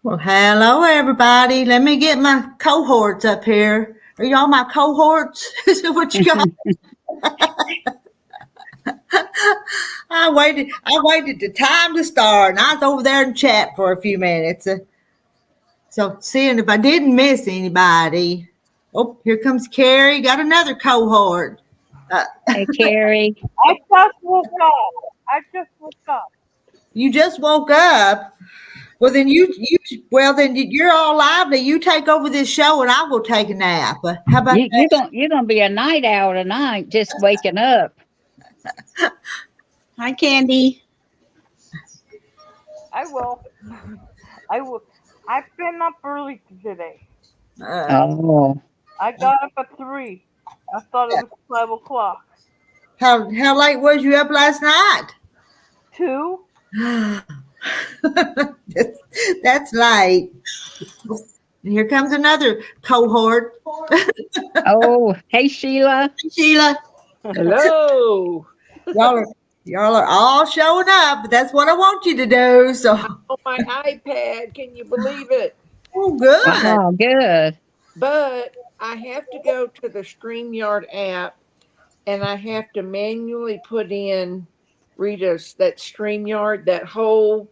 Well, hello, everybody. Let me get my cohorts up here. Are y'all my cohorts? Is that what you got? I waited the time to start, and I was over there in chat for a few minutes. So seeing if I didn't miss anybody. Oh, here comes Carrie. Got another cohort. Hey, Carrie. I just woke up. You just woke up. Well, then you're all lively. You take over this show, and I will take a nap. How about that? You're gonna be a night owl tonight, just waking up. Hi, Candy. I will. I've been up early today. Oh, I got up at 3. I thought it was 5 o'clock. How late was you up last night? 2. That's late. Here comes another cohort. oh, hey, Sheila. Sheila, Hello. y'all are all showing up, but that's what I want you to do. So, On my iPad, can you believe it? oh, good. Oh, good. But I have to go to the StreamYard app and I have to manually put in Rita's that StreamYard, that whole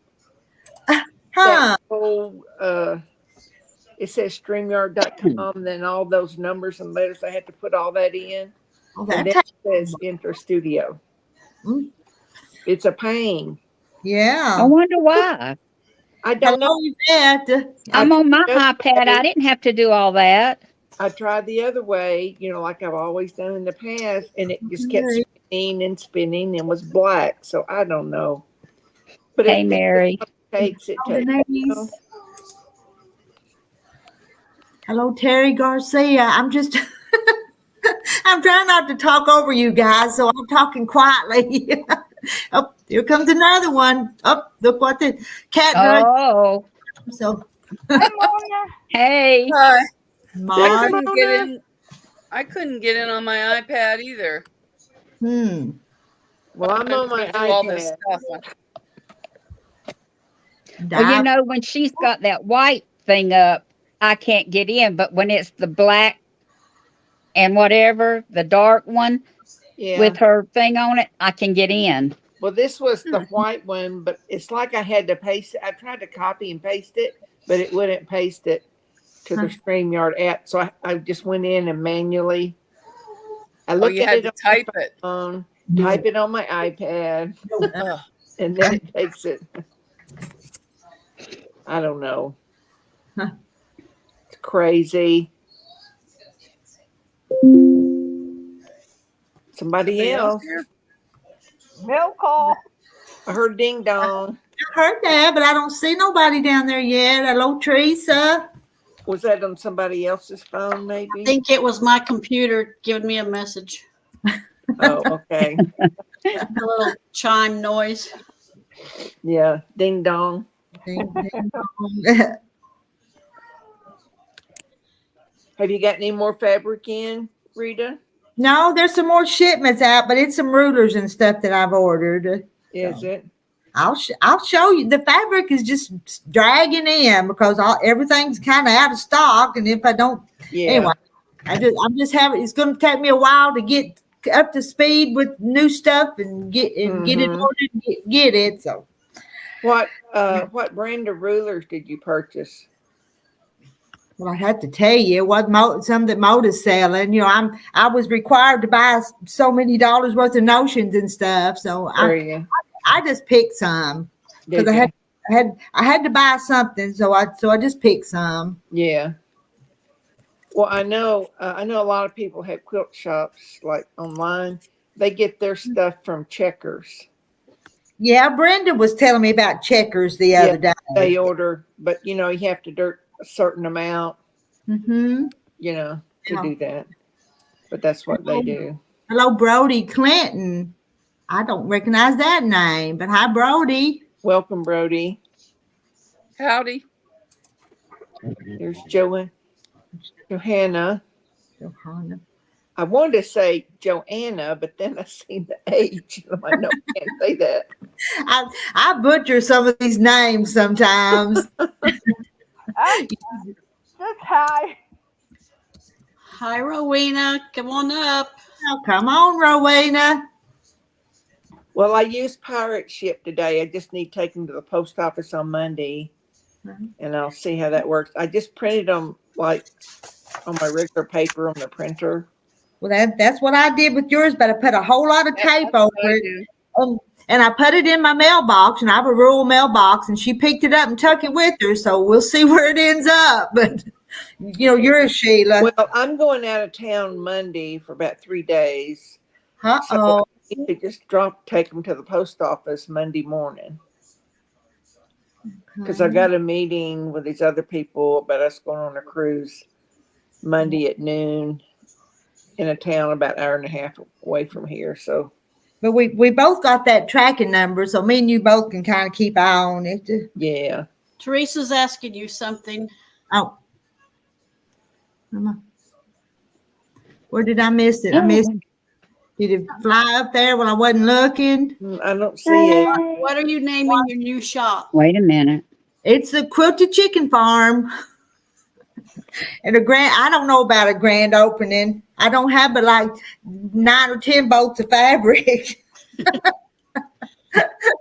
it says StreamYard.com, then all those numbers and letters, I had to put all that in. Okay. And then it says Enter Studio. It's a pain. Yeah. I wonder why. I don't know. I'm on my iPad. I didn't have to do all that. I tried the other way, like I've always done in the past, and it just kept spinning and spinning and was black. So I don't know. But hey, Mary. It takes. Hello, Terry Garcia. I'm just, I'm trying not to talk over you guys, so I'm talking quietly. Oh, here comes another one. Oh, look what the cat does. Oh. So, hey. I couldn't get in on my iPad either. Well, I'm on my iPad. All this stuff. Well, when she's got that white thing up, I can't get in. But when it's the black and whatever, the dark one with her thing on it, I can get in. Well, this was the white one, but it's like I had to paste it. I tried to copy and paste it, but it wouldn't paste it to the StreamYard app. So I just went in and manually. I looked at it, type it. Type it on my iPad, and then it takes it. I don't know. It's crazy. Somebody else. Mail call. I heard ding dong. I heard that, but I don't see nobody down there yet. Hello, Teresa. Was that on somebody else's phone, maybe? I think it was my computer giving me a message. Oh, okay. A little chime noise. Yeah, ding dong. Ding, ding, dong. Have you got any more fabric in, Rita? No, there's some more shipments out, but it's some rulers and stuff that I've ordered. Is it? I'll show you. The fabric is just dragging in because everything's kind of out of stock, and if I don't, anyway, I'm just having. It's going to take me a while to get up to speed with new stuff and get it ordered and get it. So, what brand of rulers did you purchase? Well, I had to tell you what some that Moda's selling. I was required to buy so many dollars worth of notions and stuff. So I just picked some because I had to buy something. So I just picked some. Yeah. Well, I know a lot of people have quilt shops like online. They get their stuff from Checkers. Yeah, Brenda was telling me about Checkers the other day. They order, but you have to do a certain amount, to do that. But that's what they do. Hello, Brody Clinton. I don't recognize that name, but hi, Brody. Welcome, Brody. Howdy. There's Johanna. I wanted to say Joanna, but then I seen the H. I'm like, no, I can't say that. I butcher some of these names sometimes. Just hi. Hi, Rowena. Come on up. Oh, come on, Rowena. Well, I used Pirate Ship today. I just need to take them to the post office on Monday, and I'll see how that works. I just printed them like on my regular paper on the printer. Well, that's what I did with yours, but I put a whole lot of tape over it. And I put it in my mailbox, and I have a rural mailbox, and she picked it up and took it with her. So we'll see where it ends up. But, yours, Sheila. Well, I'm going out of town Monday for about 3 days. Uh-oh. So I need to just take them to the post office Monday morning. Because I got a meeting with these other people about us going on a cruise Monday at noon in a town about an hour and a half away from here. So. But we both got that tracking number, so me and you both can kind of keep eye on it. Yeah. Teresa's asking you something. Oh. Where did I miss it? I missed it. Did it fly up there when I wasn't looking? I don't see it. What are you naming your new shop? Wait a minute. It's the Quilted Chicken Farm. And I don't know about a grand opening. I don't have but like 9 or 10 bolts of fabric.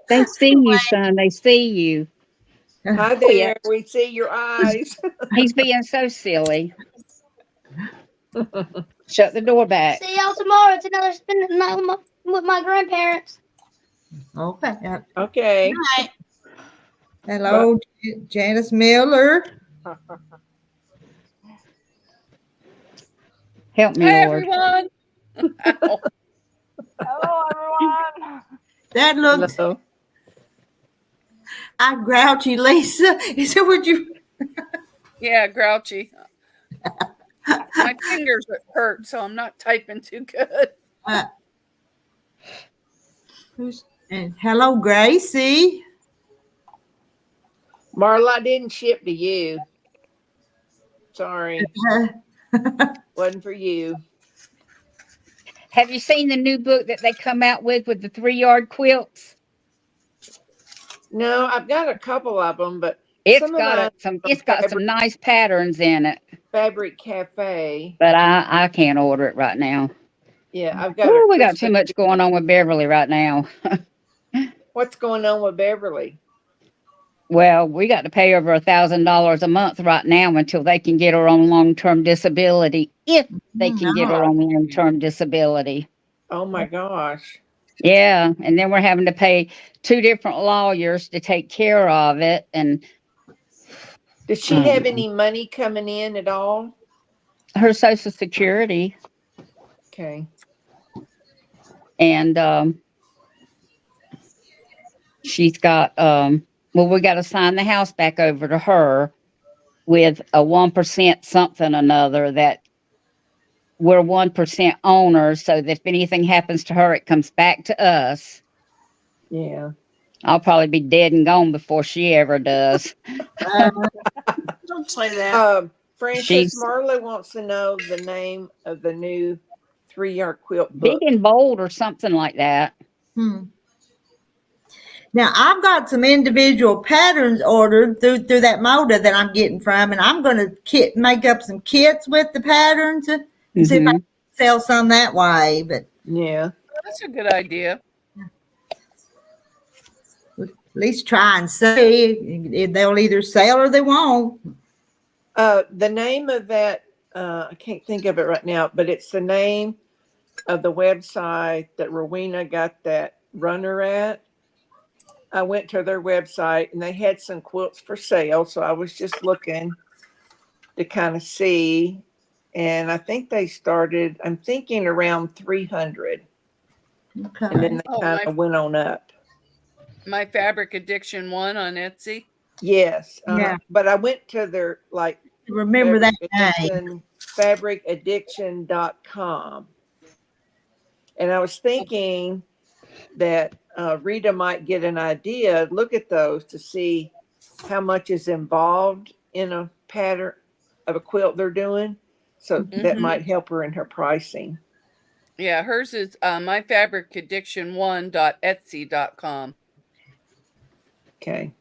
They see you, son. They see you. Hi there. We see your eyes. He's being so silly. Shut the door back. See y'all tomorrow. It's another spending the night with my grandparents. Okay. Okay. Hi. Hello, Janice Miller. Help me, Hey, Lord. everyone. Ow. Hello, everyone. That looks Hello. I'm grouchy, Lisa. Is that what you? Yeah, grouchy. My fingers hurt, so I'm not typing too good. And hello, Gracie. Marla, I didn't ship to you. Sorry. Wasn't for you. Have you seen the new book that they come out with the 3-yard quilts? No, I've got a couple of them, but It's got some nice patterns in it. Fabric Cafe. But I can't order it right now. Yeah, I've got. Oh, we got too much going on with Beverly right now. What's going on with Beverly? Well, we got to pay over $1,000 a month right now until they can get her on long-term disability. If they can get her on long-term disability. Oh my gosh. Yeah, and then we're having to pay 2 different lawyers to take care of it. And does she have any money coming in at all? her Social Security. Okay. And she's got we got to sign the house back over to her with a 1% something another that we're 1% owners, so that if anything happens to her, it comes back to us. Yeah. I'll probably be dead and gone before she ever does. Don't say that. Francis, Marla wants to know the name of the new 3-yard quilt book. Big and Bold or something like that. Now I've got some individual patterns ordered through that motor that I'm getting from, and I'm going to make up some kits with the patterns and see if I can sell some that way. But yeah, that's a good idea. At least try and see. They'll either sell or they won't. The name of that, I can't think of it right now, but it's the name of the website that Rowena got that runner at. I went to their website and they had some quilts for sale. So I was just looking to kind of see. And I think they started, I'm thinking around 300. Okay. And then they kind of went on up. My Fabric Addiction one on Etsy. Yes. Yeah. But I went to their remember that name. Fabricaddiction.com. And I was thinking that Rita might get an idea, look at those to see how much is involved in a pattern of a quilt they're doing. So that might help her in her pricing. Yeah, hers is myfabricaddiction1.etsy.com. Okay.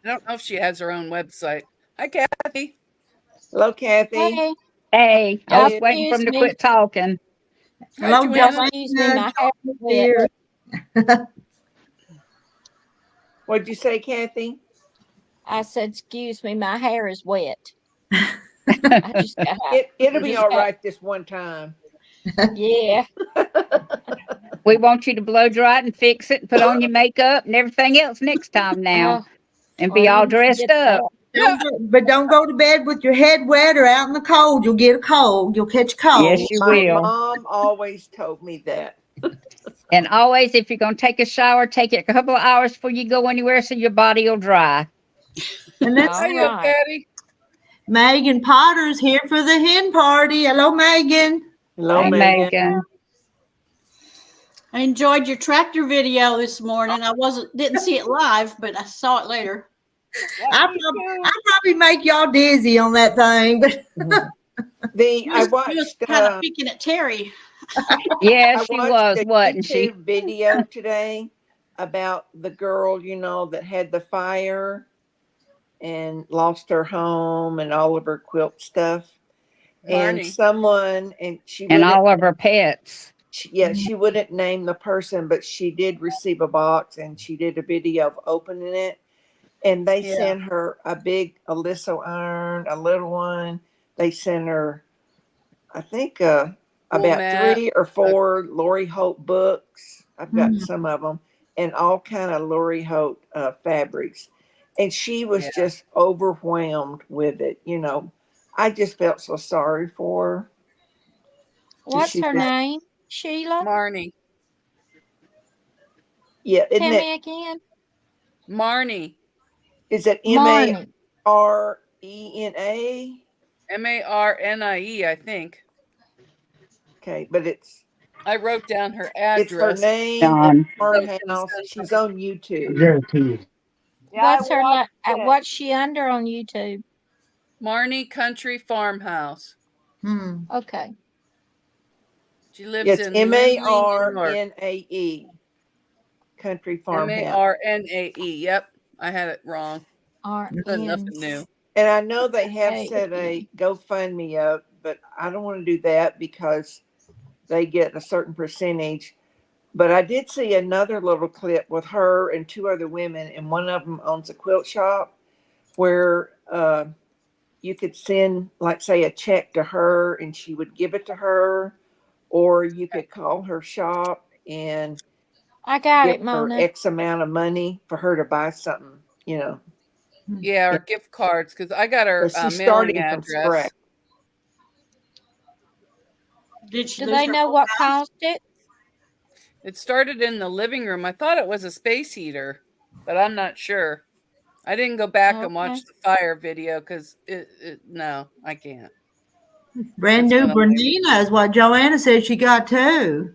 I don't know if she has her own website. Hi, Kathy. Hello, Kathy. Hey, Hey, I was waiting for excuse him to me. quit talking. Hello, Joanna. Excuse me, my hair is Joanna. wet. What'd you say, Kathy? I said, excuse me, my hair is wet. I just got It'll be just all got- right this one time. Yeah. We want you to blow dry it and fix it and put on your makeup and everything else next time now and be I all didn't dressed forget up. But don't go to bed with your head wet or out in the cold. You'll get a cold. You'll catch a cold. Yes, you My will. mom always told me that. And always, if you're going to take a shower, take it a couple of hours before you go anywhere so your body will dry. And that's All Hiya, right. Patty. Megan Potter's here for the hen party. Hello, Megan. Hello, Hey, Megan. Megan. I enjoyed your tractor video this morning. I didn't see it live, but I saw it later. I probably make y'all dizzy on that thing, but I watched kind of picking at Terry. Yeah, I she watched was, a wasn't she? YouTube video today about the girl, that had the fire and lost her home and all of her quilt stuff. And Marnie. someone, and she And wouldn't, all of her pets. she wouldn't name the person, but she did receive a box and she did a video of opening it. And they Yeah. sent her a big Aliso iron, a little one. They sent her, I think, about mat. 3 or 4 Lori Holt books. I've got some of them, and all kind of Lori Holt fabrics. And she was just overwhelmed with it. I just felt so sorry for her. What's She her just- name? Sheila? Marnie. Yeah, isn't Tell it? me again. Marnie. Is it Marnie. Marena? Marnie, I think. Okay, but I wrote down her it's her address. name. Dawn. It's House. She's on YouTube. What's what's she under on YouTube? Marnie Country Farmhouse. Okay. She lives It's in Lindley, New York. Marnae. Country Farmhouse. Marnae. Yep, I had it wrong. RN. Nothing new. And I know they have set a GoFundMe up, but I don't want to do that because they get a certain percentage. But I did see another little clip with her and 2 other women, and one of them owns a quilt shop where you could send, like, say, a check to her and she would give it to her, or you could call her shop and I got give it, her Mona. X amount of money for her to buy something, Yeah, or gift cards, because I got her But she's mailing starting from address. scratch. Did she Do they know what caused it? It started in the living room. I thought it was a space heater, but I'm not sure. I didn't go back and watch the fire video because no, I can't. brand new Bernina is what Joanna said she got too.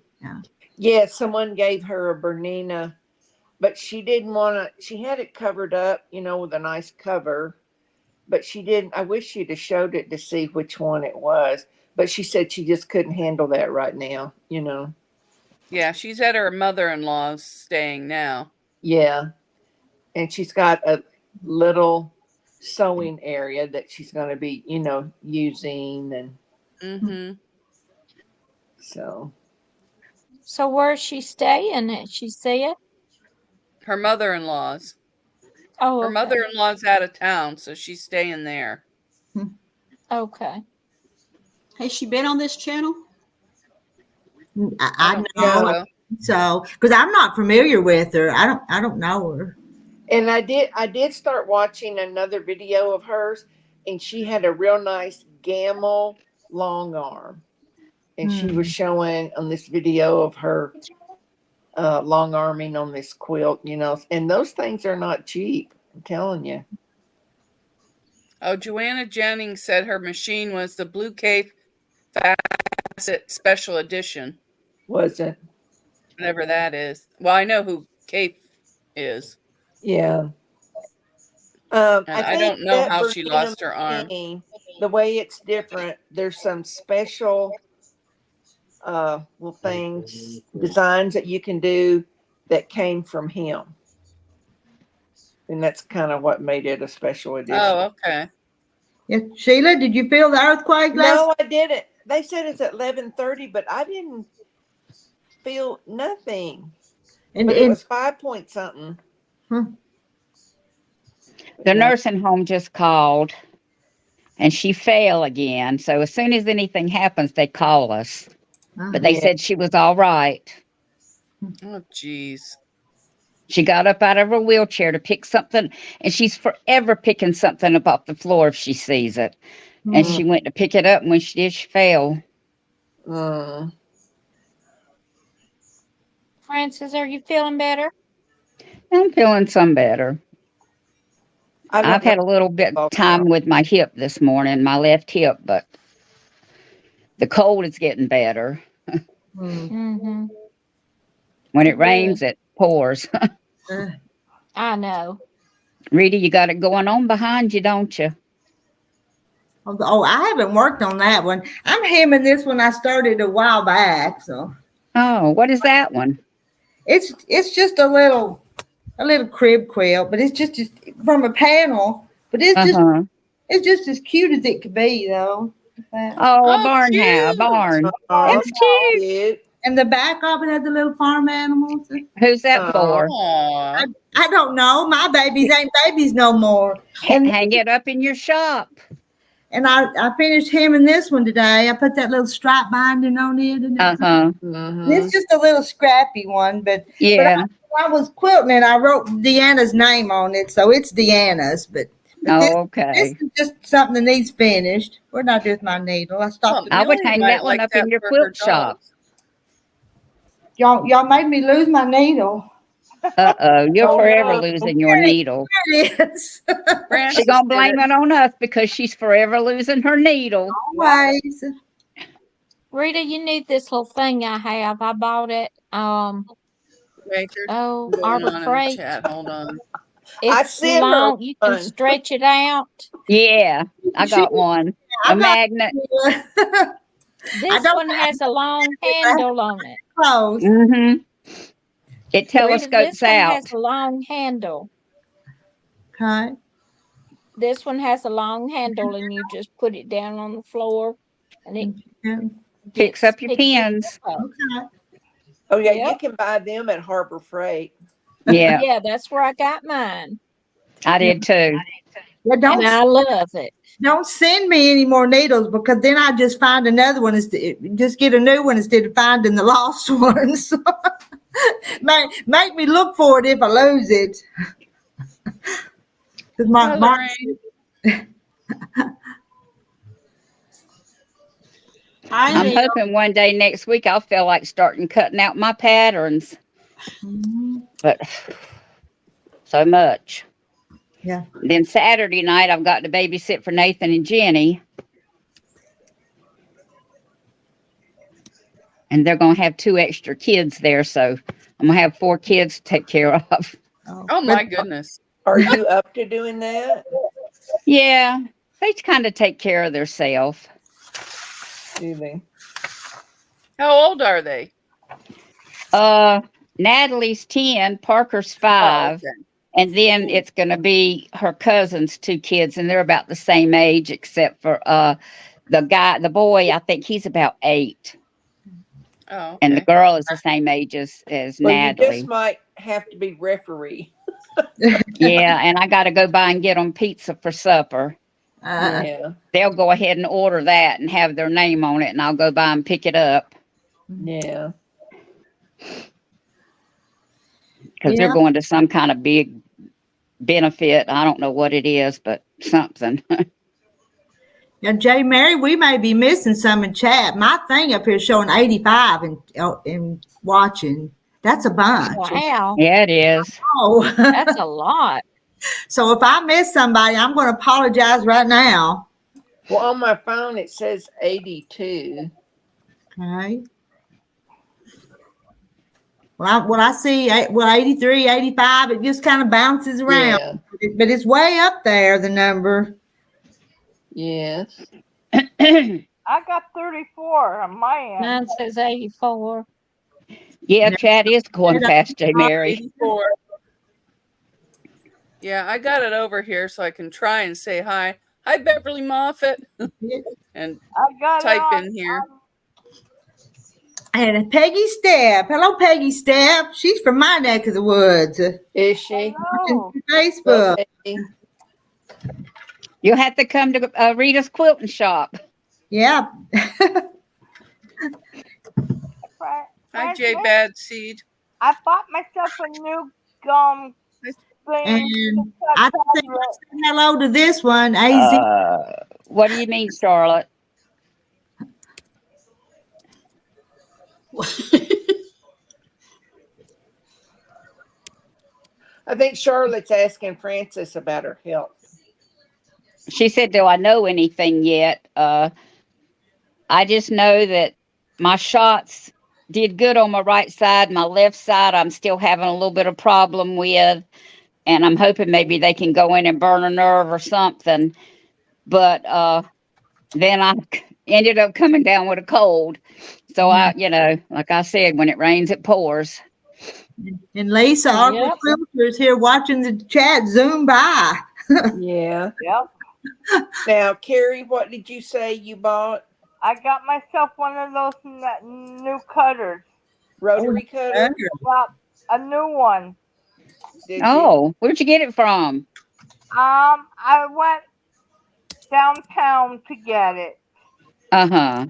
Yeah, someone gave her a Bernina, but she didn't want to. She had it covered up, with a nice cover, but she didn't. I wish she'd have showed it to see which one it was, but she said she just couldn't handle that right now, Yeah, she's at her mother-in-law's staying now. Yeah, and she's got a little sewing area that she's going to be, using, and so. So where's she staying at? She said? Her mother-in-law's. Oh, Her okay. mother-in-law's out of town, so she's staying there. Okay. Has she been on this channel? I know so because I'm not familiar with her. I don't know her. And I did start watching another video of hers, and she had a real nice gamma long arm, and she was showing on this video of her long arming on this quilt, and those things are not cheap. I'm telling you. Oh, Joanna Jennings said her machine was the Blue Cape Facet Special Edition. Was it? Whatever that is. Well, I know who Cape is. Yeah. I don't know how she lost her arm. The way it's different, there's some special things, designs that you can do that came from him. And that's kind of what made it a special edition. Oh, okay. Yeah. Sheila, did you feel the earthquake last? No, I didn't. They said it's at 11:30, but I didn't feel nothing. And, But it was 5 point something. Huh. The nursing home just called and she fell again. So as soon as anything happens, they call us. But they said she was all right. Oh, geez. She got up out of her wheelchair to pick something, and she's forever picking something up off the floor if she sees it. And she went to pick it up, and when she did, she fell. Francis, are you feeling better? I'm feeling some better. I've had a little bit Oh, time with my hip this morning, my left hip, but the cold is getting better. Mm-hmm. When it rains, it pours. I know. Rita, you got it going on behind you, don't you? Oh, I haven't worked on that one. I'm hemming this one I started a while back. So. Oh, what is that one? It's just a little crib quilt, but it's just from a panel. But it's just as cute as it could be, though. Oh, a barn house, a barn. That's cute. And the back of it has the little farm animals. Who's that for? I don't know. My babies ain't babies no more. And hang it up in your shop. And I finished hemming this one today. I put that little stripe binding on it. And it's just a little scrappy one, but yeah. When I was quilting it, I wrote Deanna's name on it, so it's Deanna's. But this is just something that needs finished. Where did I do with my needle? I stopped. I would hang that one up in your quilt shop. Y'all made me lose my needle. You're forever losing your needle. It is. She's gonna blame it on us because she's forever losing her needle. Always. Rita, you need this little thing I have. I bought it. Arbor Freight. Hold on. It's long. You can stretch it out. Yeah, I got one. A magnet. This one has a long handle on it. Close. It telescopes this one out. has a long handle. Okay. This one has a long handle, and you just put it down on the floor, and it picks up your pins. Okay. Oh yeah, you can buy them at Harbor Freight. Yeah. Yeah, that's where I got mine. I did too. Yeah, and I love it. Don't send me any more needles because then I just find another one. Just get a new one instead of finding the lost ones. Make me look for it if I lose it. I'm hoping one day next week I'll feel like starting cutting out my patterns. But so much. Yeah. Then Saturday night I've got to babysit for Nathan and Jenny. And they're going to have 2 extra kids there, so I'm going to have 4 kids to take care of. Oh my goodness. Are you up to doing that? Yeah, they kind of take care of themselves. Do they? How old are they? Natalie's 10, Parker's 5. Oh, okay. And then it's going to be her cousin's 2 kids, and they're about the same age, except for the boy, I think he's about 8. Oh, okay. And the girl is the same age as Natalie. You just might have to be referee. Yeah, and I got to go by and get them pizza for supper. Yeah. They'll go ahead and order that and have their name on it, and I'll go by and pick it up. Yeah. Because they're going to some kind of big benefit. I don't know what it is, but something. Now, J. Mary, we may be missing some in chat. My thing up here showing 85 and watching. That's a bunch. Wow. Yeah, it is. Oh, that's a lot. So if I miss somebody, I'm going to apologize right now. Well, on my phone, it says 82. Okay. Well, I see, 83, 85, it just kind of bounces around. Yeah. But it's way up there, the number. Yes. I got 34 on my end. Mine says 84. Yeah, Chad is going past J. Mary. 84. Yeah, I got it over here so I can try and say hi. Hi, Beverly Moffat. And I got type it on, in here. And Peggy Stepp. Hello, Peggy Stepp. She's from my neck of the woods. Is she? Hello. Facebook. Okay. You'll have to come to Rita's quilting shop. Yeah. Hi, Jay Bad Seed. I bought myself a new gum thing. And I don't think I said hello to this one, AZ. What do you mean, Charlotte? I think Charlotte's asking Frances about her health. She said, do I know anything yet? I just know that my shots did good on my right side. My left side, I'm still having a little bit of problem with. And I'm hoping maybe they can go in and burn a nerve or something. But then I ended up coming down with a cold. So I, like I said, when it rains, it pours. And Lisa, our quilters here watching the chat zoom by. Yeah. Yep. Now, Carrie, what did you say you bought? I got myself one of those new cutters. Rotary cutter? Well, a new one. Where'd you get it from? I went downtown to get it. Uh-huh.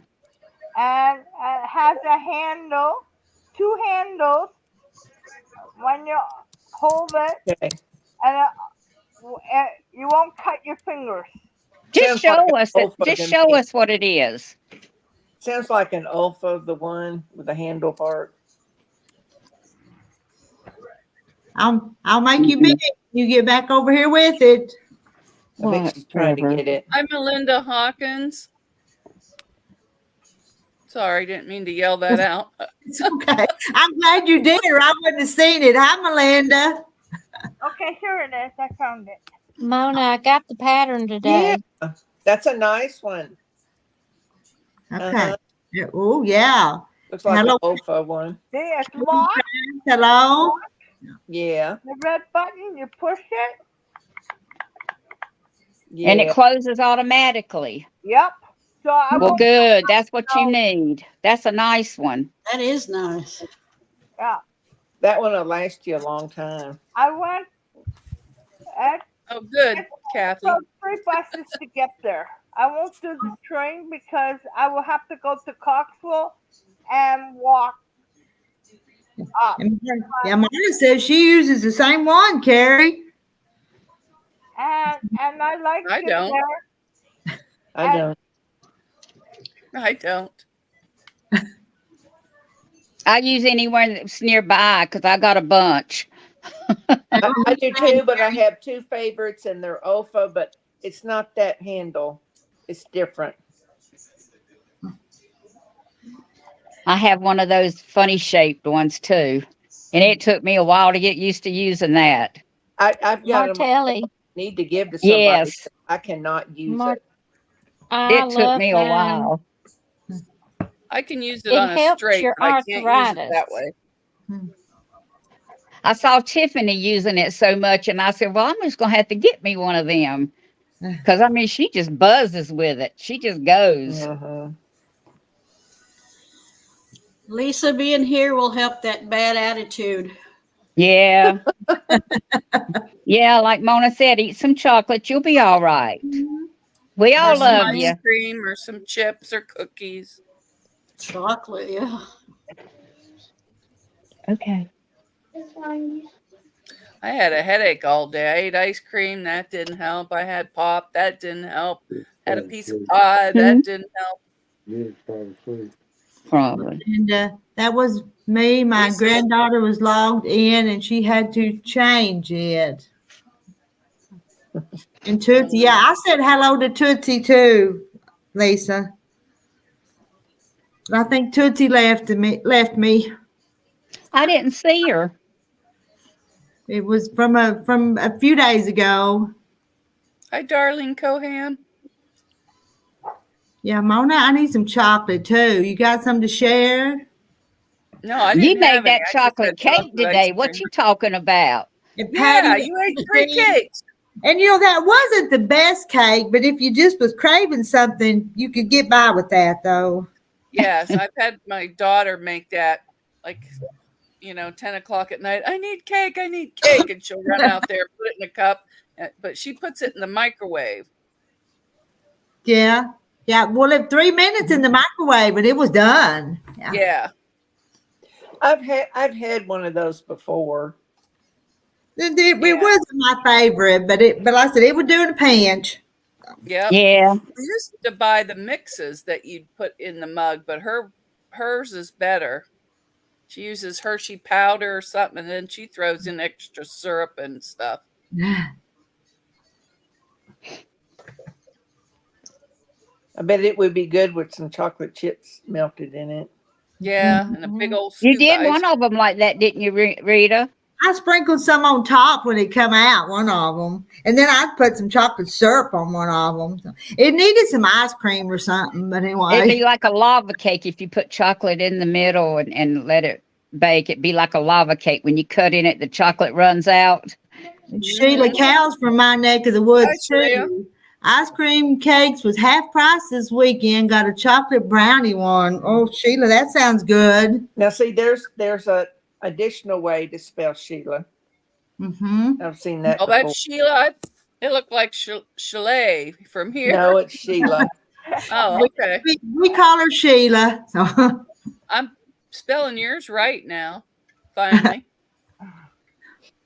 And it has a handle, 2 handles. When you hold it, Okay. and you won't cut your fingers. Just show us it. Just show us what it is. Sounds like an Ulfa, the one with the handle part. I'll make you big. You get back over here with it. I think she's trying to get it. I'm Melinda Hawkins. Sorry, didn't mean to yell that out. It's okay. I'm glad you did, or I wouldn't have seen it. Hi, Melinda. Okay, here it is. I found it. Mona, I got the pattern today. Yeah, that's a nice one. Okay. Oh, yeah. Looks like an Ulfa one. See, it's locked. Hello. Yeah. The red button, you push it. Yeah. And it closes automatically. Yep. So good. That's what you need. That's a nice one. That is nice. Yeah. That one will last you a long time. I went. Oh, good, Kathy. So 3 buses to get there. I won't do the train because I will have to go to Coxwell and walk up. Yeah, Mona says she uses the same one, Carrie. And I like I it don't. there. I don't. I don't. I use anywhere that's nearby because I got a bunch. I do too, but I have 2 favorites and they're Ulfa, but it's not that handle. It's different. I have one of those funny shaped ones too. And it took me a while to get used to using that. I've got them. Martelli. Need to give to somebody. Yes. I cannot use it. It took me a while. I can use it It on a helps straight, your but I can't use it arthritis. that way. I saw Tiffany using it so much, and I said, well, I'm just going to have to get me one of them. Because, I mean, she just buzzes with it. She just goes. Uh-huh. Lisa being here will help that bad attitude. Yeah. Yeah, like Mona said, eat some chocolate. You'll be all right. We all Or some love ice you. cream or some chips or cookies. Chocolate, yeah. Okay. I had a headache all day. I ate ice cream. That didn't help. I had pop. That didn't help. Had a piece of pie. That didn't help. Probably. And that was me. My granddaughter was logged in and she had to change it. And Tootsie, yeah, I said hello to Tootsie too, Lisa. I think Tootsie left me. I didn't see her. It was from a few days ago. Hi, darling Coham. Yeah, Mona, I need some chocolate too. You got some to share? No, I didn't You made have any. that I just chocolate had cake chocolate ice today. What cream. you talking about? And Yeah, Patty, you ate 3 cakes. and that wasn't the best cake, but if you just was craving something, you could get by with that though. Yes, I've had my daughter make that, like, 10 o'clock at night. I need cake, and she'll run out there, put it in a cup, but she puts it in the microwave. Yeah. Yeah. Well, if 3 minutes in the microwave and it was done. Yeah. I've had one of those before. It wasn't my favorite, but like I said, it would do in a pinch. Yep. Yeah. We used to buy the mixes that you'd put in the mug, but hers is better. She uses Hershey powder or something, and then she throws in extra syrup and stuff. I bet it would be good with some chocolate chips melted in it. Yeah, and a big old You scoop did of ice one of them like that, didn't you, Rita? I sprinkled some on top when it come out, one of them. And then I put some chocolate syrup on one of them. So it needed some ice cream or something, but anyway. It'd be like a lava cake if you put chocolate in the middle and let it bake. It'd be like a lava cake. When you cut in it, the chocolate runs out. Sheila Cow's from my neck of the woods, Hi, too. Ice cream cakes was half price this weekend. Got a chocolate brownie one. Oh, Sheila, that sounds good. Now, see, there's a additional way to spell Sheila. Mm-hmm. I've seen that. Oh, before. that's Sheila. It looked like Chalet from here. No, it's Sheila. Oh, okay. We call her Sheila. So I'm spelling yours right now. Finally.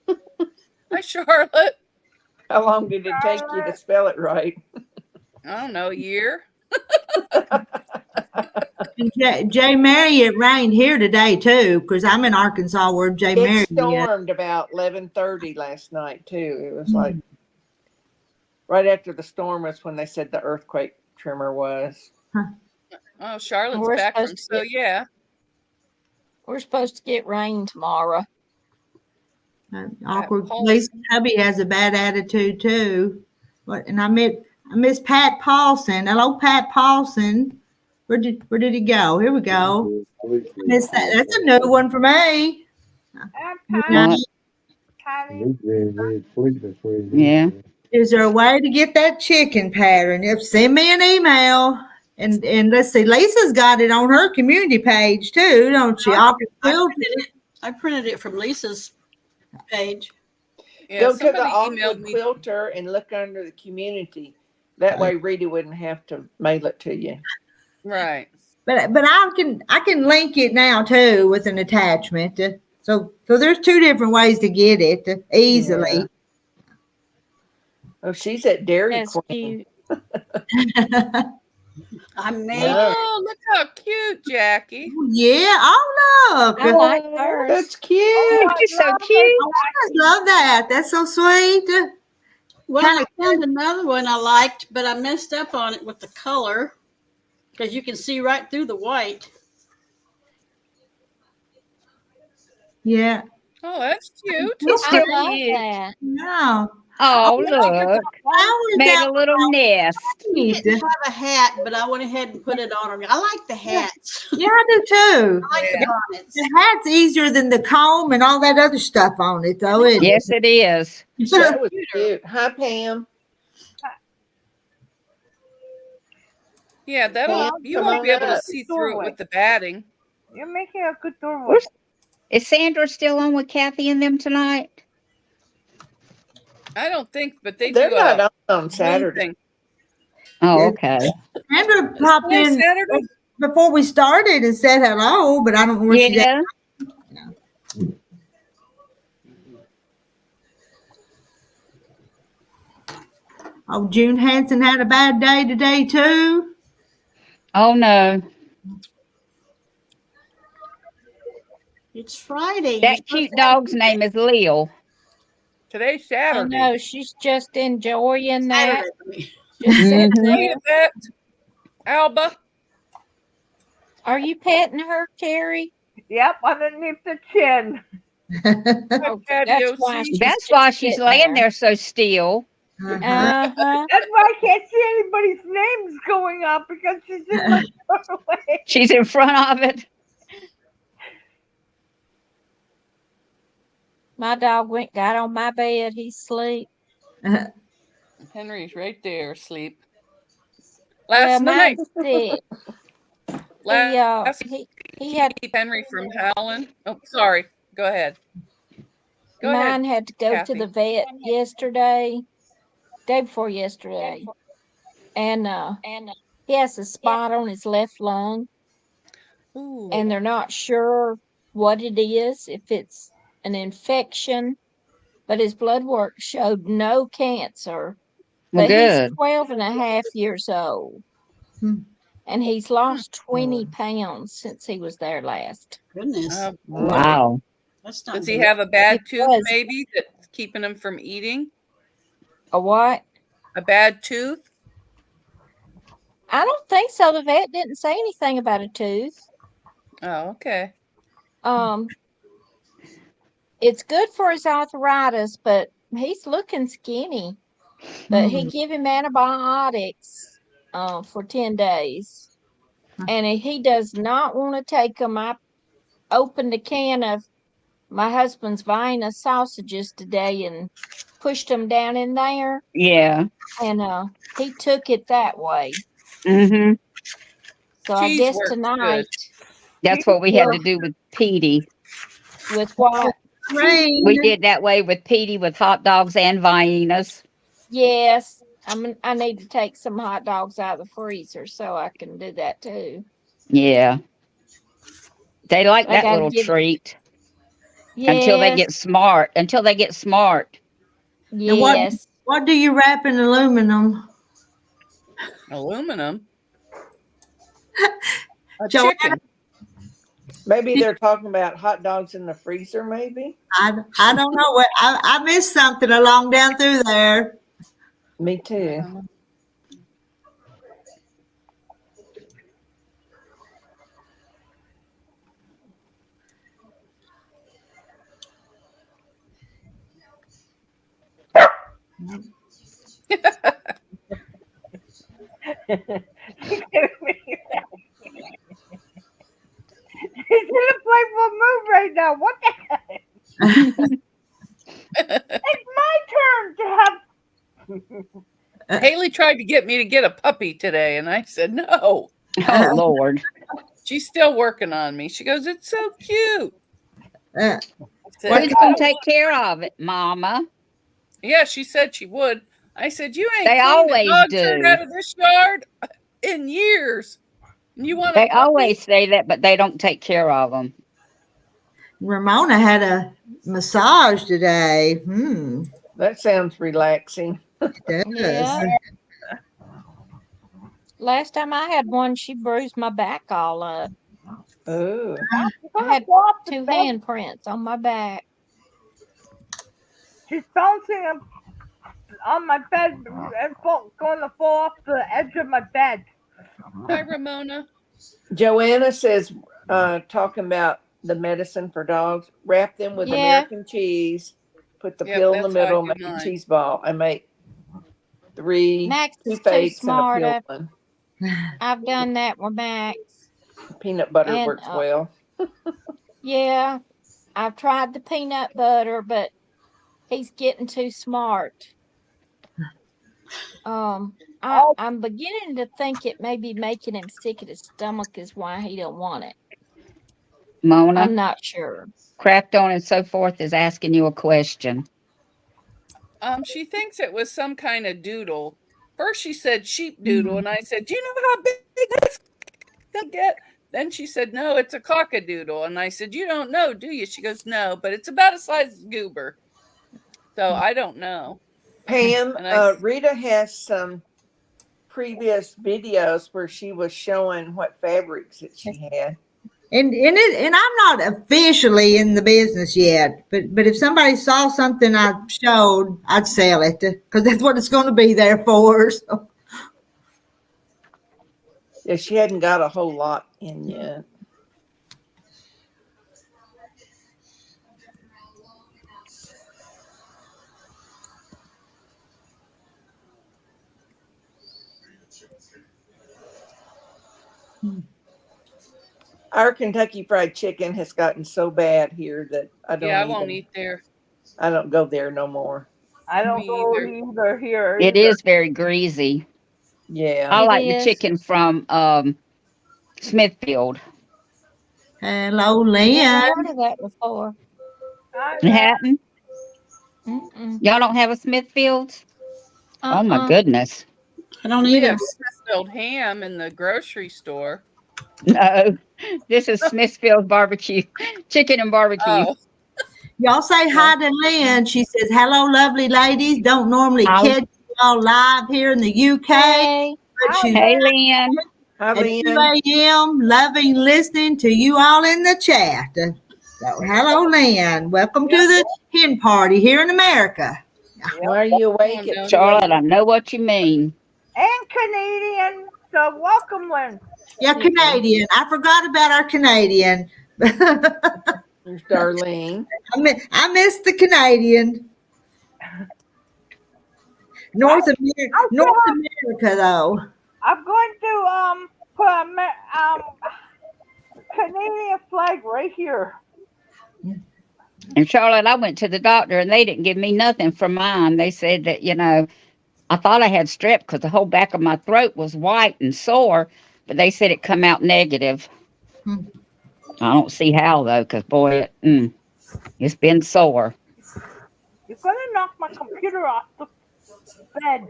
Hi, Charlotte. How long did it take you to spell it right? I don't know, a year. J. Mary, it rained here today too, because I'm in Arkansas where J. Mary It stormed about 11:30 last night too. It was like right after the storm was when they said the earthquake tremor was. Oh, Charlotte's We're back from supposed to yeah. We're supposed to get rain tomorrow. Awkward place. Hubby has a bad attitude too. And I miss Pat Paulson. Hello, Pat Paulson. Where did he go? Here we go. Miss that. That's a new one for me. Yeah. Is there a way to get that chicken pattern? If send me an email. And let's see, Lisa's got it on her community page too, don't she? I printed it from Lisa's page. Yeah, go to the somebody Awkward Quilter and look under the community. That way Rita wouldn't have to mail it to you. Right. But I can link it now too with an attachment. So there's 2 different ways to get it easily. Yeah. Oh, she's at Dairy That's Queen. I made Oh, look how cute, Jackie. Yeah. Oh, look. I like hers. That's cute. She's so cute. I love that. That's so sweet. Well, I found another one I liked, but I messed up on it with the color because you can see right through the white. Yeah. Oh, that's cute. It's I still love cute. that. No. Oh, look. Made a little nest. I didn't have a hat, but I went ahead and put it on her. I like the hats. Yeah, I do too. I like the bonnets. The hat's easier than the comb and all that other stuff on it, though. Isn't Yes, it is. That was cute. Hi, Pam. Yeah, you won't be able to see through it with the batting. You're making a good doorway. Is Sandra still on with Kathy and them tonight? I don't think, but They're do not on Saturday. Thing. Oh, okay. Sandra popped in Saturday? before we started and said hello, but I don't know where she's at. Yeah. Oh, June Hanson had a bad day today too. Oh no. It's Friday. That cute dog's name is Leo. Today's Oh Saturday. no, she's just enjoying that. Saturday. Just sitting Mhm. there. Look at that, Alba. Are you petting her, Terry? Yep, underneath the chin. Oh, Patio that's why seat. That's why she's sitting laying there. there so still. Uh-huh. That's why I can't see anybody's names going up because she's in my doorway. She's in front of it. My dog got on my bed. He's asleep. Henry's right there asleep. Well, Last night, mine's sick. last He had keep Henry from howling. Oh, sorry. Go ahead. Go mine ahead, had to go to the Kathy. vet yesterday, day before yesterday, and he has a spot on his left lung, Ooh. and they're not sure what it is, if it's an infection, but his blood work showed no cancer. Well, But he's good. 12 and a half years old, and he's lost 20 pounds since he was there last. Goodness. Oh, boy. Wow. That's not Does he good. have a bad It tooth, was. maybe, that's keeping him from eating? A what? A bad tooth? I don't think so. The vet didn't say anything about a tooth. Oh, okay. It's good for his arthritis, but he's looking skinny. But he give him antibiotics for 10 days. And he does not want to take them. I opened a can of my husband's Vienna sausages today and pushed them down in there. Yeah. And he took it that way. Mm-hmm. So I Cheese guess works tonight. That's what we had to do with Petey. With what? Rain. We did that way with Petey with hot dogs and Viennas. Yes. I need to take some hot dogs out of the freezer so I can do that too. Yeah. They like I that gotta little give. treat until they Yes. get smart. Until they get smart. Now Yes. what do you wrap in aluminum? Aluminum? A Joanna? chicken. Maybe they're talking about hot dogs in the freezer, maybe? I don't know what I missed something along down through there. Me too. He's in a playful mood right now. What the heck? It's my turn to have. Haley tried to get me to get a puppy today, and I said no. Oh, Lord. She's still working on me. She goes, "It's so cute." Uh, I said, Who's "I going don't to take want-" care of it, Mama? Yeah, she said she would. I said, "You ain't They cleaned a always dog turd do. out of this yard in years. And you want a They puppy?" always say that, but they don't take care of them. Ramona had a massage today. That sounds relaxing. It does. Yeah. Last time I had one, she bruised my back all up. Oh. I had 2 handprints on my back. She's bouncing on my bed and going to fall off the edge of my bed. Hi, Ramona. Joanna says, talking about the medicine for dogs, wrap them with Yeah. American cheese, put the Yep, pill in the that's how I middle, do make a mine. cheese ball, and make Max two is too fakes and a smart. pill one. I've done that with Max. Peanut butter And works well. yeah, I've tried the peanut butter, but he's getting too smart. I'm beginning to think it may be making him sick at his stomach is why he don't want it. Mona, I'm not sure. Cracked On and So Forth is asking you a question. She thinks it was some kind of doodle. First she said sheep doodle, and I said, "Do you know how big it's gonna get?" Then she said, "No, it's a cockadoodle." And I said, "You don't know, do you?" She goes, "No, but it's about the size of goober." So I don't know. Pam, And Rita has some previous videos where she was showing what fabrics that she had. And I'm not officially in the business yet, but if somebody saw something I showed, I'd sell it because that's what it's going to be there for. So. Yeah, she hadn't got a whole lot in yet. Our Kentucky Fried Chicken has gotten so bad here that I don't I eat won't them. eat there. I don't go there no more. I don't Me go either. either here. It either. is very greasy. Yeah. I It like the is. chicken from Smithfield. Hello, Never Lynn. heard of that before. I In know. Hatton. Mm-mm. Y'all don't have a Smithfield's? Oh my Uh-uh. goodness. I don't We either. have Smithfield ham in the grocery store. No. This is Smithfield barbecue. Chicken and barbecue. Oh, Y'all say hi to Lynn. She says, hello, lovely ladies. Don't normally Oh, catch y'all live here in the UK, Hey. but she's hey Lynn. Hi, at 2 Lynn. a.m. loving listening to you all in the chat. So, hello, Lynn. Welcome to the hen party here in America. Why are you awake no, at 2 Charlotte, I a.m.? know what you mean. And Canadian. So welcome, Lynn. Yeah, Canadian. I forgot about our Canadian. There's Darlene. I miss the Canadian. North America, though. I'm going to put a Canadian flag right here. And Charlotte, I went to the doctor and they didn't give me nothing for mine. They said that, I thought I had strep because the whole back of my throat was white and sore, but they said it come out negative. Hmm. I don't see how though, because boy, it's been sore. You're going to knock my computer off the bed.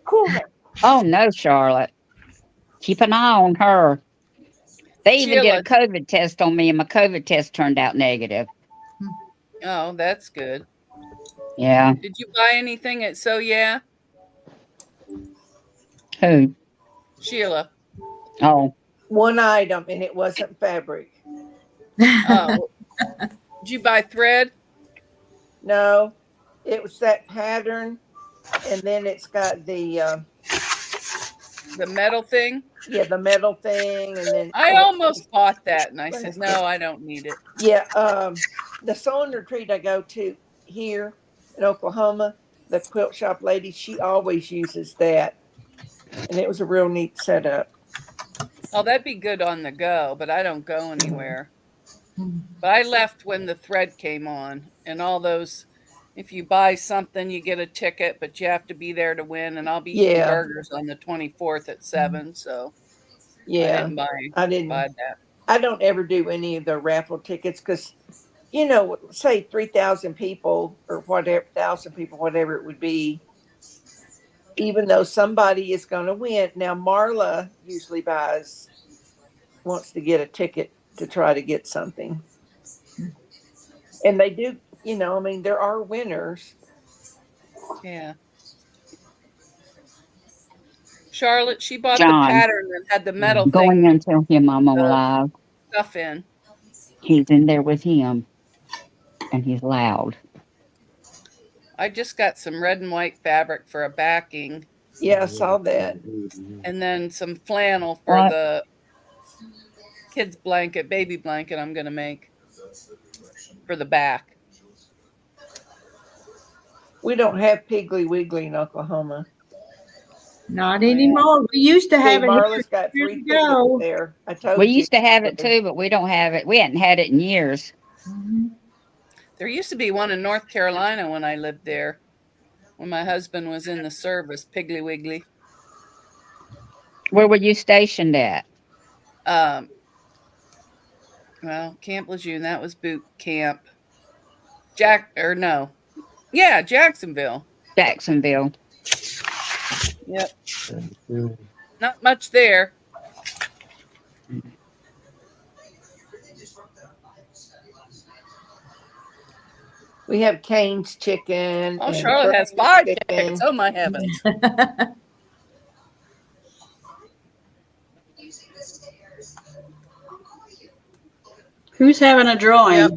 Cool it. Oh no, Charlotte. Keep an eye on her. They even did a Sheila. COVID test on me, and my COVID test turned out negative. Oh, that's good. Yeah. Did you buy anything at So Yeah? Who? Sheila. Oh, One item, and it wasn't fabric. Oh. Did you buy thread? No, it was that pattern, and then it's got the metal thing? yeah, the metal thing, and then I almost bought that, and I Let me said, see. no, I don't need it. yeah, the sewing retreat I go to here in Oklahoma, the quilt shop lady, she always uses that, and it was a real neat setup. Oh, that'd be good on the go, but I don't go anywhere. But I left when the thread came on, and all those. If you buy something, you get a ticket, but you have to be there to win. And I'll be eating Yeah, burgers on the 24th at 7, so I yeah, didn't buy I didn't. that. I don't ever do any of the raffle tickets because, say 3,000 people or whatever, 1,000 people, whatever it would be, even though somebody is going to win. Now, Marla usually wants to get a ticket to try to get something. And they do, there are winners. Yeah. Charlotte, she bought the John. pattern that had the metal Go in thing there and tell him I'm on live. stuff in. He's in there with him, and he's loud. I just got some red and white fabric for a backing. Yeah, I saw that. And then some flannel for What? the kids' baby blanket I'm going to make for the back. We don't have Piggly Wiggly in Oklahoma. Not anymore. We used to have See, it Marla's here got years 3 ago. tickets there. I told We you. used to have it too, but we don't have it. We hadn't had it in years. There used to be one in North Carolina when I lived there, when my husband was in the service, Piggly Wiggly. Where were you stationed at? Well, Camp Lejeune, that was boot camp. Jacksonville. Jacksonville. Yep. Not much there. We have Cane's chicken. Oh, and Charlotte has Friday's 5 chicken. tickets. Oh, my heavens. Who's having a drawing? Yep.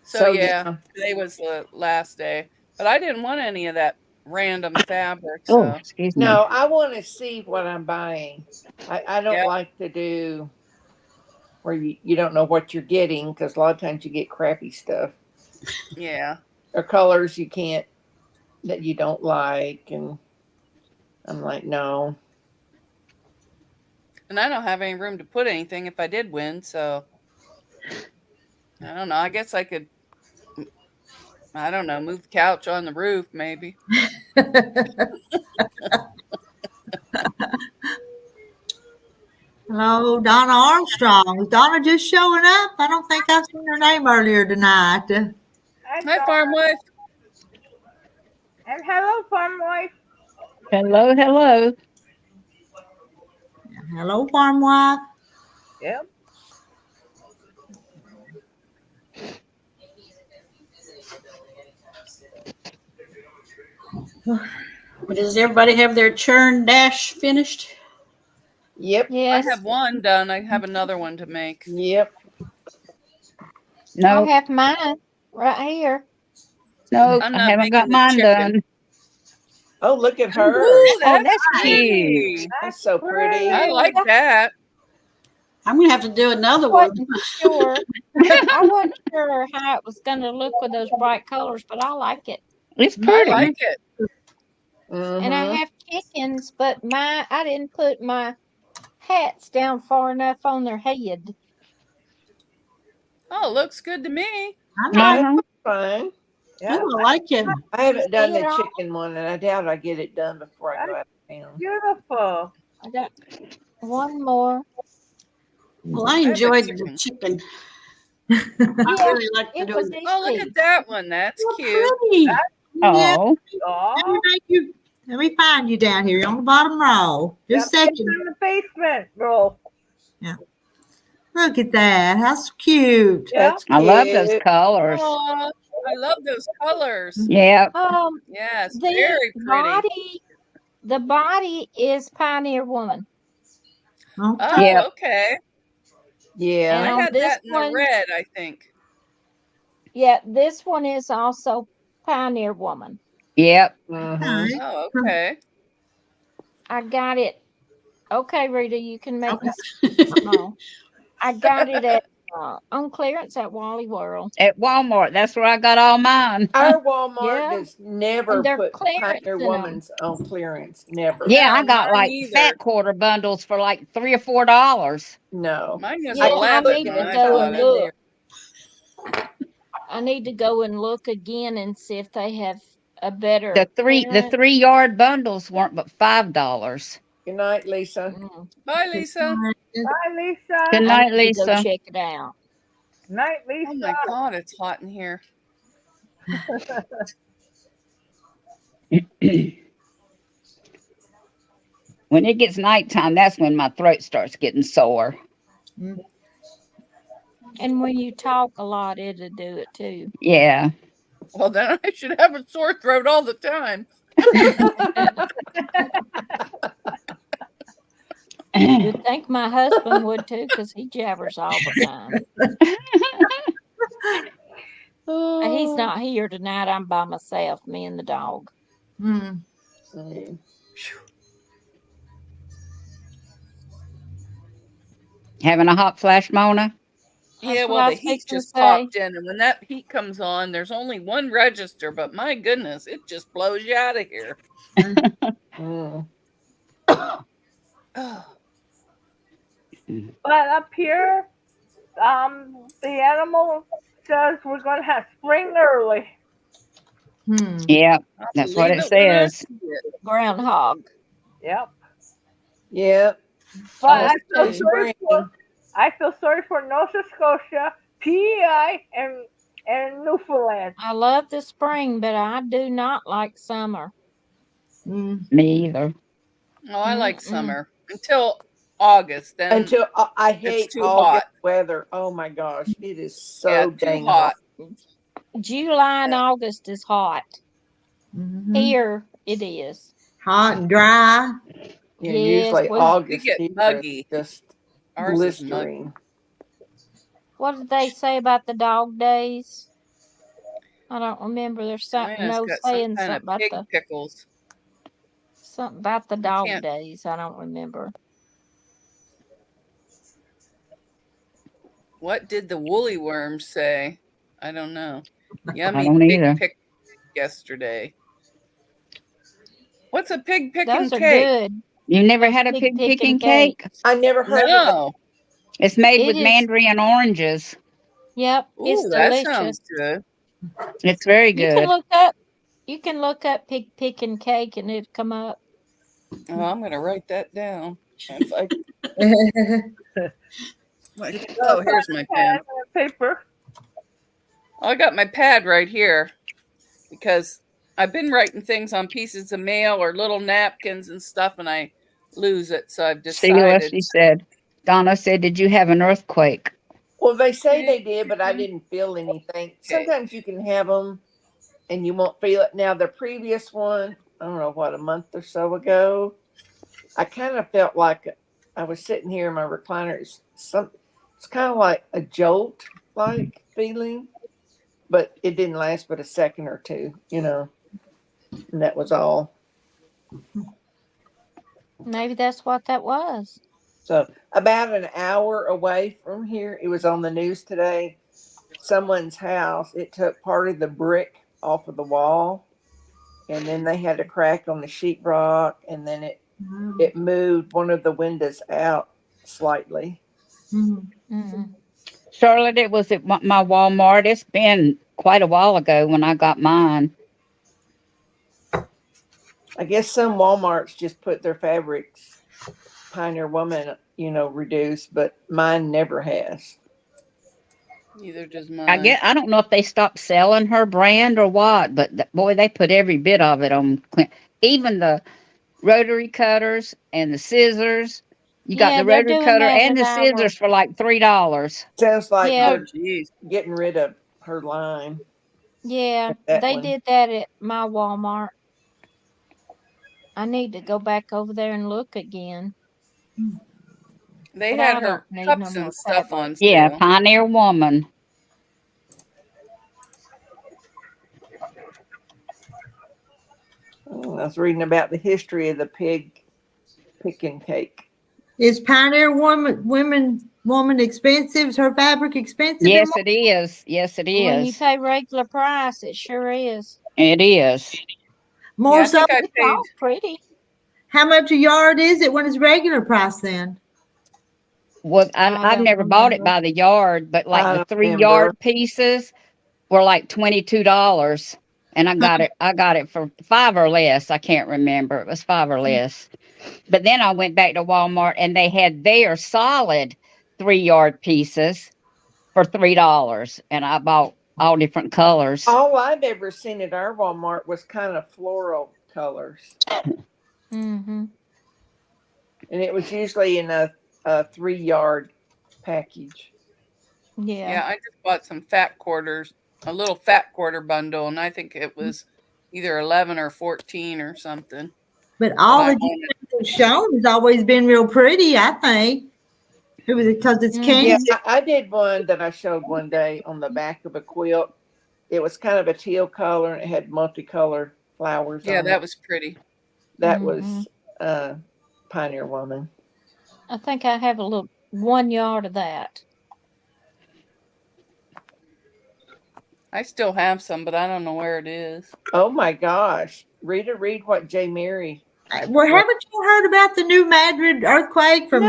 So yeah, today was the last day. But I didn't want any of that random fabric. Oh, So excuse me. No, I want to see what I'm buying. I don't like to do where you don't know what you're getting because a lot of times you get crappy stuff yeah. or colors that you don't like. And I'm like, no. And I don't have any room to put anything if I did win. So I don't know. I guess I could I don't know. Move the couch on the roof, maybe. Hello, Donna Armstrong. Is Donna just showing up? I don't think I've seen her name earlier tonight. Hi, farm wife. And hello, farm wife. Hello, hello. Hello, farm wife. Yep. Does everybody have their churn dash finished? Yep. Yes. I have one done. I have another one to make. Yep. No, I have mine right here. no, I'm I not haven't got making the mine chicken. done. Oh, look at her. Oh, That's that's cute. pretty. That's so pretty. I like that. I'm gonna have to do another I one. wasn't sure. I wasn't sure how it was going to look with those bright colors, but I like it. It's I pretty. like it. And I have chickens, but I didn't put my hats down far enough on their head. Oh, looks good to me. I like Uh-huh. Fine. Yeah. Oh, I like it. I haven't done the Yeah. chicken one, and I doubt I get it done before I go out of town. Beautiful. I got one more. Well, I have a enjoyed chicken. the chicken. Yeah, I really like to it do was it. Oh, look easy. at that one. That's cute. Pretty. Yeah, Oh, Oh, let me find you down here. You're on the bottom row. Just a yep, second. it's in the basement, bro. Look at that. How cute. Yeah. That's I love those cute. colors. Oh, I love those colors. Yeah. Yes, The very pretty. body is Pioneer Woman. Okay. Oh, Yep. okay. Yeah. And I on had this that in the one, red, I think. yeah, this one is also Pioneer Woman. Yep. Mhm. Oh, okay. I got it. Okay, Rita, you can make Okay. no. I got it at on clearance at Wally World. At Walmart. That's where I got all mine. Our Walmart Yeah. does never And they're put clearance Pioneer in 'em. Woman's on clearance. Never. Yeah, I No, got mine like either. fat quarter bundles for like $3 or $4. No. Mine was Yeah, I 11 need when to I go bought and it. look. I need to go and look again and see if they have a better The clearance. 3-yard bundles weren't but $5. Good night, Lisa. Bye, Lisa. Bye, Lisa. Good I night, need to go Lisa. check it out. Night, Lisa. Oh my God, it's hot in here. When it gets nighttime, that's when my throat starts getting sore. And when you talk a lot, it'll do it too. Yeah. Well, then I should have a sore throat all the time. You'd think my husband would too, because he jabbers all the time. He's not here tonight. I'm by myself, me and the dog. Mm. Having a hot flash, Mona? Yeah, That's what well, I the was heat fixing to just say. popped in, and when that heat comes on, there's only one register, but my goodness, it just blows you out of here. Mm. Oh, But up here, the animal says we're going to have spring early. Yeah, that's what leave it when I says. see it. Groundhog. Yep. Yep. But I Us feel too. sorry for Nova Scotia, PEI, and Newfoundland. I love the spring, but I do not like summer. Me either. Oh, I like summer until August. Then Until I hate it's too August hot. weather. Oh my gosh, it is so Yeah, too dang hot. hot. July and August is hot. Here it is. Hot and dry. Yeah, Yes, usually well, August We get here muggy. is just Ours is muggy. blistering. what did they say about the dog days? I don't remember. There's something China's no got some saying kind something of about pig pickles. the dog can't- days. I don't remember. What did the woolly worms say? I don't know. I Yummy don't pig either. pick yesterday. What's a pig picking Those are cake? good. You never had a Pig pig picking picking cake? I never heard of it. No. It's made It with is- mandarin oranges. Yep, it's Ooh, that delicious. sounds good. It's very You can good. look up picking cake and it'll come up. Oh, I'm going to write that down. If I, oh, here's my pen. Paper. I got my pad right here because I've been writing things on pieces of mail or little napkins and stuff, and I lose it. So I've See what decided. she said. Donna said, "Did you have an earthquake?" Well, they say they did, but I didn't feel anything. Sometimes you can have them and you won't feel it. Now, the previous one, I don't know what, a month or so ago, I kind of felt like I was sitting here in my recliner. It's kind of like a jolt like feeling, but it didn't last but a second or two, and that was all. Maybe that's what that was. So about an hour away from here, it was on the news today. Someone's house, it took part of the brick off of the wall, and then they had a crack on the sheetrock, and then it moved one of the windows out slightly. Charlotte, it was at my Walmart. It's been quite a while ago when I got mine. I guess some Walmarts just put their fabrics Pioneer Woman, reduced, but mine never has. Neither does mine. I don't know if they stopped selling her brand or what, but boy, they put every bit of it on. Even the rotary cutters and the scissors. You got the they're rotary doing cutter that and the in our- scissors for like $3. Sounds like Yeah. they're getting rid of her line. Yeah, That they one. did that at my Walmart. I need to go back over there and look again. They But I had her don't need cups no more and stuff on fabric. sale. Yeah, Pioneer Woman. I was reading about the history of the pig picking cake. Is Pioneer woman expensive? Is her fabric expensive? Yes, it is. Yes, it When you is. pay regular price, it sure is. It is. More Yeah, I so. think I It's paid. all pretty. How much a yard is it when it's regular price then? Well, I I've don't never bought it remember. by the yard, but like I the don't 3-yard remember. pieces were like $22, and I got it. I got it for $5 or less. I can't remember. It was $5 or less. But then I went back to Walmart, and they had their solid 3-yard pieces for $3, and I bought all different colors. All I've ever seen at our Walmart was kind of floral colors. Mm-hmm. And it was usually in a 3-yard package. Yeah, I just bought some fat quarters, a little fat quarter bundle, and I think it was either 11 or 14 or something. But all I the different shown has always been real pretty, I think. It was because it's Kansas. Yeah, I did one that I showed one day on the back of a quilt. It was kind of a teal color and it had multicolored flowers Yeah, on that it. was pretty. That was Pioneer Woman. I think I have 1 yard of that. I still have some, but I don't know where it is. Oh my gosh. Rita, read what J. Mary. Well, haven't you heard about the New Madrid earthquake from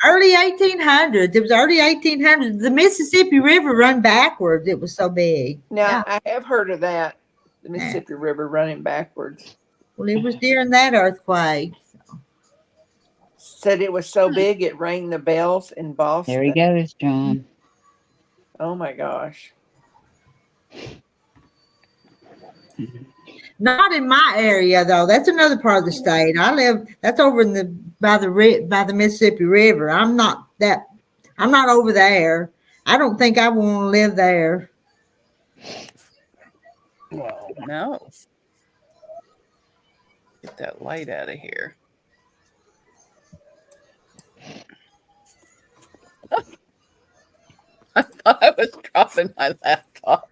early 1800s? It was early 1800s. The Mississippi River run backwards. It was so big. Now, I have heard of that. The Mississippi River running backwards. Well, it was during that earthquake. Said it was so big it rang the bells in Boston. There he goes, John. Oh my gosh. Not in my area though. That's another part of the state. I live. That's over in by the Mississippi River. I'm not over there. I don't think I want to live there. Well, no. Get that light out of here. I thought I was dropping my laptop.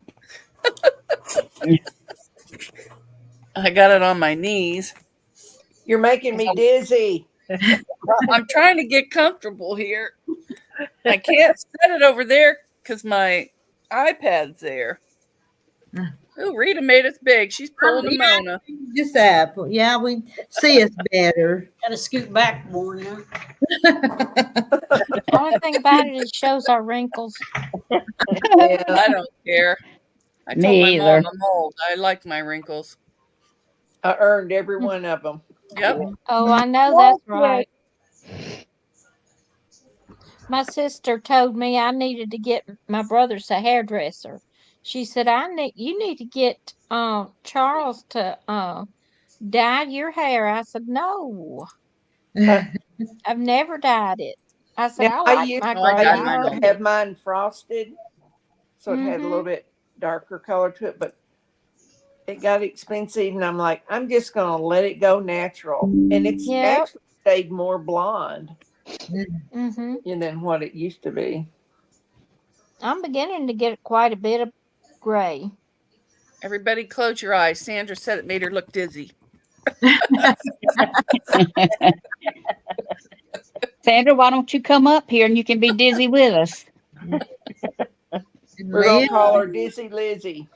I got it on my knees. You're making me dizzy. I'm trying to get comfortable here. I can't set it over there because my iPad's there. Oh, Rita made us big. She's pulling a Mona. Just that. Yeah, we see us better. Got to scoot back more now. The only thing about it shows our wrinkles. I don't care. I Me told my either. mom I'm old. I like my wrinkles. I earned every one of them. Yep. Oh, I know that's right. My sister told me I needed to get my brother's a hairdresser. She said, you need to get Charles to dye your hair. I said, no, I've never dyed it. I said, Now I I like used my Oh, I I gray. dyed I used mine to all. earned have it. mine frosted, so it had a little bit darker color to it, but it got expensive, and I'm like, I'm just gonna let it go natural, and it's Yep. actually stayed more blonde Mm-hmm. than what it used to be. I'm beginning to get quite a bit of gray. Everybody close your eyes. Sandra said it made her look dizzy. Sandra, why don't you come up here and you can be dizzy with us? We're gonna call her Dizzy Lizzie.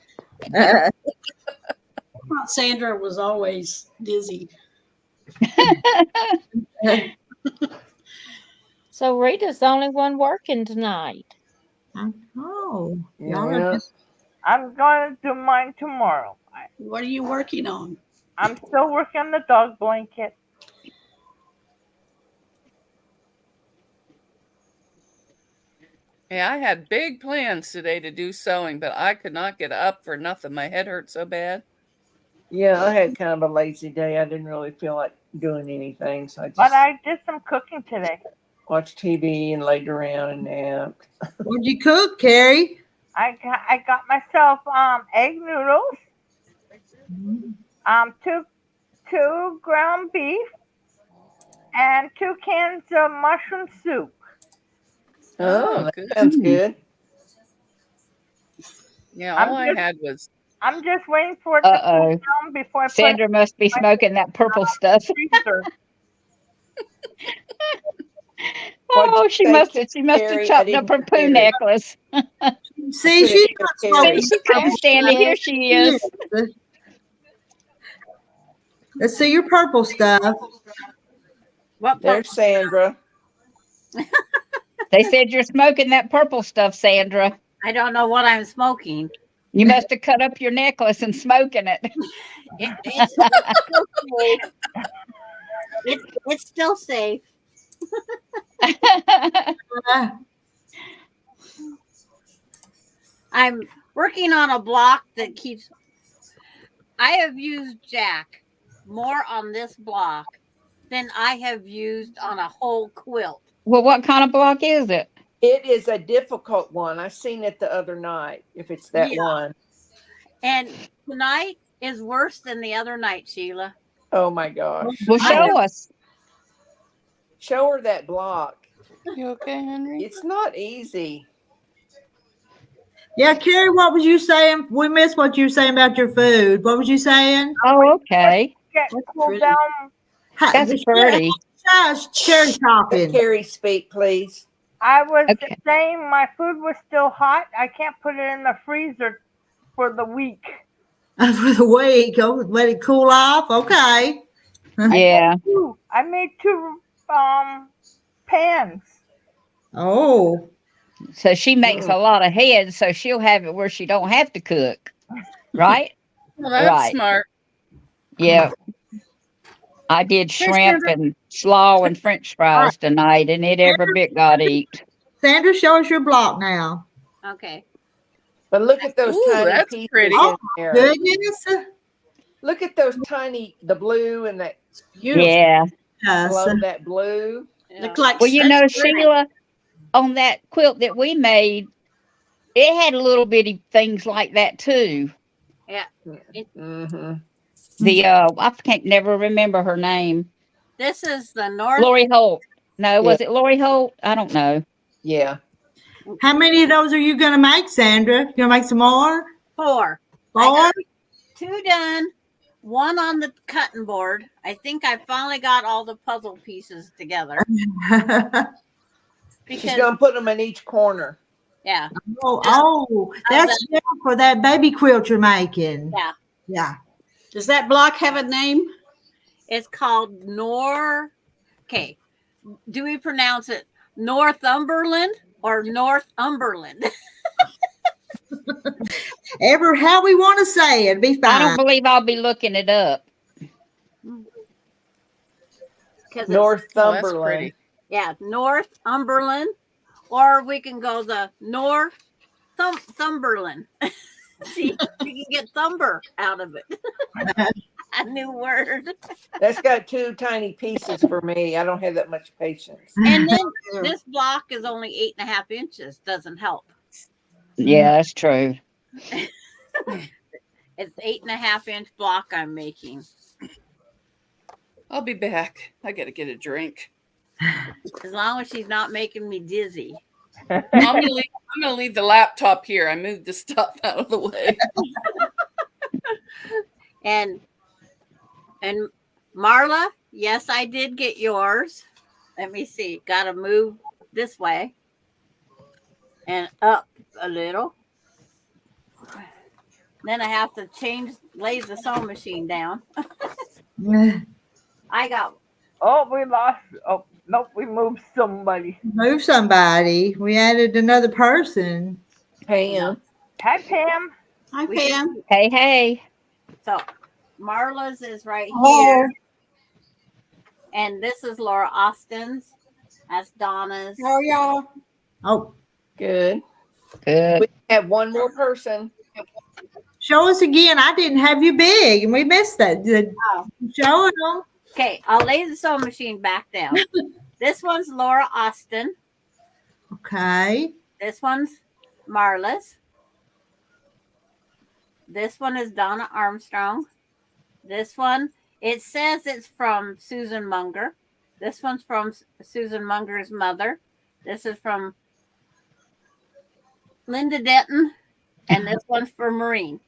Sandra was always dizzy. So Rita's the only one working tonight. Oh, y'all are Yeah. just I'm going to do mine tomorrow. What are you working on? I'm still working on the dog blanket. Yeah, I had big plans today to do sewing, but I could not get up for nothing. My head hurt so bad. Yeah, I had kind of a lazy day. I didn't really feel like doing anything, so I But just I did some cooking today. watched TV and laid around and napped. what'd you cook, Carrie? I got myself egg noodles, two ground beef, and 2 cans of mushroom soup. Oh, that Good. sounds good. Yeah, all I had was I'm just waiting for it to cool Uh-oh. down before I put it Sandra must be in my smoking that purple stuff. freezer. What'd Oh, you she say, must have Carrie? I chopped up didn't her poo hear it. necklace. See, she's not smoking. See, she couldn't There stand she it. Here is. she is. Let's see your purple stuff. What There's Sandra. They said you're smoking that purple stuff, Sandra. I don't know what I'm smoking. You must have cut up your necklace and smoking it. It's still safe. It's still safe. I'm working on a block that keeps. I have used Jack more on this block than I have used on a whole quilt. Well, what kind of block is it? It is a difficult one. I seen it the other night. If it's that one. And tonight is worse than the other night, Sheila. Oh my gosh. Well, show us. Show her that block. You okay, Henry? It's not easy. Yeah, Carrie, what was you saying? We missed what you were saying about your food. What was you saying? Oh, okay. Get cooled down. That's pretty. Cherry topping. Let Carrie speak, please. I was Okay. saying my food was still hot. I can't put it in the freezer for the week. For the week. Oh, let it cool off. Okay. Yeah. I made two pans. Oh. So she makes a lot of heads, so she'll have it where she don't have to cook. Right? Well, that's Right. smart. Yeah. I did shrimp and slaw and French fries tonight, and it every bit got eat. Sandra, show us your block now. Okay. But look at those Ooh, tiny that's pieces pretty. in there. Goodness. Look at those tiny, the blue and that Beautiful. Yeah. below that blue. Look like Well, you know, such pretty- Sheila, on that quilt that we made, it had little bitty things like that too. Yeah. Mm-hmm. The I can't never remember her name. This is the North. Lori Holt. No, was it Lori Holt? I don't know. Yeah. How many of those are you going to make, Sandra? You going to make some more? 4. I 4? got 2 done. 1 on the cutting board. I think I finally got all the puzzle pieces together. She's going to put them in each corner. Yeah. That's for that baby quilt you're making. Yeah. Yeah. Does that block have a name? It's called Okay. Do we pronounce it Northumberland or Northumberland? Ever how we want to say it, be I don't fine. believe I'll be looking it up. Northumberland. Yeah, Northumberland, or we can go the North Thumberland. See, we can get thumber out of it. A new word. That's got two tiny pieces for me. I don't have that much patience. And then this block is only 8.5 inches. Doesn't help. Yeah, that's true. It's 8.5 inch block I'm making. I'll be back. I gotta get a drink. As long as she's not making me dizzy. I'm gonna leave the laptop here. I moved the stuff out of the way. And Marla, yes, I did get yours. Let me see. Got to move this way and up a little. Then I have to lay the sewing machine down. I got. Oh, we lost. Oh, nope, we moved somebody. Move somebody. We added another person. Pam. Hi, Pam. Hi, Pam. Hey, hey. So Marla's is right Hello. here. And this is Laura Austin's. That's Donna's. How are y'all? Oh, Good. Good. We have one more person. show us again. I didn't have you big, and we missed that. Oh. Show them. Okay, I'll lay the sewing machine back down. This one's Laura Austin. Okay. This one's Marla's. This one is Donna Armstrong. This one, it says it's from Susan Munger. This one's from Susan Munger's mother. This is from Linda Denton. And this one's for Maureen.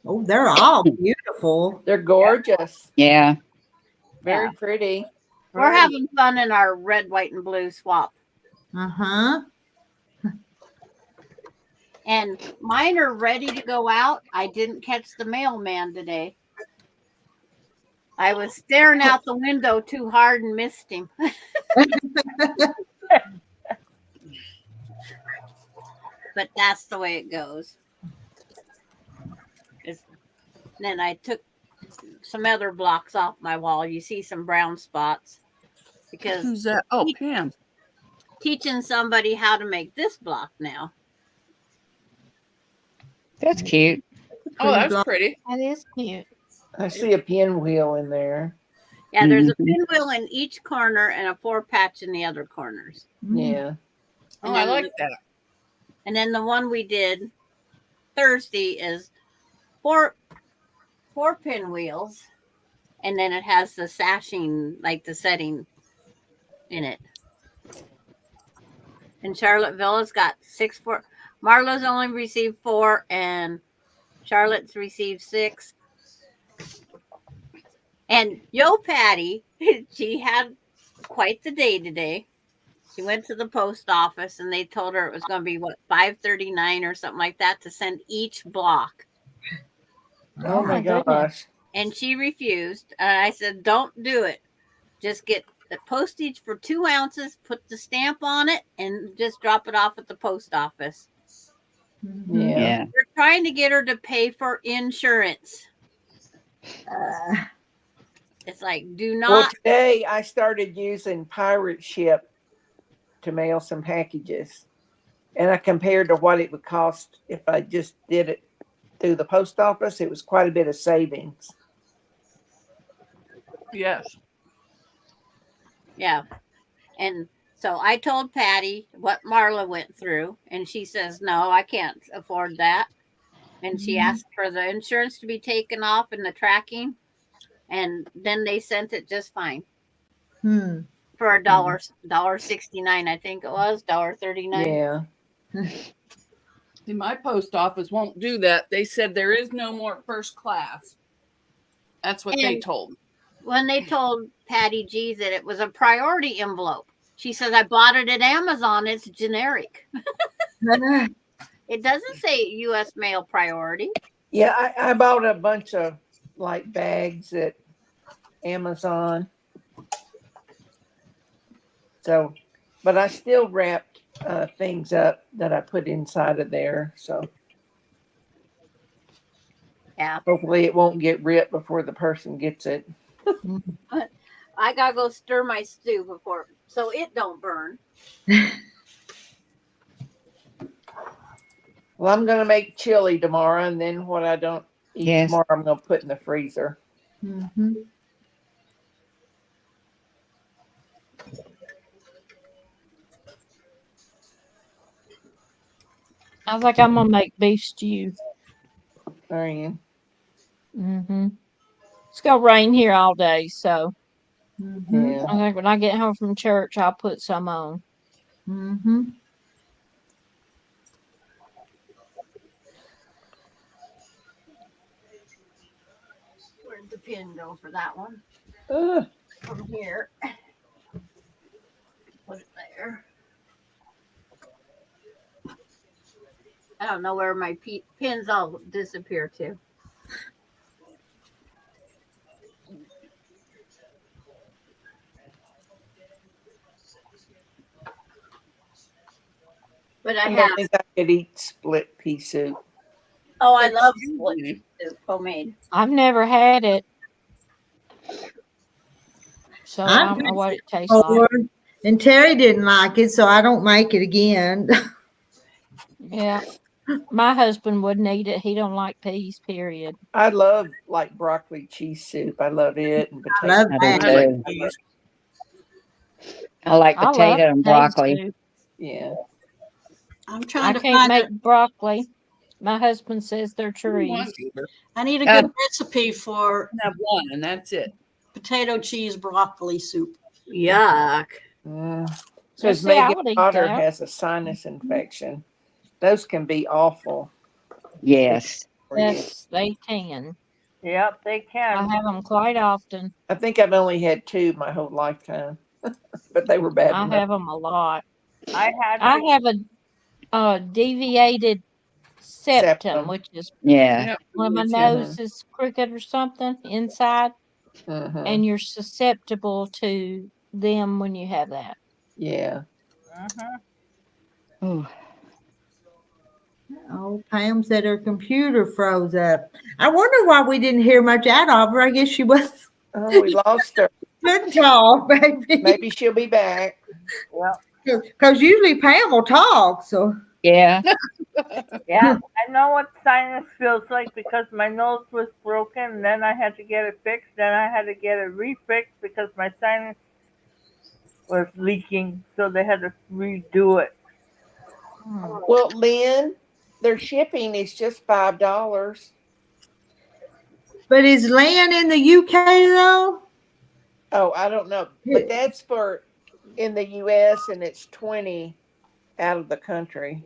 Oh, they're all beautiful. They're gorgeous. Yeah. Very pretty. We're having fun in our red, white, and blue swap. Uh-huh. And mine are ready to go out. I didn't catch the mailman today. I was staring out the window too hard and missed him. But that's the way it goes. Then I took some other blocks off my wall. You see some brown spots. Because Who's that? Oh, Pam. Teaching somebody how to make this block now. That's cute. Oh, that's pretty. That is cute. I see a pinwheel in there. Yeah, there's a pinwheel in each corner and a 4-patch in the other corners. Yeah. Oh, I like that. And then the one we did Thursday is four pinwheels, and then it has the sashing, like the setting in it. And Charlottesville has got 6 Marla's only received 4, and Charlotte's received 6. And Yo Patty, she had quite the day today. She went to the post office and they told her it was going to be $5.39 or something like that to send each block. Oh my gosh. And she refused. I said, don't do it. Just get the postage for 2 ounces, put the stamp on it, and just drop it off at the post office. Yeah. We're trying to get her to pay for insurance. It's like, do not. Well, today I started using Pirate Ship to mail some packages. And I compared to what it would cost if I just did it through the post office. It was quite a bit of savings. Yes. Yeah. And so I told Patty what Marla went through, and she says, no, I can't afford that. And she asked for the insurance to be taken off and the tracking. And then they sent it just fine. For $1.69, I think it was, $1.39. Yeah. See, my post office won't do that. They said there is no more first class. That's what they told me. When they told Patty G that it was a priority envelope, she says, I bought it at Amazon. It's generic. It doesn't say U.S. mail priority. Yeah, I bought a bunch of like bags at Amazon. So, but I still wrapped things up that I put inside of there. So, Yeah. Hopefully it won't get ripped before the person gets it. I gotta go stir my stew before so it don't burn. Well, I'm gonna make chili tomorrow, and then what I don't eat Yes. tomorrow, I'm gonna put in the freezer. Mm-hmm. I think I'm gonna make beef stew. There you. Mm-hmm. It's gonna rain here all day, so Mm-hmm. Yeah. I think when I get home from church, I'll put some on. Mm-hmm. Where'd the pin go for that one? From here. Put it there. I don't know where my pins all disappear to. But I I have. don't think I could eat split pea soup. Oh, I love split soup, homemade. I've never had it, so I I've don't know had what it it tastes like. before, and Terry didn't like it, so I don't make it again. Yeah, my husband wouldn't eat it. He don't like peas. Period. I love like broccoli cheese soup. I love it, and I love potato. I do that. I like too. cheese. I like I love potato and potato broccoli. soup. Yeah. I'm I trying to can't find make a, broccoli. My husband says they're I trees. I need a Uh, good recipe for have one, and that's it. potato cheese broccoli soup. Yuck. Because See, I Megan's would eat daughter that. has a sinus infection. Those can be awful Yes. for you. Yes, they can. Yep, they I can. have them quite often. I think I've only had 2 my whole lifetime, but they were bad I enough. have them a lot. I had I to, have a deviated septum, which is Yeah. Yep. when my me too. nose is crooked or something inside, Uh-huh. and you're susceptible to them when you have that. Yeah. Ooh. Oh, Pam said her computer froze up. I wonder why we didn't hear much out of her. I guess she was Oh, we lost her. couldn't talk, baby. Maybe she'll be back. Because usually Pam will talk. So Yeah. yeah, I know what sinus feels like because my nose was broken. And then I had to get it fixed. Then I had to get it refixed because my sinus was leaking. So they had to redo it. Well, Lynn, their shipping is just $5. but is Lan in the UK though? Oh, I don't know, but that's for in the U.S. and it's 20 out of the country.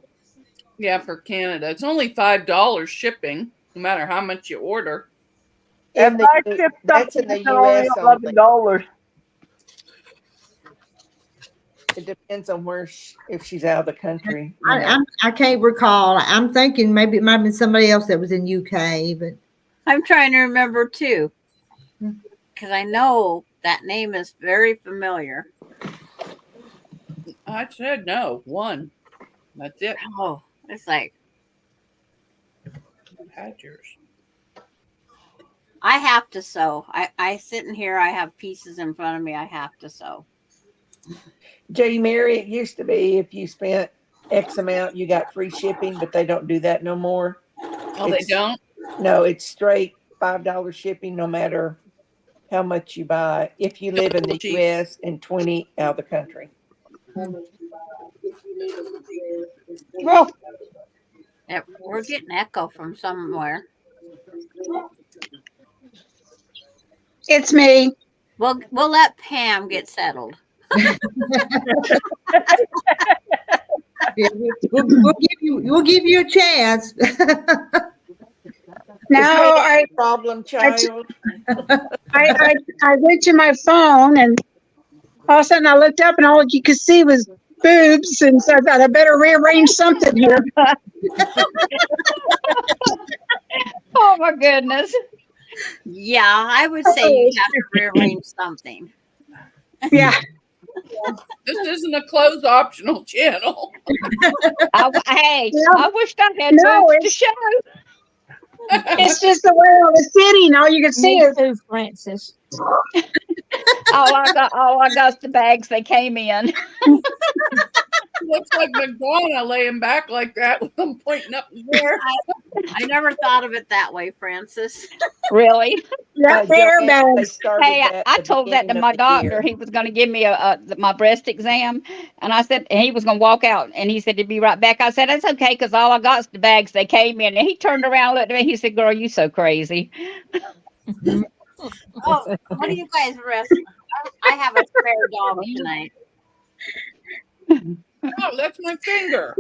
Yeah, for Canada. It's only $5 shipping, no matter how much you order. In If I the, ship that's in something, the it's only U.S. only. $11. It depends on where if she's out of the country. you know. I can't recall. I'm thinking maybe it might have been somebody else that was in UK, but I'm trying to remember too. Because I know that name is very familiar. I said no. One. That's it. Oh, it's like You had yours. I have to sew. I sit in here, I have pieces in front of me, I have to sew. J. Mary, it used to be if you spent X amount, you got free shipping, but they don't do that no more. Oh, they don't? No, it's straight $5 shipping no matter how much you buy if you live in the Cheap. U.S. and 20 out of the country. Well, We're getting echo from somewhere. It's me. We'll let Pam get settled. yeah, we'll give you a chance. No, Problem, child. I went to my phone and all of a sudden I looked up and all you could see was boobs, and so I thought I better rearrange something here. oh my goodness. Yeah, I would say you have to rearrange something. Yeah. This isn't a closed optional channel. Hey, No. I wished I had No, boobs to show. It's just the way I was sitting. All you can see Me is too, Francis. all I got is the bags they came in. Looks like Madonna laying back like that with them pointing up in the air. I never thought of it that way, Francis. Really? that pair Joanne, they bags. started Hey, that I at the told that to beginning my of the year. doctor. He was going to give me my breast exam, and I said, and he was going to walk out, and he said he'd be right back. I said, that's okay, because all I got is the bags they came in. And he turned around, and looked at me. He said, "Girl, you so crazy." Oh, what do you guys rest? I have a spare dog tonight. Oh, that's my finger.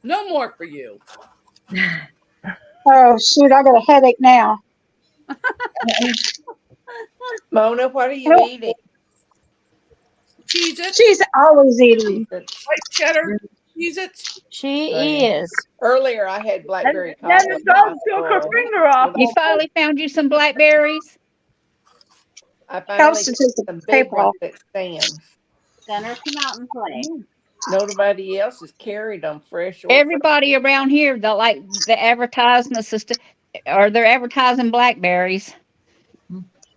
No more for you. Oh shoot! I got a headache now. Mona, what are you eating? Cheez-Its, She's always eating. white cheddar, Cheez-Its. She Oh, yeah. is. Earlier, I had blackberry Then cobbler. the dog took her finger off. You finally found you some blackberries? I finally Helps to got take the some big paper ones off. that stand. Then her come out and play. Nobody else has carried them fresh or Everybody around here, the advertisements, or they're advertising blackberries.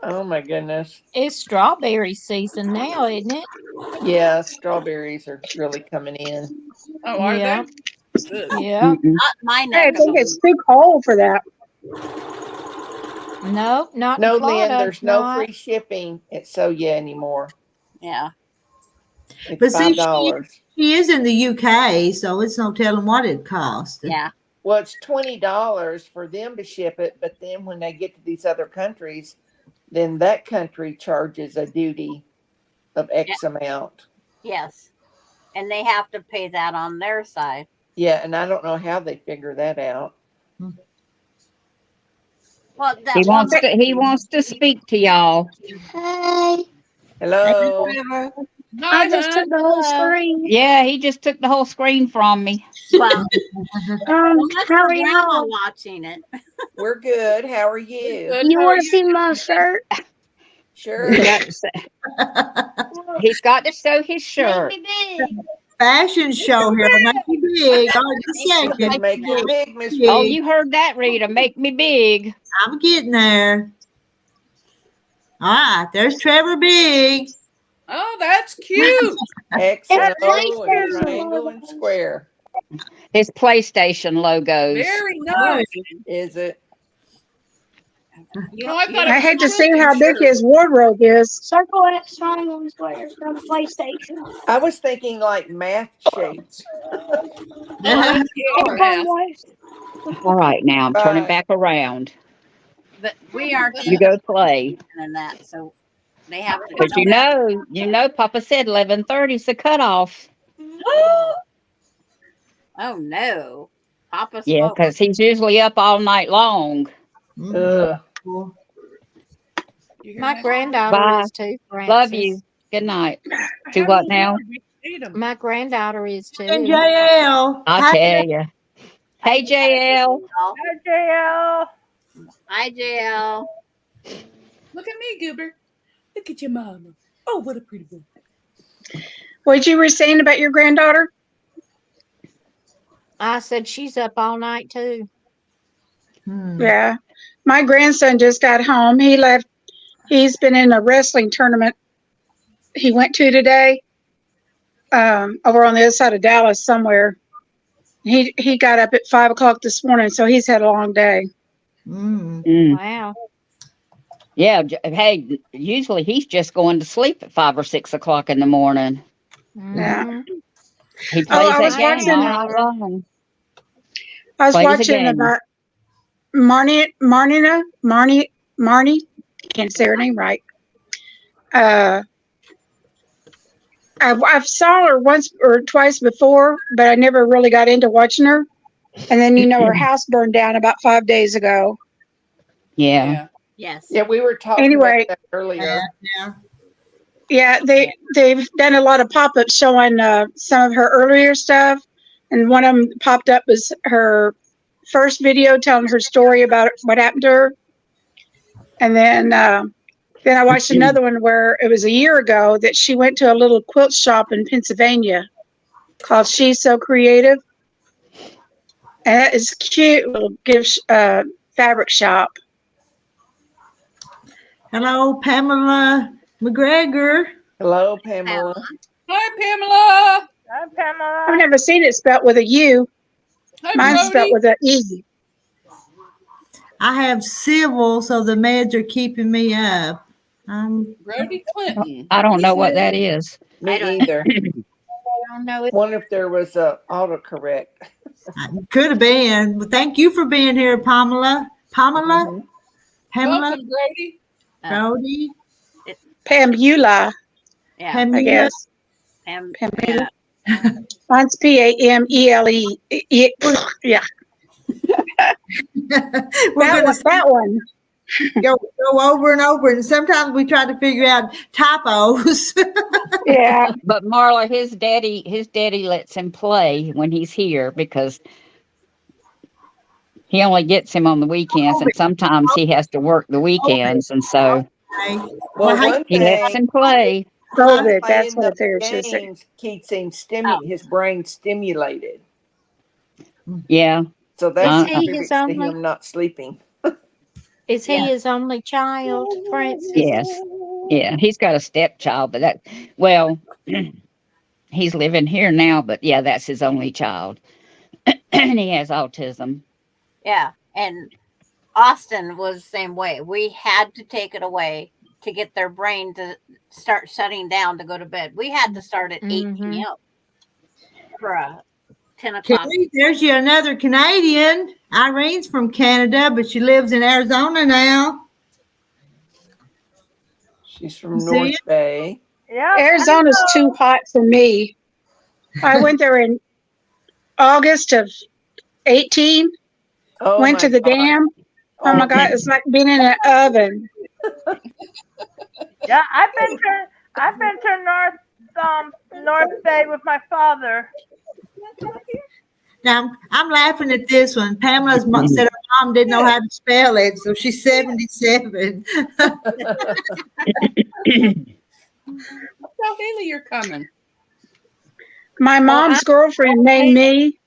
Oh my goodness. It's strawberry season now, isn't it? Yeah, strawberries are really coming in. Oh, are Yeah. they? Good. Yeah. Not my I neck of think the it's too cold for that. Nope, not No, in Florida. Lynn, there's no not. free shipping at Soya anymore. Yeah. It's But see, $5. She is in the UK, so it's no telling what it costs. Yeah. Well, it's $20 for them to ship it, but then when they get to these other countries, then that country charges a duty of X amount. Yes. And they have to pay that on their side. Yeah, and I don't know how they figure that out. Well, that He wants to speak to y'all. Hey, Hello. I just took the whole screen. Yeah, he just took the whole screen from me. Well, unless How are you're grandma y'all? watching it. We're good. How are you? Good. You How are want to see my shirt? Sure. He's got to show his shirt. Make me big. Fashion show here. Make you big. Oh, just a second. Make it big, Miss Oh, Pig. you heard that, Rita. Make me big. I'm getting there. All right, there's Trevor Big. Oh, that's cute. X, It's O, PlayStation and triangle and square. His PlayStation logos. Very nice. Is it? No, I thought I it hate to was see how big shirt. his wardrobe is. Circle X, triangle, and squares from PlayStation. I was thinking like math shapes. Oh, that's It's your fun, ass. boys. All right, now I'm turning Right. back around. But we aren't You go play. in that, so they have to. Because you know, Papa said 11:30 is the cutoff. Oh no, Papa spoke. Yeah, because he's usually up all night long. Ugh. You hear My that? granddaughter Bye. is too, Francis. Love you. Good night. Do what now? My granddaughter is And too. JL. I'll tell you. Hey, JL. Hi, JL. Hi, JL. Look at me, Goober. Look at your mama. Oh, what a pretty boy. What you were saying about your granddaughter? I said she's up all night too. Yeah. My grandson just got home. He left. He's been in a wrestling tournament he went to today, over on the other side of Dallas somewhere. He got up at 5 o'clock this morning, so he's had a long day. Wow. Yeah. Hey, usually he's just going to sleep at 5 or 6 o'clock in the morning. Yeah. Mhm. He plays I was that game watching- all night long. I was Plays a watching game. about Marnie. Can't say her name right. I've saw her once or twice before, but I never really got into watching her. And then her house burned down about 5 days ago. Yeah. Yes. Yeah, we were talking Anyway. about that earlier. Yeah, they've done a lot of pop-ups showing some of her earlier stuff, and one of them popped up was her first video telling her story about what happened to her, and then I watched another one where it was a year ago that she went to a little quilt shop in Pennsylvania called She's So Creative, And that is cute little gift fabric shop. Hello, Pamela McGregor. Hello, Pamela. Hi, Pamela. Hi, Pamela. I've never seen it spelt with a U. Hi, Mine's spelt Brody. with an E. I have civil, so the meds are keeping me up. Brody Clinton. I don't know what that is. Me I don't- either. I don't know. Wonder if there was a autocorrect. Could have been. Well, thank you for being here, Pamela. Pamela? Mhm. Pamela? Welcome, Brody. Brody? Pamela, Yeah. I Pamela? guess. Pamela. Mine's Pamele. Yeah, We're going that one. to go over and over, and sometimes we try to figure out typos. Yeah. But Marla, his daddy lets him play when he's here because he only gets him on the weekends, and sometimes he has to work the weekends, and so Well, one he lets thing, him play. COVID, that's playing what those it is. games keeps him Oh. his brain stimulated. Yeah. So that Is he contributes his to only- him not sleeping. Is he his only child, Francis? Yes. Yeah. He's got a stepchild, but he's living here now, but yeah, that's his only child. And he has autism. Yeah. And Austin was the same way. We had to take it away to get their brain to start shutting down to go to bed. We had to start at 8 Mhm. p.m. for a 10 o'clock. Kelly, there's you another Canadian. Irene's from Canada, but she lives in Arizona now. She's from See North it? Bay. Yeah. Arizona's too hot for me. I went there in August of 18. Oh, Went my to the God. dam. Oh my God, it's like being in an oven. Yeah, I've been to North Bay with my father. Now, I'm laughing at this one. Pamela's mom said her mom didn't know how to spell it, so she's 77. Tell Haley you're coming. My mom's girlfriend named me.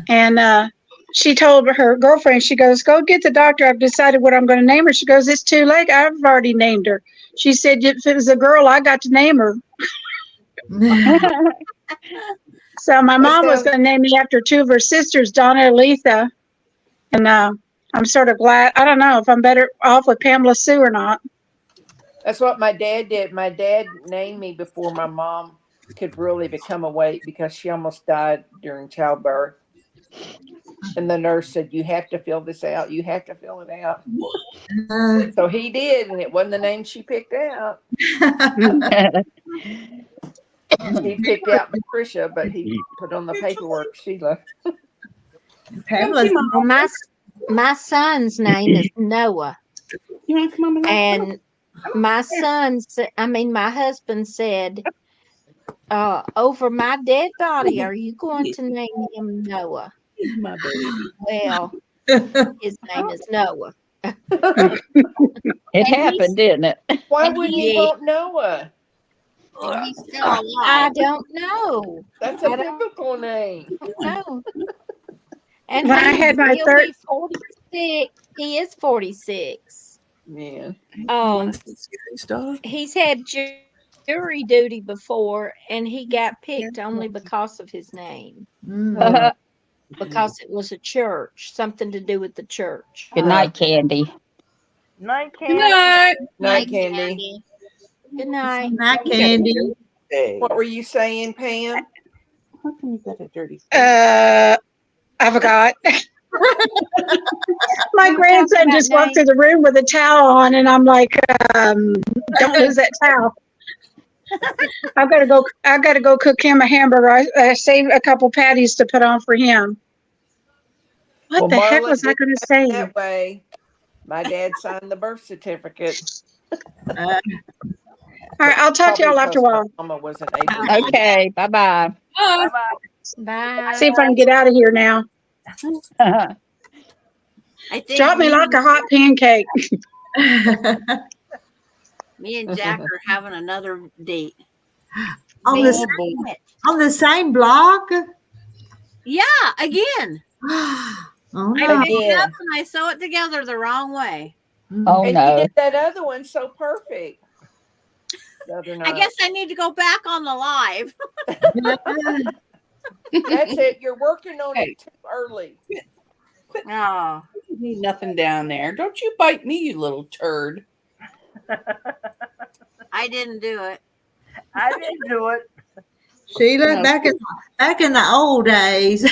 And she told her girlfriend, she goes, go get the doctor. I've decided what I'm going to name her. She goes, it's too late. I've already named her. She said, if it was a girl, I got to name her. So my mom was going to name me after two of her sisters, Donna and Letha. And I'm sort of glad. I don't know if I'm better off with Pamela Sue or not. That's what my dad did. My dad named me before my mom could really become awake because she almost died during childbirth. And the nurse said, you have to fill this out. You have to fill it out. So he did, and it wasn't the name she picked out. He picked out Patricia, but he put on the paperwork Sheila. Pamela's Well, my son's name is Noah, You want to come on? and my husband said, over my dead body, are you going to name him Noah? My baby. Well, his name is Noah. It happened, didn't it? Why And wouldn't he- he want Noah? And he's still I alive. don't know. That's a biblical name. No. And When I had my he'll third- be 46. He is 46. Yeah. He's had jury duty before, and he got picked only because of his name, because it was a church, something to do with the church. Good night, Candy. Night, Good Candy. night. Night, Candy. Good night. not Candy. What were you saying, Pam? How come you got a dirty I forgot. My We were grandson talking just about walked through the room with a towel on, and I'm like, don't lose that towel. I gotta go cook him a hamburger. I saved a couple patties to put on for him. What Well, the heck Marla was I did going to say? That way, my dad signed the birth certificate. All right, I'll talk to y'all Probably after a because while. my mama wasn't able to. Okay, bye-bye. Bye-bye. Bye. See if I can get out of here now. I think Drop me like a hot pancake. me and Jack are having another date. on, Maybe the, we'll do it. on the same block? Yeah, again. Oh I no. pick it up and I sew it together the wrong way. Oh And you no. did that other one so perfect the other night. I guess I need to go back on the live. That's it. You're working on it too early. Oh, Need nothing down there. Don't you bite me, you little turd. I didn't do it. I didn't do it. Sheila, No. back in the old days.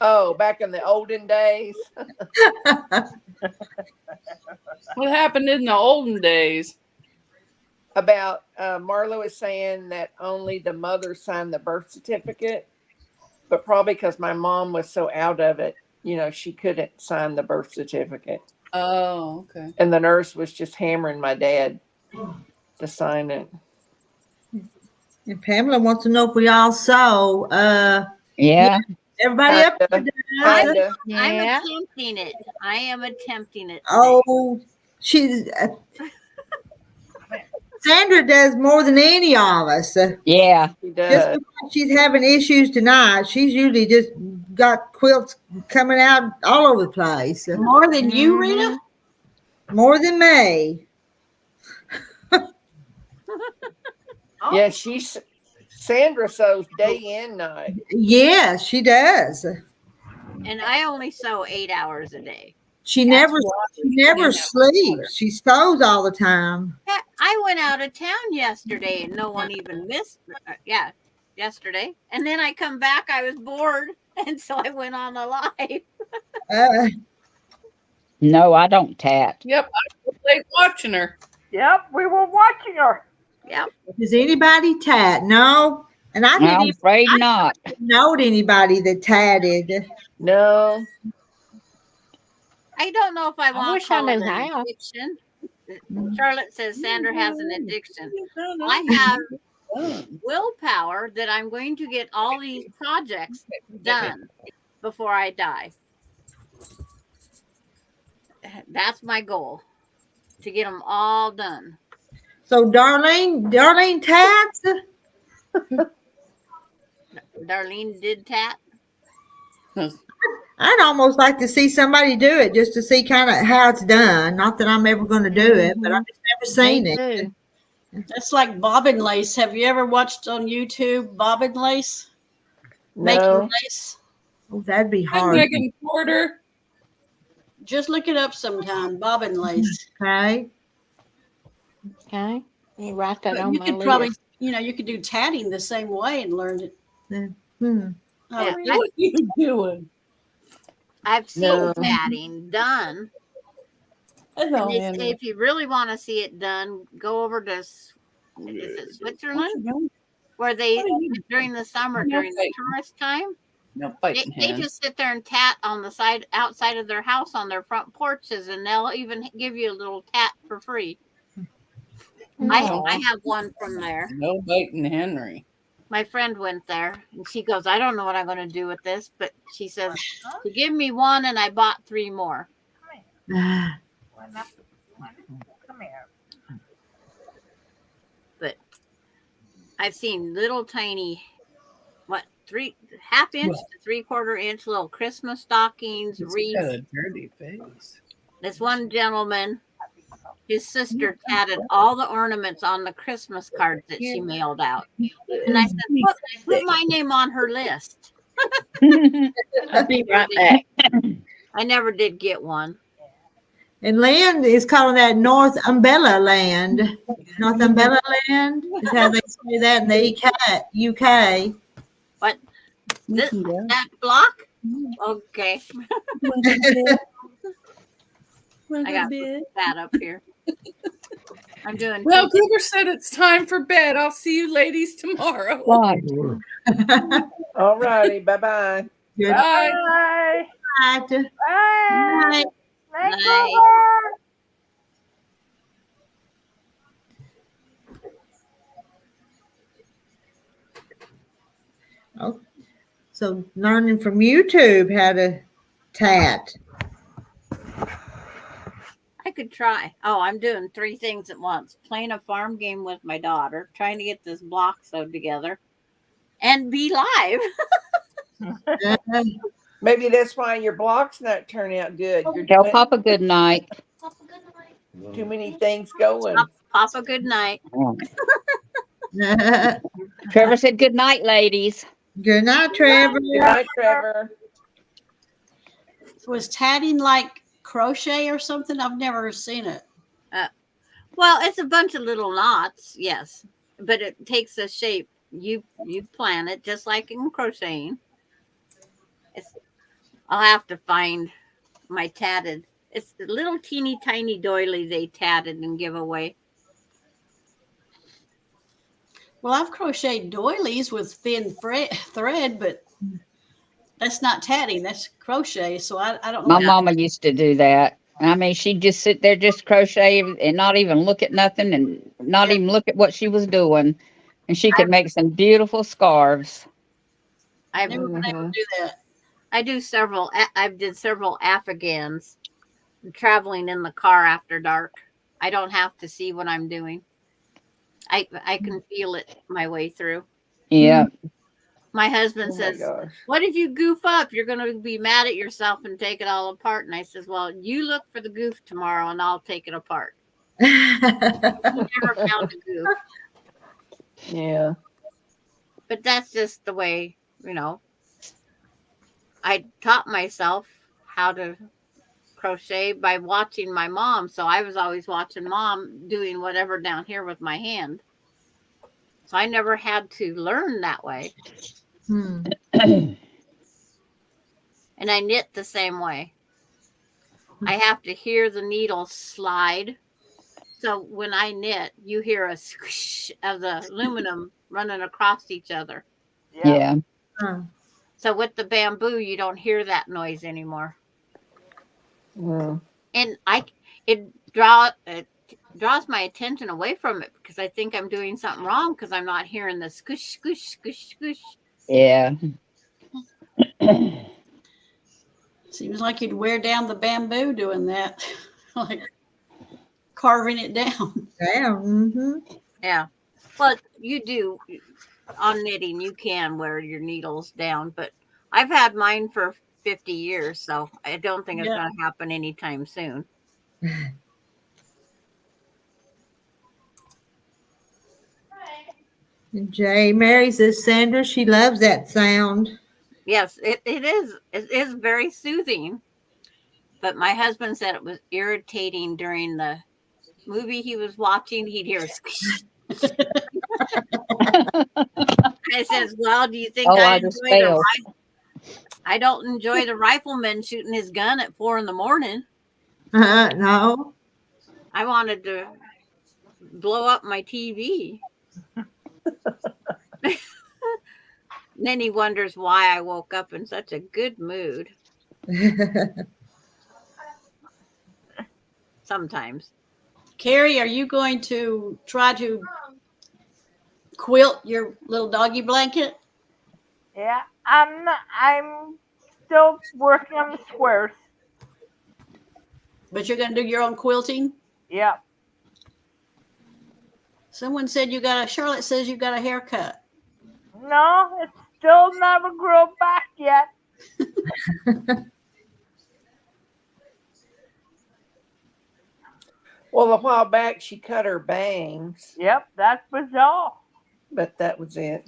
Oh, back in the olden days. What happened in the olden days? About Marla was saying that only the mother signed the birth certificate, but probably because my mom was so out of it, she couldn't sign the birth certificate. Oh, okay. And the nurse was just hammering my dad to sign it. And Pamela wants to know if we all sew. Yeah. Everybody up there Kinda. I'm Yeah. attempting it. I am attempting it. Today. Oh, she's Sandra does more than any of us. Yeah. She Just does. because she's having issues tonight, she's usually just got quilts coming out all over the place. More than you, Rita? More than me. Yeah, Sandra sews day and night. Yeah, she does. And I only sew 8 hours a day. She never sleeps. She sews all the time. I went out of town yesterday and no one even missed. Yesterday. And then I come back, I was bored. And so I went on a live. No, I don't tat. Yep, I was late watching her. Yep, we were watching her. Yep. Does anybody tat? No. And I didn't I'm afraid not. know anybody that tatted. No. I don't know if I want wish to I call it knew an how. addiction. Charlotte says Sandra has an addiction. I have willpower that I'm going to get all these projects done before I die. That's my goal, to get them all done. So Darlene tats? Darlene did tat. I'd almost like to see somebody do it just to see kind of how it's done. Not that I'm ever going to do it, but I've just never seen it. too. That's like bobbin lace. Have you ever watched on YouTube bobbin lace? Making No. lace? Oh, that'd be Hi, hard. Megan Porter. Just look it up sometime. Bobbin lace. Okay. Okay. You write that But on you my could list. probably, you could do tatting the same way and learn it. Hmm. I would Yeah, think. What are you doing? I've seen No. tatting done. Hello, And they say Henry. if you really want to see it done, go over to is it Switzerland, where they during the summer during the tourist time, No they, fighting they hands. just sit there and tat on the side outside of their house on their front porches, and they'll even give you a little tat for free. I have one from there. No biting Henry. My friend went there and she goes, I don't know what I'm going to do with this, but she says, she gave me one and I bought 3 more. Come here. But I've seen little tiny, 3.5 inch to 3/4 inch little Christmas stockings, wreaths. Got a dirty face. This one gentleman, his sister tatted all the ornaments on the Christmas cards that she mailed out. And I said, put my name on her list. I'll be right back. I never did get one. And land is calling that North Umbrella Land. North Umbrella Land is how they say that in the UK. But that block? Okay. I got that up here. I'm doing. Well, Cougar said it's time for bed. I'll see you ladies tomorrow. Why? All righty. Bye-bye. Good. Bye. Bye. night. Bye. Night. Night. Oh, so learning from YouTube how to tat. I could try. Oh, I'm doing 3 things at once. Playing a farm game with my daughter, trying to get this block sewed together, and be live. Maybe that's why your blog's not turning out good. You're Tell doing Papa good night. too many things going. Papa, good night. Trevor said good night, ladies. Good night, Trevor. Good night, Trevor. Was tatting like crochet or something? I've never seen it. Well, it's a bunch of little knots, yes, but it takes a shape. You plan it just like in crocheting. I'll have to find my tatted. It's the little teeny tiny doily they tatted and give away. Well, I've crocheted doilies with thin thread, but that's not tatting. That's crochet. So I don't know. My mama used to do that. I mean, she'd just sit there, just crochet and not even look at nothing and not even look at what she was doing. And she could make some beautiful scarves. I've never been able to do that. I did several Afghans traveling in the car after dark. I don't have to see what I'm doing. I can feel it my way through. Yeah. My husband says, what if you goof up? You're going to be mad at yourself and take it all apart. And I says, well, you look for the goof tomorrow and I'll take it apart. You never found a goof. Yeah. But that's just the way, I taught myself how to crochet by watching my mom. So I was always watching mom doing whatever down here with my hand. So I never had to learn that way. And I knit the same way. I have to hear the needle slide. So when I knit, you hear a squish of the aluminum running across each other. Yeah. So with the bamboo, you don't hear that noise anymore. And it draws my attention away from it because I think I'm doing something wrong because I'm not hearing the squish, squish, squish, squish. Yeah. Seems like you'd wear down the bamboo doing that, like carving it down. Yeah. Well, you do on knitting. You can wear your needles down, but I've had mine for 50 years, so I don't think it's going to happen anytime soon. Jay Mary says Sandra, she loves that sound. Yes, it is. It is very soothing. But my husband said it was irritating during the movie he was watching. He'd hear a squish. I says, well, do you think I don't enjoy the rifleman shooting his gun at 4 a.m? No. I wanted to blow up my TV. Then he wonders why I woke up in such a good mood. Sometimes. Carrie, are you going to try to quilt your little doggy blanket? Yeah, I'm still working on the squares. But you're going to do your own quilting? Yeah. Someone said Charlotte says you got a haircut. No, it's still never grown back yet. Well, a while back she cut her bangs. Yep, that was all. But that was it.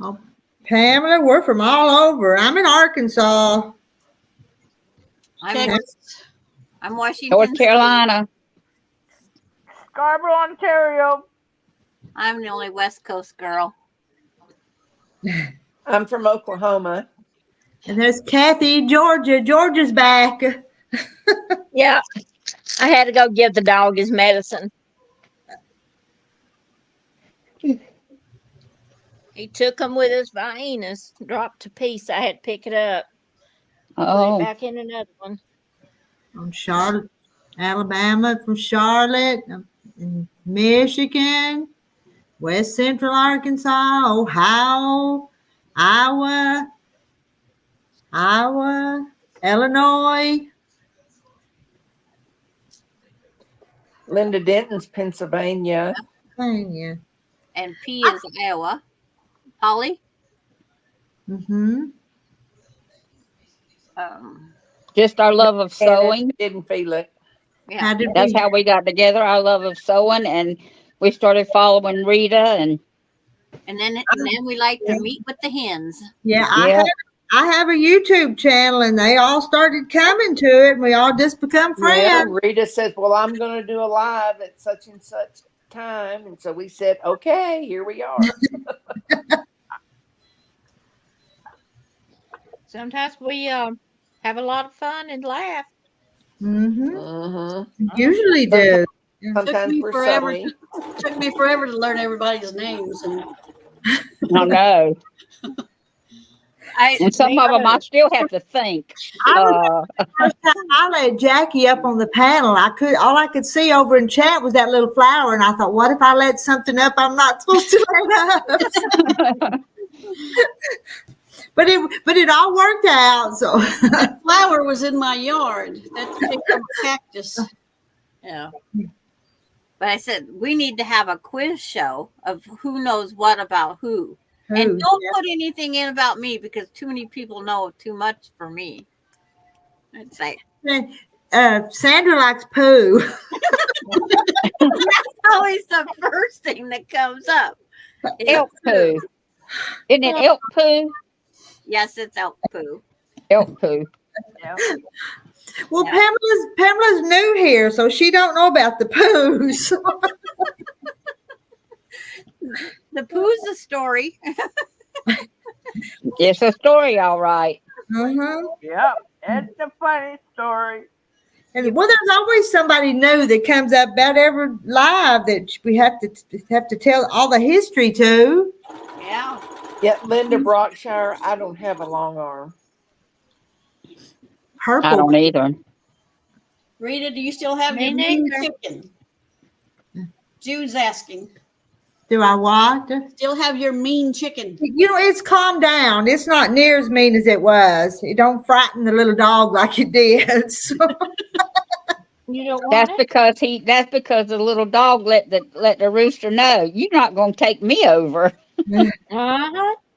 Oh, Pamela, we're from all over. I'm in Arkansas. I'm Washington, North Carolina. Scarborough, Ontario. I'm the only West Coast girl. I'm from Oklahoma. And there's Kathy, Georgia. Georgia's back. Yeah. I had to go give the dog his medicine. He took them with his hyenas, dropped a piece. I had to pick it up. Put it back in another one. From Charlotte, Alabama, from Charlotte, in Michigan, West Central Arkansas, Ohio, Iowa, Illinois. Linda Denton's Pennsylvania. And P is Iowa. Holly. Mm-hmm. Just our love of sewing. Didn't feel it. Yeah. That's how we got together. Our love of sewing, and we started following Rita, and then we like to meet with the hens. Yeah, I have a YouTube channel, and they all started coming to it, and we all just become friends. Yeah, Rita says, "Well, I'm going to do a live at such and such time," and so we said, "Okay, here we are." Sometimes we have a lot of fun and laugh. Usually do. Sometimes we're sunny. Took me forever to learn everybody's names, and I know. And some of them I still have to think. I let Jackie up on the panel. All I could see over in chat was that little flower, and I thought, what if I let something up I'm not supposed to let up? But it all worked out. So that flower was in my yard. That's a cactus. Yeah. But I said we need to have a quiz show of who knows what about who. And don't put anything in about me, because too many people know too much for me. It's like Sandra likes poo. That's always the first thing that comes up. Elk poo. Isn't it elk poo? Yes, it's elk poo. Elk poo. Yeah. Well, Pamela's new here, so she don't know about the poos. The poo's a story. It's a story, all right. Yep, it's a funny story. And there's always somebody new that comes up about every live that we have to tell all the history to. Yeah. Yeah, Linda Brockshire. I don't have a long arm. Purple. I don't either. Rita, do you still have your mean chicken? Jude's asking. Do I what? Still have your mean chicken? It's calmed down. It's not near as mean as it was. It don't frighten the little dog like it did. So. You don't want That's it? because the little dog let the rooster know you're not going to take me over.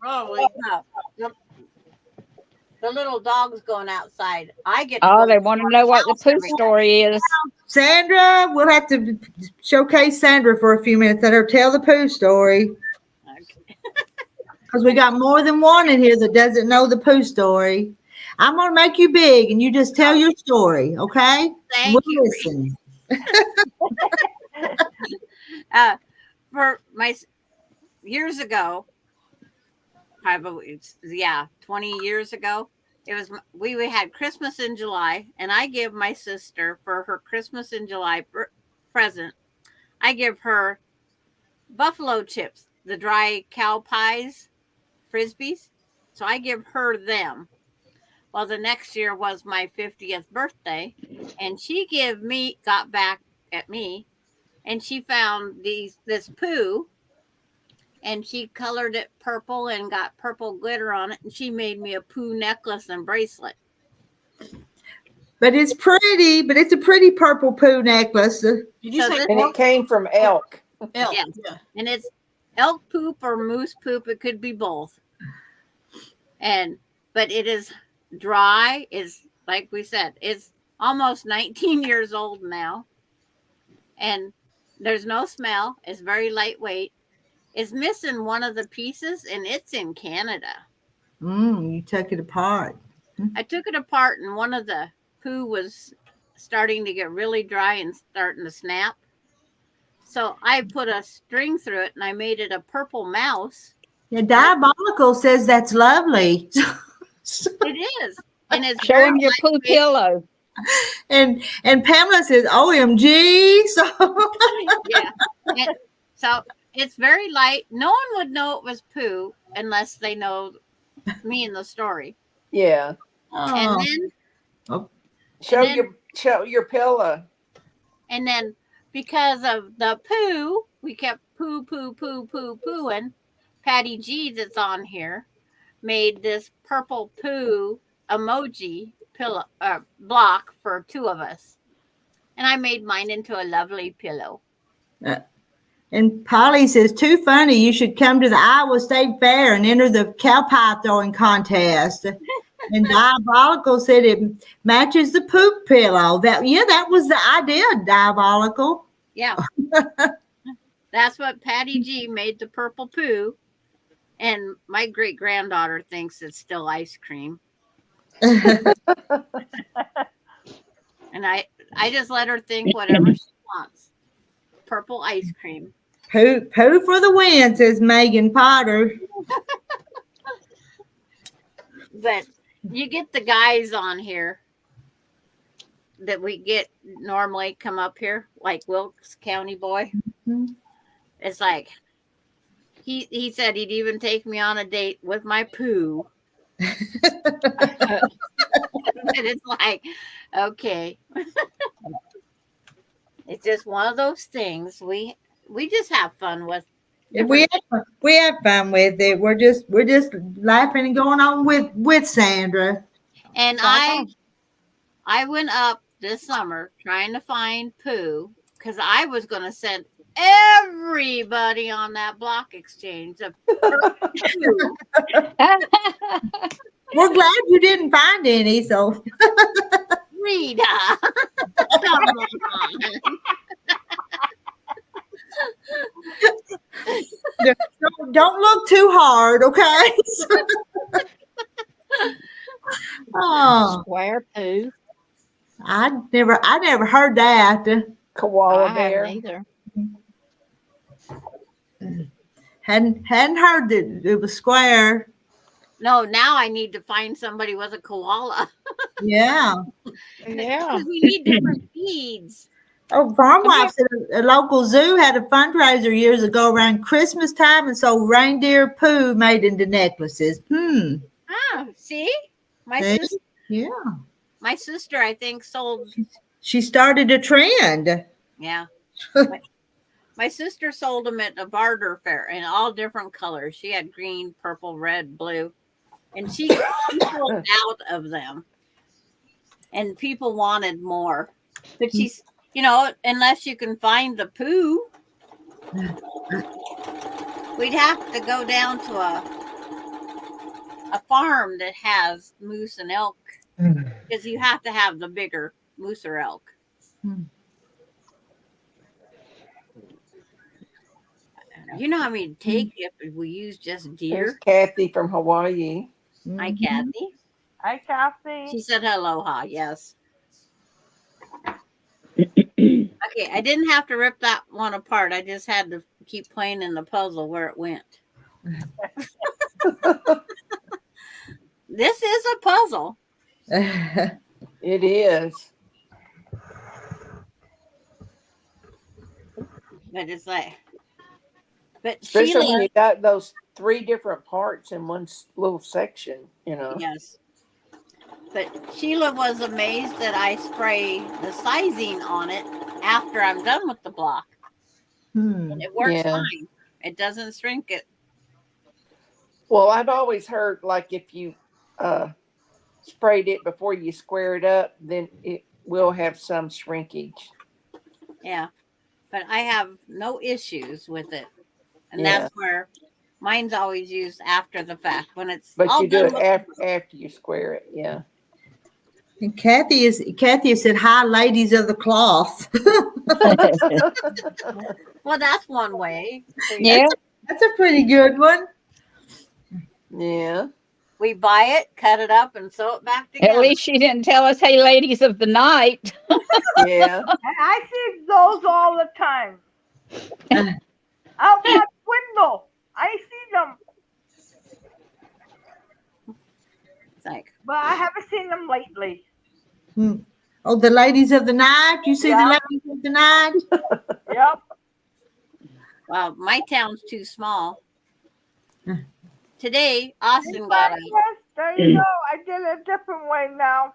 Probably. The little dog's going outside. I get. They want to know what the poo story is. Sandra, we'll have to showcase Sandra for a few minutes. Let her tell the poo story. Because we got more than one in here that doesn't know the poo story. I'm going to make you big, and you just tell your story, okay? Thank you. Listen. For my years ago, probably 20 years ago, it was we had Christmas in July, and I give my sister for her Christmas in July present, I give her buffalo chips, the dry cow pies, Frisbees. So I give her them. Well, the next year was my 50th birthday, and she got back at me, and she found this poo, and she colored it purple and got purple glitter on it, and she made me a poo necklace and bracelet. But it's pretty, but it's a pretty purple poo necklace. And it came from elk. Elk. Yeah. And it's elk poop or moose poop. It could be both. But it is dry. Is like we said, it's almost 19 years old now. And there's no smell. It's very lightweight. It's missing one of the pieces, and it's in Canada. You took it apart. I took it apart, and one of the poo was starting to get really dry and starting to snap. So I put a string through it, and I made it a purple mouse. Yeah, Diabolical says that's lovely. It is. And it's Show him your poo pillow. And Pamela says, OMG. So yeah. So it's very light. No one would know it was poo unless they know me in the story. Yeah. And then show your pillow. And then because of the poo, we kept pooing. Patty G that's on here made this purple poo emoji pillow block for two of us. And I made mine into a lovely pillow. And Polly says, too funny. You should come to the Iowa State Fair and enter the cow pie throwing contest. And Diabolical said it matches the poop pillow. That was the idea, Diabolical. Yeah. That's what Patty G made the purple poo. And my great granddaughter thinks it's still ice cream. And I just let her think whatever she wants. Purple ice cream. Poo for the win, says Megan Potter. But you get the guys on here that we get normally come up here, like Wilkes County boy. Mm-hmm. It's like he said he'd even take me on a date with my poo. And it's like, okay. It's just one of those things we just have fun with. We have fun with it. We're just laughing and going on with Sandra. And I went up this summer trying to find poo because I was going to send everybody on that block exchange a poo. We're glad you didn't find any, so Rita, come on. Don't look too hard, okay? Oh, Square poo. I never heard that. Koala bear. Either. Hadn't heard that it was square. No, now I need to find somebody with a koala. Yeah. Because we need different feeds. Oh, Farm Wife said a local zoo had a fundraiser years ago around Christmas time and sold reindeer poo made into necklaces. Ah, see? My sister, yeah. My sister, I think, sold. She started a trend. Yeah. My sister sold them at a barter fair in all different colors. She had green, purple, red, blue. And she sold out of them. And people wanted more. But she's, unless you can find the poo, we'd have to go down to a farm that has moose and elk. Because you have to have the bigger moose or elk. You know how many take if we use just deer? There's Kathy from Hawaii. Hi, Kathy. Hi, Kathy. She said aloha, yes. Okay, I didn't have to rip that one apart. I just had to keep playing in the puzzle where it went. This is a puzzle. It is. But it's like, but especially Sheila, when you got those 3 different parts in one little section, Yes. But Sheila was amazed that I spray the sizing on it after I'm done with the block. And it works fine. It doesn't shrink it. Well, I've always heard like if you sprayed it before you square it up, then it will have some shrinkage. Yeah. But I have no issues with it. And that's where mine's always used after the fact when it's but all you do it done after you square it, yeah. And Kathy said, "Hi, ladies of the cloth." Well, that's one way. Yeah, that's a pretty good one. Yeah. We buy it, cut it up, and sew it back together. At least she didn't tell us, "Hey, ladies of the night." Yeah. I see those all the time. Out my window. I see them. It's like, but I haven't seen them lately. Oh, the ladies of the night. You see the ladies of the night? Yep. Well, my town's too small. Today, Austin got a. Yes, there you go. I did it a different way now.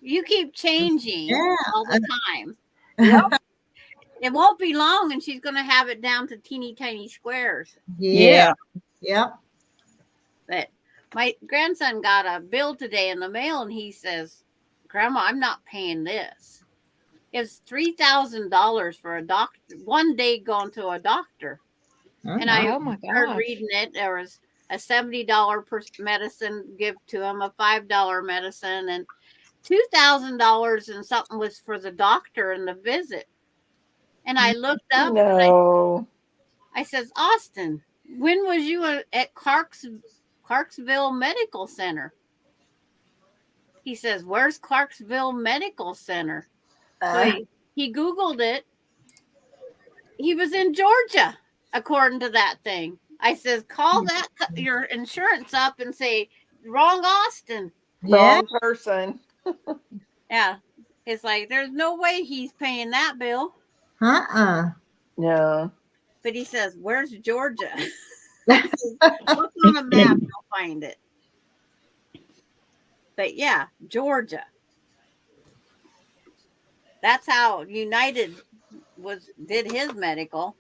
You keep changing all the time. Yep. It won't be long, and she's going to have it down to teeny tiny squares. Yeah. Yep. But my grandson got a bill today in the mail, and he says, "Grandma, I'm not paying this." It's $3,000 for a doctor. One day going to a doctor. And I Oh my started gosh. reading it. There was a $70 per medicine give to him, a $5 medicine, and $2,000 and something was for the doctor and the visit. And I looked up. No. I says, Austin, when was you at Clarksville Medical Center? He says, where's Clarksville Medical Center? So he Googled it. He was in Georgia, according to that thing. I says, call that your insurance up and say, wrong Austin. Yeah. Wrong person. Yeah. It's like, there's no way he's paying that bill. No. But he says, where's Georgia? I says, look on a map, you'll find it. But yeah, Georgia. That's how United did his medical.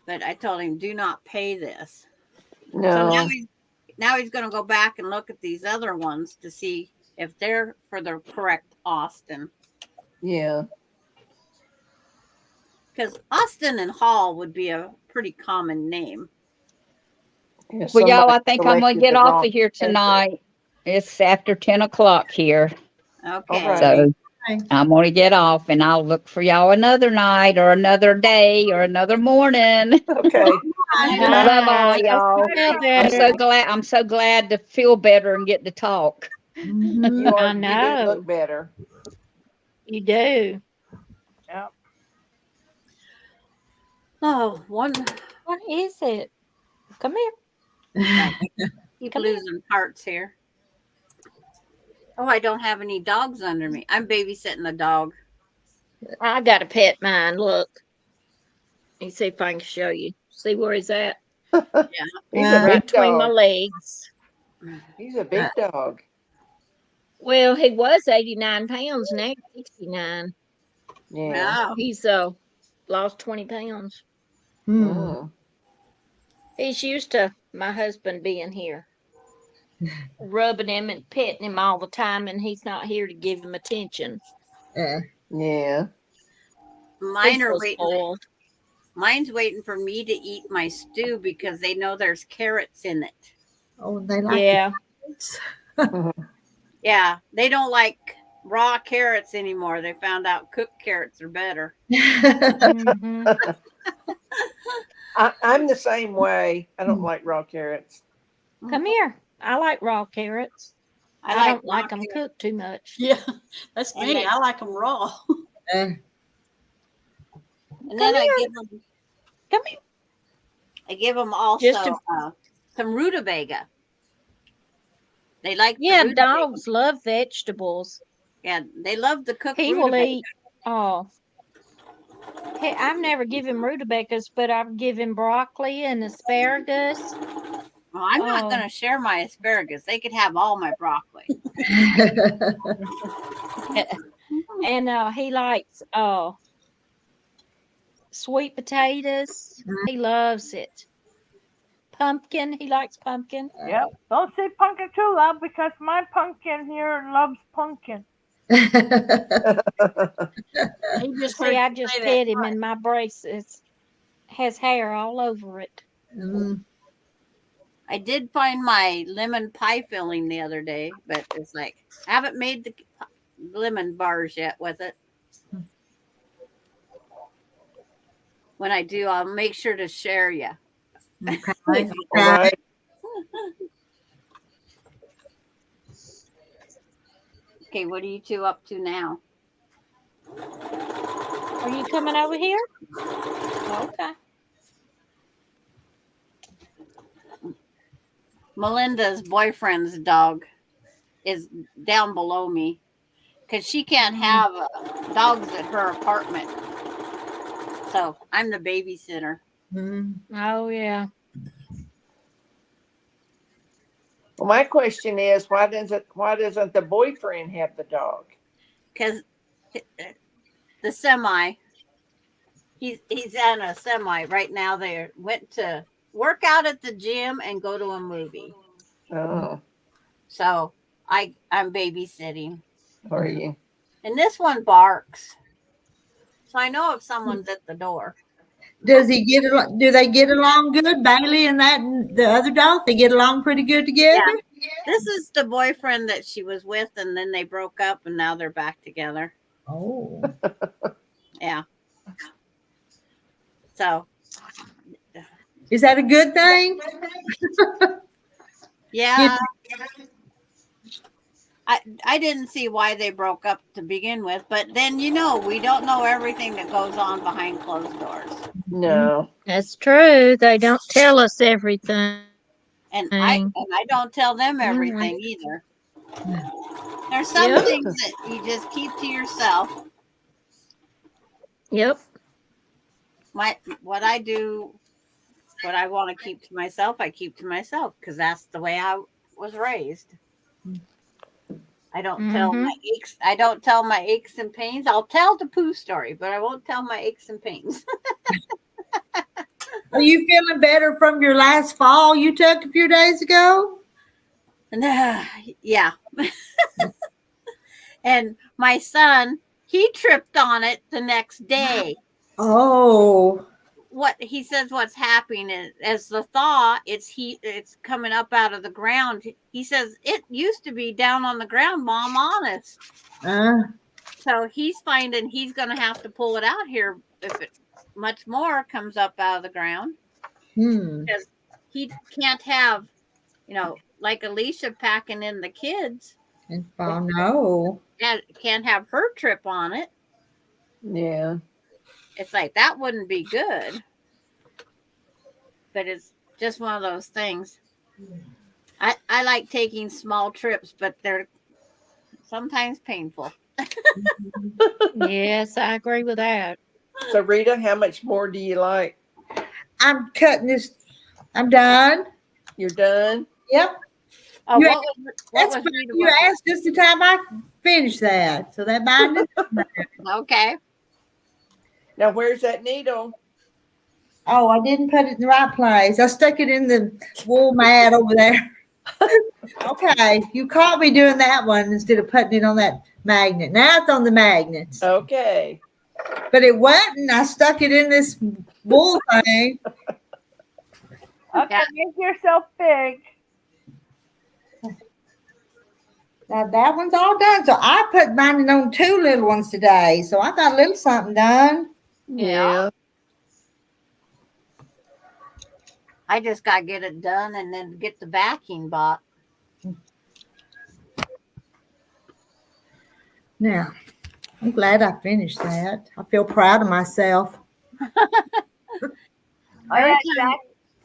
But I told him, do not pay this. No. So now he's going to go back and look at these other ones to see if they're for the correct Austin. Yeah. Because Austin and Hall would be a pretty common name. Yeah, Well, y'all, I somebody think I'm going to selected get the off wrong of here answer. tonight. It's after 10 o'clock here. Okay. All So right. I'm going to get off and I'll look for y'all another night or another day or another morning. Okay. Love all y'all. Feel I'm so better. glad. I'm so glad to feel better and get to talk. You I do know. look better. You do. Yep. Oh, one. What is it? Come here. Keep Come here. losing parts here. Oh, I don't have any dogs under me. I'm babysitting a dog. I got to pet mine. Look. Let me see if I can show you. See where he's at? He's a Right big between my dog. legs. He's a big dog. Well, he was 89 pounds, now he's 69. Yeah. Wow. He's lost 20 pounds. Mm. He's used to my husband being here, rubbing him and petting him all the time, and he's not here to give him attention. Yeah. He's Mine are so waiting. spoiled. Mine's waiting for me to eat my stew because they know there's carrots in it. Oh, they like Yeah. Yeah, they don't like raw carrots anymore. They found out cooked carrots are better. Mhm. I'm the same way. I don't like raw carrots. Come here. I like raw carrots. I don't like them cooked too much. Yeah, that's And me. then- I like them raw. And then I give them. Come here. I give them also Just to- some rutabaga. They like the Yeah, rutabaga. dogs love vegetables. Yeah, they love the cooked He will rutabaga. eat. Oh. Hey, I've never given him rutabagas, but I've given broccoli and asparagus. Well, I'm not Oh. going to share my asparagus. They could have all my broccoli. And he likes sweet potatoes. He loves it. Pumpkin. He likes pumpkin. Yep. Don't say pumpkin too loud because my pumpkin here loves pumpkin. He just See, heard I you just say that pet him, right. and my braces has hair all over it. I did find my lemon pie filling the other day, but it's like, I haven't made the lemon bars yet with it. When I do, I'll make sure to share you. Okay. All right. Okay, what are you two up to now? Are you coming over here? Okay. Melinda's boyfriend's dog is down below me because she can't have dogs at her apartment. So I'm the babysitter. Oh yeah. Well, my question is, why doesn't the boyfriend have the dog? Because the semi, he's in a semi right now. They went to work out at the gym and go to a movie. Oh, So I'm babysitting. are you? And this one barks. So I know if someone's at the door. Does he get along? Do they get along good? Bailey and that and the other dog, they get along pretty good together? Yeah. This is the boyfriend that she was with, and then they broke up, and now they're back together. Oh. Yeah. So. Is that a good thing? Yeah. I didn't see why they broke up to begin with, but then we don't know everything that goes on behind closed doors. No. That's true. They don't tell us everything. And I don't tell them everything either. There's some things that you just keep to yourself. Yep. What I do, what I want to keep to myself, I keep to myself because that's the way I was raised. I don't tell my aches. I don't tell my aches and pains. I'll tell the poo story, but I won't tell my aches and pains. Are you feeling better from your last fall you took a few days ago? Yeah. And my son, he tripped on it the next day. Oh. What he says what's happening is as the thaw, it's coming up out of the ground. He says it used to be down on the ground, Mom, honest. So he's finding he's gonna have to pull it out here if it much more comes up out of the ground. Because he can't have, like Alicia packing in the kids. Oh no. Can't have her trip on it. Yeah. It's like that wouldn't be good. But it's just one of those things. I like taking small trips, but they're sometimes painful. Yes, I agree with that. So Rita, how much more do you like? I'm cutting this. I'm done. You're done? Yep. Oh, that's funny. You asked just the time I finished that. So that mine is okay. Now where's that needle? Oh, I didn't put it in the right place. I stuck it in the wool mat over there. Okay, you caught me doing that one instead of putting it on that magnet. Now it's on the magnets. Okay. But it wasn't. I stuck it in this wool thing. Okay, make yourself big. Now that one's all done. So I put mine on 2 little ones today. So I got a little something done. Yeah. I just got to get it done and then get the backing bought. Now, I'm glad I finished that. I feel proud of myself.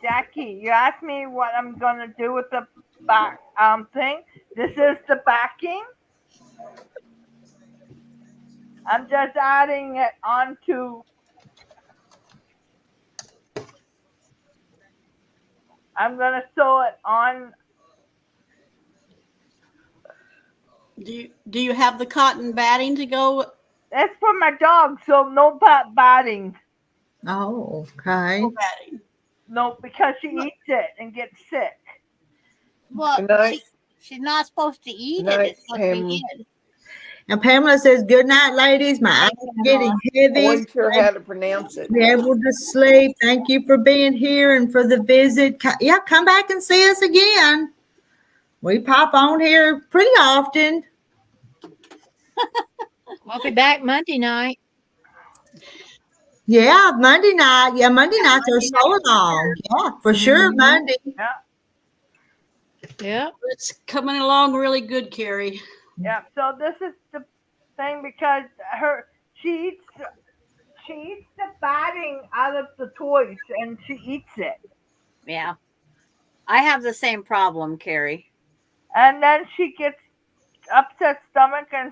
Jackie, you asked me what I'm going to do with the back thing. This is the backing. I'm just adding it onto. I'm going to sew it on. Do you have the cotton batting to go? That's for my dog, so no batting. Oh, okay. No batting. No, because she eats it and gets sick. Well, she's not supposed to eat it. It's supposed to be hid. And Pamela says, good night, ladies. My eyes are getting heavy. I wasn't sure how to pronounce it. Be able to sleep. Thank you for being here and for the visit. Yeah, come back and see us again. We pop on here pretty often. We'll be back Monday night. Yeah, Monday night. Yeah, Monday nights are so long. Yeah, for sure, Monday. Yeah. Yeah. It's coming along really good, Carrie. Yeah, so this is the thing because she eats the batting out of the toys and she eats it. Yeah. I have the same problem, Carrie. And then she gets upset stomach and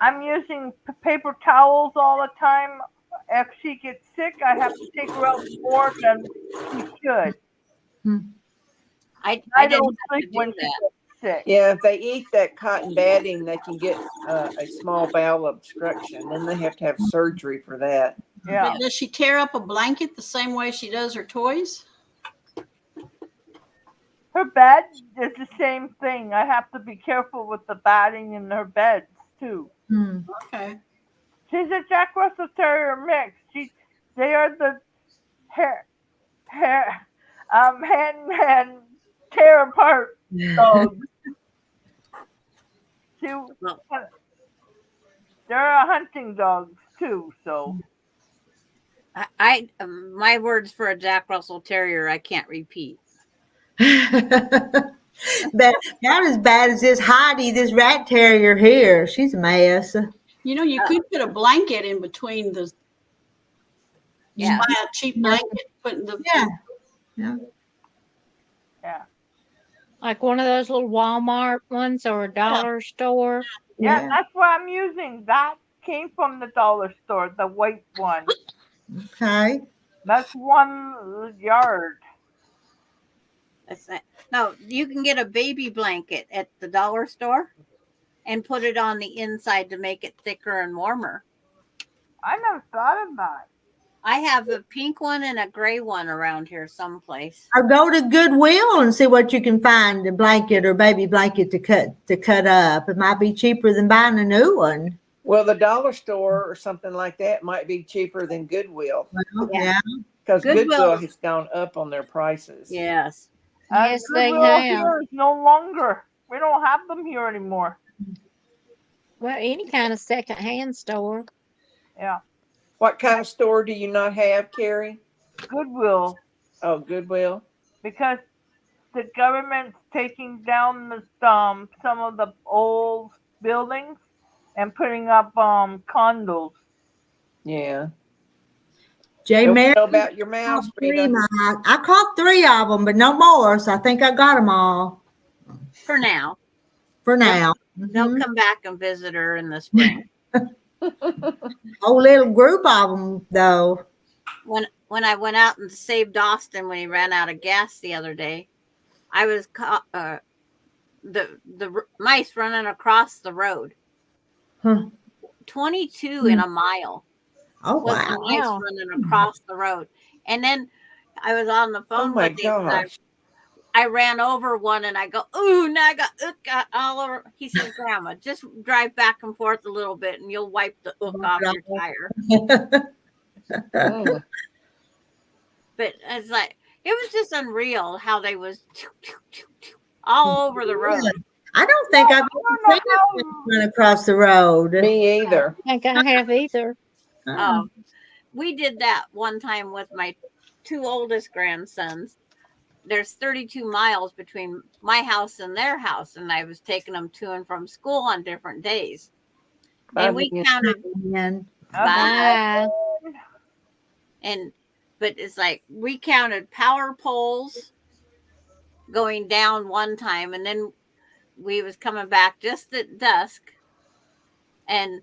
I'm using paper towels all the time. If she gets sick, I have to take her out more than she should. I don't sleep when she gets sick. Yeah, if they eat that cotton batting, they can get a small bowel obstruction. Then they have to have surgery for that. Yeah. But does she tear up a blanket the same way she does her toys? Her bed is the same thing. I have to be careful with the batting in her beds too. Okay. She's a Jack Russell Terrier mix. They are the hand tear apart dogs. Well, They're hunting dogs too, so. My words for a Jack Russell Terrier, I can't repeat. But not as bad as this Heidi, this rat terrier here. She's a mess. You know, you could put a blanket in between the. Yeah. Buy a cheap blanket, put in the. Yeah. Like one of those little Walmart ones or a dollar store. Yeah, that's what I'm using. That came from the dollar store, the white one. Okay. That's 1 yard. No, you can get a baby blanket at the dollar store and put it on the inside to make it thicker and warmer. I never thought of that. I have a pink one and a gray one around here someplace. Or go to Goodwill and see what you can find, a blanket or baby blanket to cut up. It might be cheaper than buying a new one. Well, the dollar store or something like that might be cheaper than Goodwill. Well, yeah. Because Goodwill has gone up on their prices. Yes. Yes, they Goodwill have. here is no longer. We don't have them here anymore. Well, any kind of secondhand store. Yeah. What kind of store do you not have, Carrie? Goodwill. Oh, Goodwill. Because the government's taking down the some of the old buildings and putting up condos. Yeah. Jay Mary, know about your mouse, I caught 3 of them, but no more. So I think I got them all For now. for now. They'll come back and visit her in the spring. Whole little group of them, though. When I went out and saved Austin when he ran out of gas the other day, I was caught the mice running across the road. 22 in a mile. Oh, was wow. the mice running across the road. And then I was on the phone with him. I ran over one and I go, ooh, now I got all over. He says, Grandma, just drive back and forth a little bit and you'll wipe the off your tire. But it's like, it was just unreal how they was all over the road. I don't think I've ever seen them run across the road. Me either. I think I have either. We did that one time with my 2 oldest grandsons. There's 32 miles between my house and their house, and I was taking them to and from school on different days. And we counted. Bye. But it's like we counted power poles going down one time, and then we was coming back just at dusk, and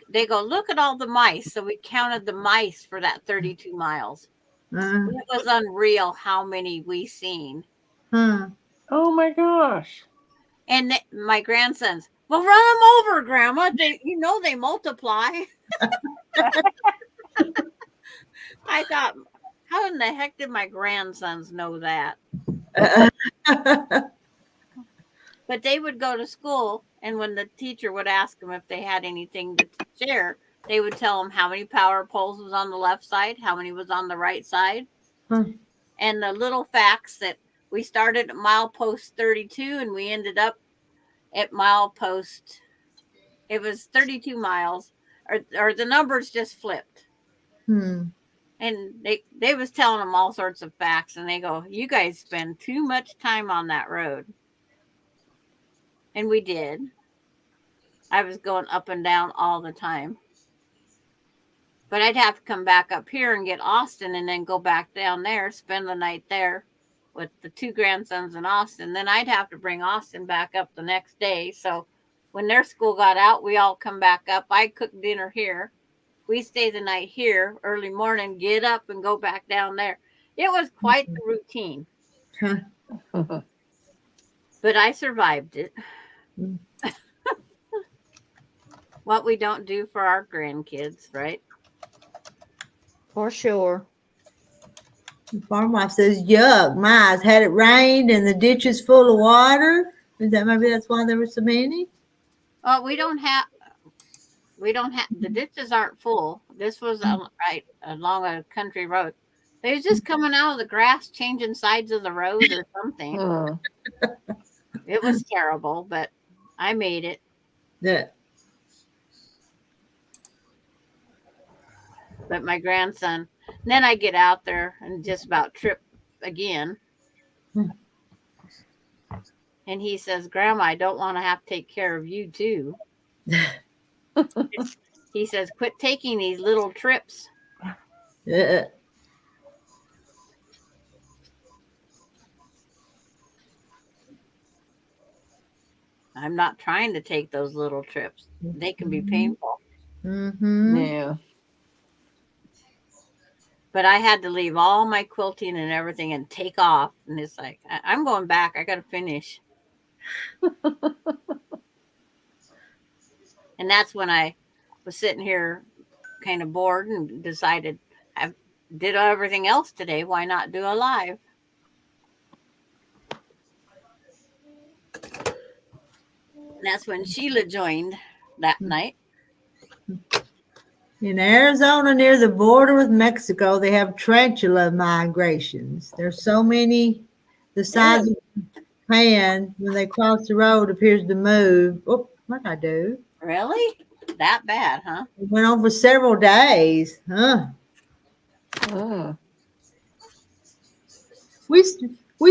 they go, look at all the mice. So we counted the mice for that 32 miles. It was unreal how many we seen. Oh my gosh. And my grandsons, well, run them over, Grandma. They multiply. I thought, how in the heck did my grandsons know that? But they would go to school, and when the teacher would ask them if they had anything to share, they would tell them how many power poles was on the left side, how many was on the right side. And the little facts that we started at milepost 32 and we ended up at milepost, it was 32 miles, or the numbers just flipped. And they was telling them all sorts of facts, and they go, you guys spend too much time on that road. And we did. I was going up and down all the time. But I'd have to come back up here and get Austin and then go back down there, spend the night there with the 2 grandsons in Austin. Then I'd have to bring Austin back up the next day. So when their school got out, we all come back up. I cook dinner here. We stay the night here, early morning, get up and go back down there. It was quite the routine. But I survived it. What we don't do for our grandkids, right? For sure. The farm wife says, yuck, my eyes, had it rained and the ditch is full of water. Is that maybe that's why there were so many? we don't have the ditches aren't full. This was right along a country road. They was just coming out of the grass, changing sides of the road or something. It was terrible, but I made it. Yeah. But my grandson, then I get out there and just about trip again. And he says, Grandma, I don't want to have to take care of you too. He says, quit taking these little trips. Yeah. I'm not trying to take those little trips. They can be painful. Mm-hmm. Yeah. But I had to leave all my quilting and everything and take off. And it's like, I'm going back. I got to finish. And that's when I was sitting here kind of bored and decided I did everything else today. Why not do a live? And that's when Sheila joined that night. In Arizona, near the border with Mexico, they have tarantula migrations. There's so many, the size of the hand when they cross the road appears to move. Oh, what I do? Really? That bad, huh? It went on for several days. Huh? We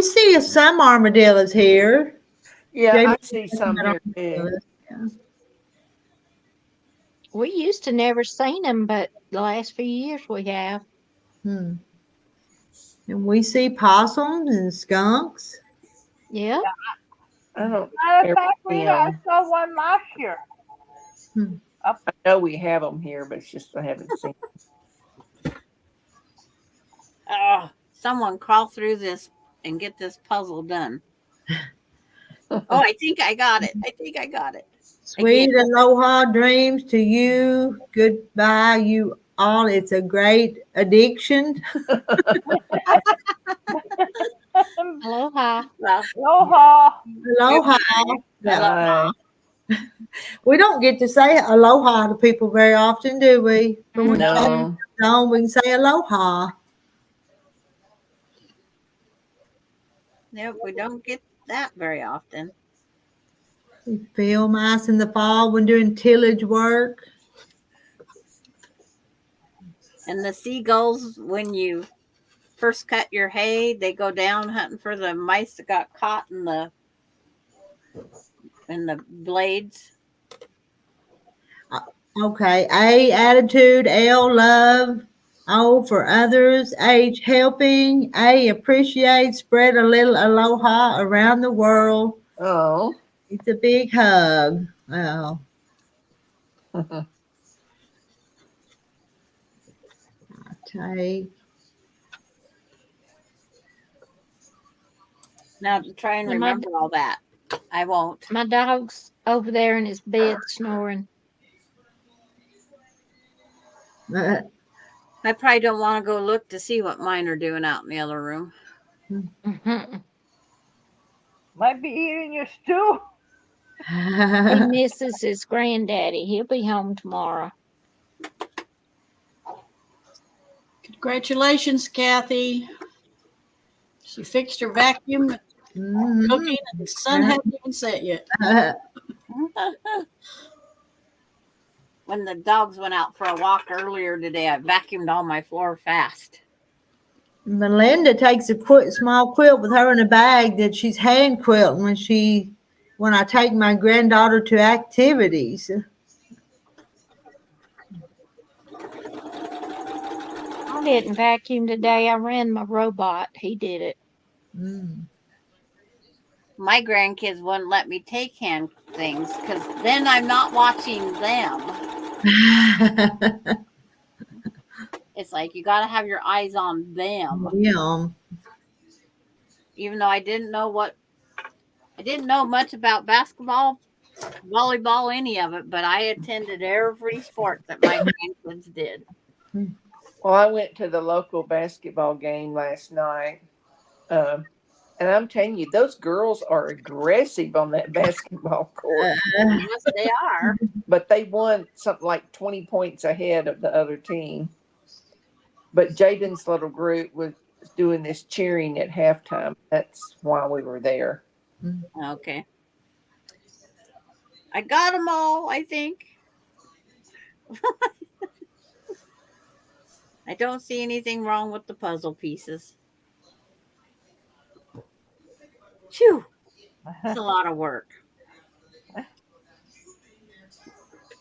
see some armadillos here. Yeah, Jamie, I see some here too. yeah. We used to never seen them, but the last few years we have. And we see possums and skunks. Yeah. I don't Matter ever of fact, see Rita, I 'em. saw one last year. I know we have them here, but it's just I haven't seen. Oh, someone crawl through this and get this puzzle done. Oh, I think I got it. Sweet aloha dreams to you. Goodbye, you all. It's a great addiction. Aloha. Aloha. Aloha. Bye. We don't get to say aloha to people very often, do we? But when No. on, we can say aloha. Nope, we don't get that very often. We feel nice in the fall when doing tillage work. And the seagulls, when you first cut your hay, they go down hunting for the mice that got caught in the blades. Okay. A, attitude. L, love. O, for others. H, helping. A, appreciate. Spread a little aloha around the world. Oh. It's a big hug. Oh. Take. Now to try and remember all that. I won't. My dog's over there in his bed snoring. I probably don't want to go look to see what mine are doing out in the other room. Might be eating your stew. He misses his granddaddy. He'll be home tomorrow. Congratulations, Kathy. She fixed her vacuum, cooking, and the sun hasn't even set yet. When the dogs went out for a walk earlier today, I vacuumed all my floor fast. Melinda takes a small quilt with her in a bag that she's hand quilting when I take my granddaughter to activities. I didn't vacuum today. I ran my robot. He did it. My grandkids wouldn't let me take hand things because then I'm not watching them. It's like you got to have your eyes on them. Yeah. Even though I didn't know much about basketball, volleyball, any of it, but I attended every sport that my grandkids did. Well, I went to the local basketball game last night. And I'm telling you, those girls are aggressive on that basketball court. Yes, they are. But they won something like 20 points ahead of the other team. But Jaden's little group was doing this cheering at halftime. That's why we were there. Okay. I got them all, I think. I don't see anything wrong with the puzzle pieces. Phew. It's a lot of work.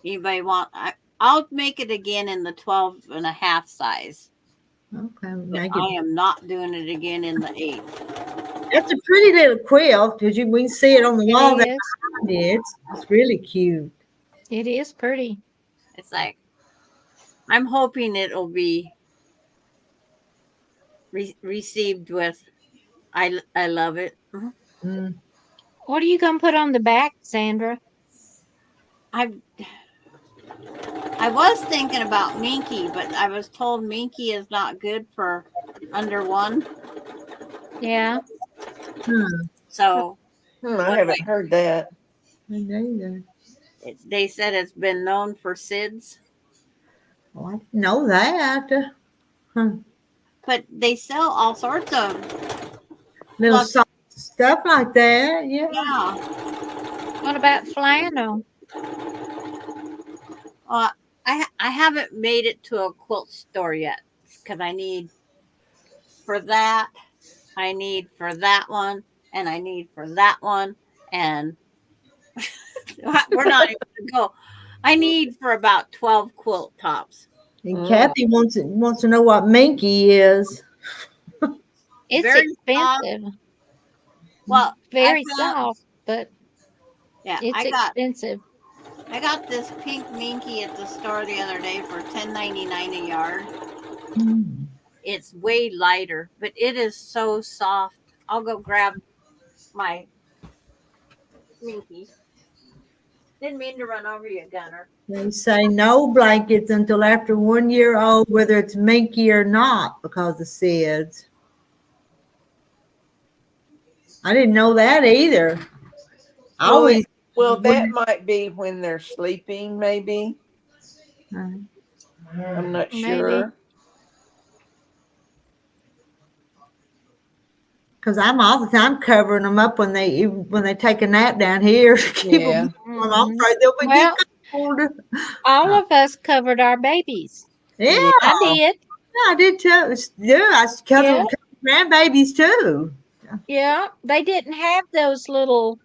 Anybody want? I'll make it again in the 12.5 size. Okay, But I am not doing it again in the 8. That's a pretty little quilt. We can see it on the wall. It is. It's really cute. It is pretty. It's like, I'm hoping it'll be received with, I love it. Mm. What are you gonna put on the back, Sandra? I was thinking about Minky, but I was told Minky is not good for under 1. Yeah. So I haven't heard that. They said it's been known for SIDS. Oh, I didn't know that. But they sell all sorts of little soft stuff like that. Yeah. Yeah. What about flannel? I haven't made it to a quilt store yet because I need for that, I need for that one, and I need for that one, and we're not able to go. I need for about 12 quilt tops. And Kathy wants to know what Minky is. It's Very expensive. soft. Well, very soft, but yeah, it's expensive. I got this pink Minky at the store the other day for $10.99 a yard. It's way lighter, but it is so soft. I'll go grab my Minky. Didn't mean to run over you, Gunner. They say no blankets until after 1 year old, whether it's Minky or not, because of SIDS. I didn't know that either. Well, that might be when they're sleeping, maybe. I'm not sure. Because I'm all the time covering them up when they take a nap down here. Keep them warm. I'm afraid they'll be getting cold. All of us covered our babies. Yeah, I did. Yeah, I did too. Yeah, I covered grandbabies too. Yeah, they didn't have those little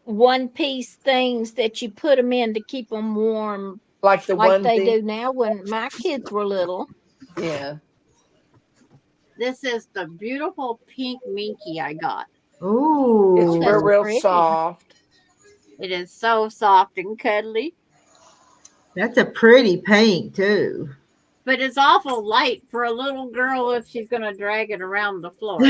one-piece things that you put them in to keep them warm, like they do now. When my kids were little. Yeah. This is the beautiful pink Minky I got. Ooh, it's real soft. It is so soft and cuddly. That's a pretty pink too. But it's awful light for a little girl if she's going to drag it around the floor.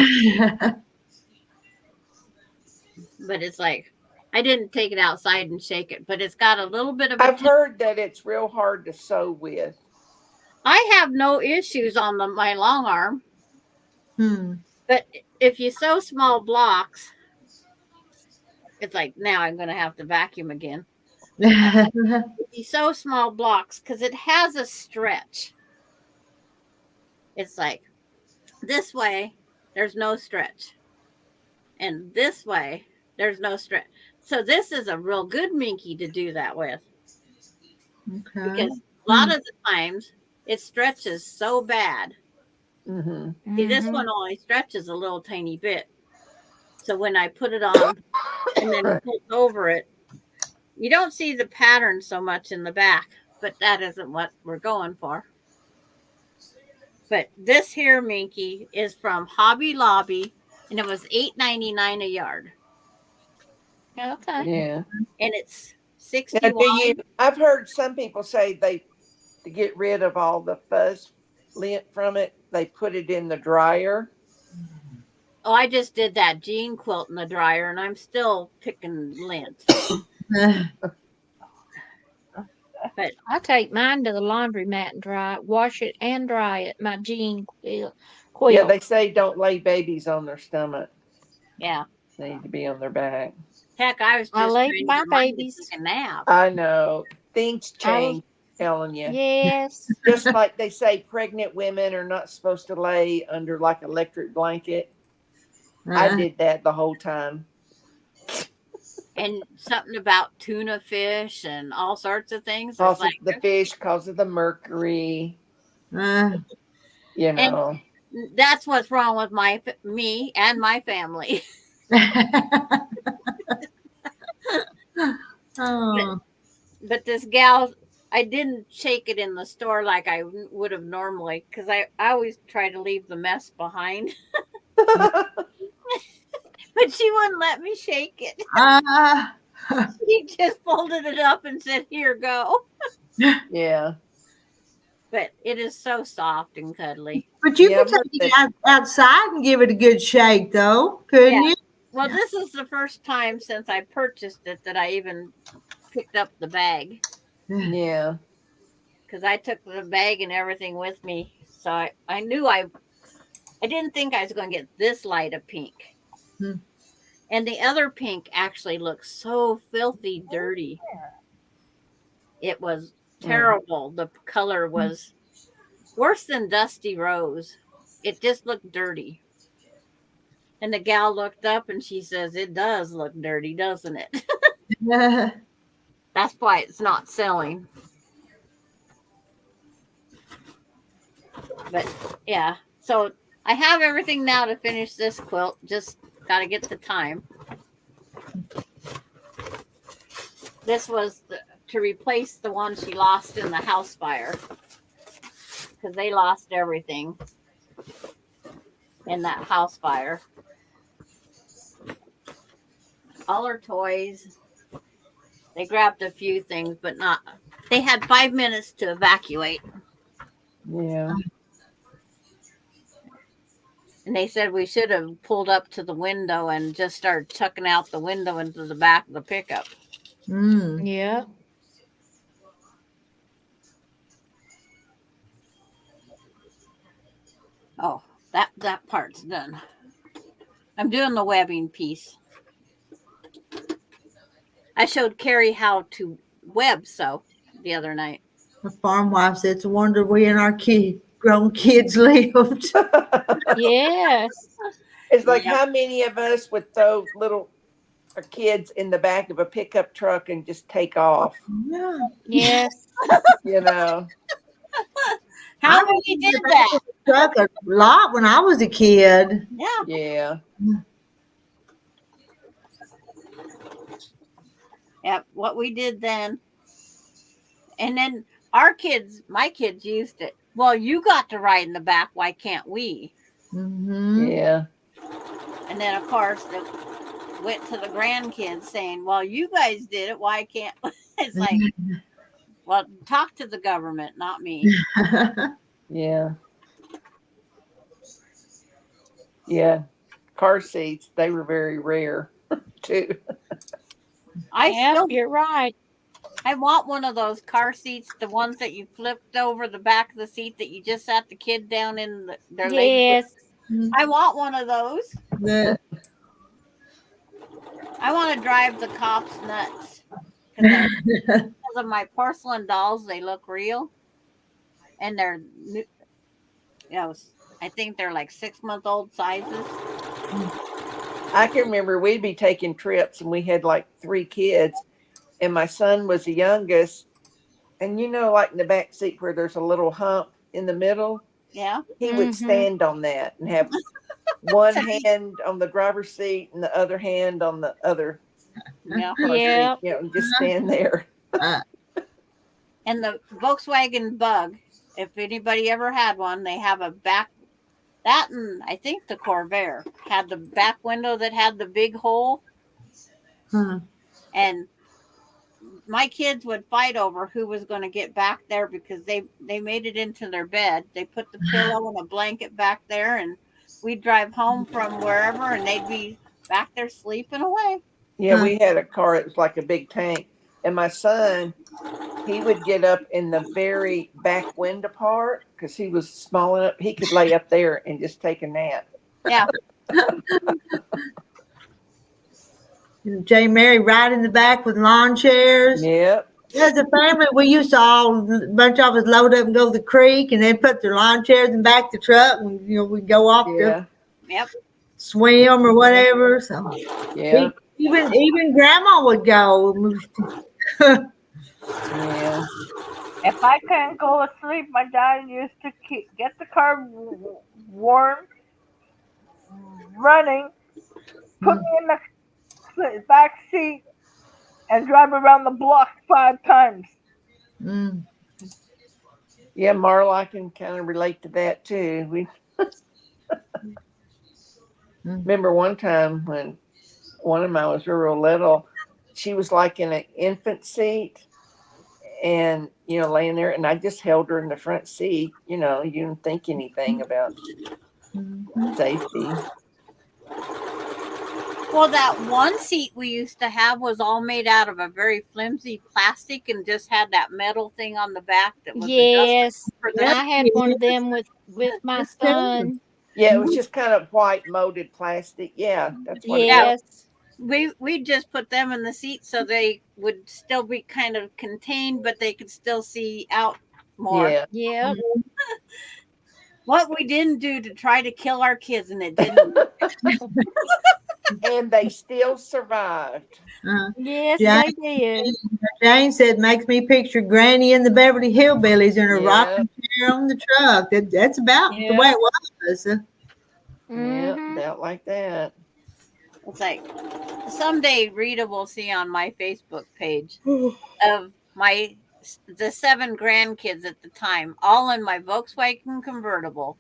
But it's like, I didn't take it outside and shake it, but it's got a little bit of. I've heard that it's real hard to sew with. I have no issues on my long arm. But if you sew small blocks, it's like, now I'm going to have to vacuum again. If you sew small blocks, because it has a stretch. It's like, this way, there's no stretch. And this way, there's no stretch. So this is a real good Minky to do that with. Okay. Because a lot of the times, it stretches so bad. See, this one only stretches a little tiny bit. So when I put it on and then pull over it, you don't see the pattern so much in the back, but that isn't what we're going for. But this here Minky is from Hobby Lobby, and it was $8.99 a yard. Okay. Yeah. And it's 61. I've heard some people say to get rid of all the fuzz lint from it, they put it in the dryer. Oh, I just did that jean quilt in the dryer, and I'm still picking lint. But I take mine to the laundromat and wash it and dry it. My jean quilt. Yeah, they say don't lay babies on their stomach. Yeah. They need to be on their back. Heck, I was I just leave trying my to remind you babies. to take a nap. I know. Things I l- change, telling you. yes. Just like they say pregnant women are not supposed to lay under like electric blanket. I did that the whole time. And something about tuna fish and all sorts of things. It's Causes like, the fish, causes the mercury, Uh, you and know. that's what's wrong with me and my family. oh. But this gal, I didn't shake it in the store like I would have normally, because I always try to leave the mess behind. But she wouldn't let me shake it. She just folded it up and said, "Here, go." Yeah. But it is so soft and cuddly. But you Yeah, could take it outside and give it a good shake, though, couldn't you? Well, this is the first time since I purchased it that I even picked up the bag. Yeah. Because I took the bag and everything with me. So I knew I didn't think I was going to get this light of pink. And the other pink actually looks so filthy dirty. It was terrible. The color was worse than dusty rose. It just looked dirty. And the gal looked up and she says, "It does look dirty, doesn't it?" That's why it's not selling. But yeah, so I have everything now to finish this quilt. Just got to get the time. This was to replace the one she lost in the house fire, because they lost everything in that house fire. All her toys. They grabbed a few things, but not. They had 5 minutes to evacuate. Yeah. And they said we should have pulled up to the window and just started chucking out the window into the back of the pickup. Yeah. Oh, that part's done. I'm doing the webbing piece. I showed Carrie how to web sew the other night. The farm wife said, "It's a wonder we and our grown kids lived." Yes. It's like how many of us would throw little kids in the back of a pickup truck and just take off? Yeah. Yes. You know. How many did that? Truck a lot when I was a kid. Yeah. Yeah. Yeah, what we did then. And then my kids used it. Well, you got to ride in the back. Why can't we? Yeah. And then, of course, they went to the grandkids saying, "Well, you guys did it. Why can't?" It's like, well, talk to the government, not me. Yeah. Yeah. Car seats, they were very rare too. You're right. I want one of those car seats, the ones that you flipped over the back of the seat that you just sat the kid down in their legs. I want one of those. Yeah. I want to drive the cops nuts. Because of my porcelain dolls, they look real. And they're, I think they're like 6-month-old sizes. I can remember we'd be taking trips and we had like 3 kids. And my son was the youngest. And like in the back seat where there's a little hump in the middle. Yeah. He would stand on that and have one hand on the driver's seat and the other hand on the other car seat, and just stand there. And the Volkswagen Bug, if anybody ever had one, they have a back, that and I think the Corvair had the back window that had the big hole. And my kids would fight over who was going to get back there because they made it into their bed. They put the pillow and a blanket back there, and we'd drive home from wherever, and they'd be back there sleeping away. Yeah, we had a car that was like a big tank. And my son, he would get up in the very back window part because he was small enough. He could lay up there and just take a nap. Yeah. Jane Mary right in the back with lawn chairs. Yep. As a family, we used to a bunch of us load up and go to the creek and then put their lawn chairs in back the truck and, we'd go off to swim or whatever. So Yeah. even grandma would go. Yeah. If I couldn't go to sleep, my dad used to get the car warm, running, put me in the back seat, and drive around the block 5 times. Mm. Yeah, Marla, I can kind of relate to that too. We remember one time when one of mine was real little, she was like in an infant seat and, laying there, and I just held her in the front seat. You didn't think anything about safety. Well, that one seat we used to have was all made out of a very flimsy plastic and just had that metal thing on the back that was Yes, for I had one of them with my son. Yeah, it was just kind of white molded plastic. Yeah, that's what Yes. We just put them in the seat so they would still be kind of contained, but they could still see out more. Yeah. Yep. What we didn't do to try to kill our kids, and it didn't. And they still survived. Yes, Jane, they did. Jane said, makes me picture Granny and the Beverly Hillbillies in a rocking chair on the truck. That's about the way it was. Yeah, about like that. It's like someday Rita will see on my Facebook page of the 7 grandkids at the time, all in my Volkswagen convertible.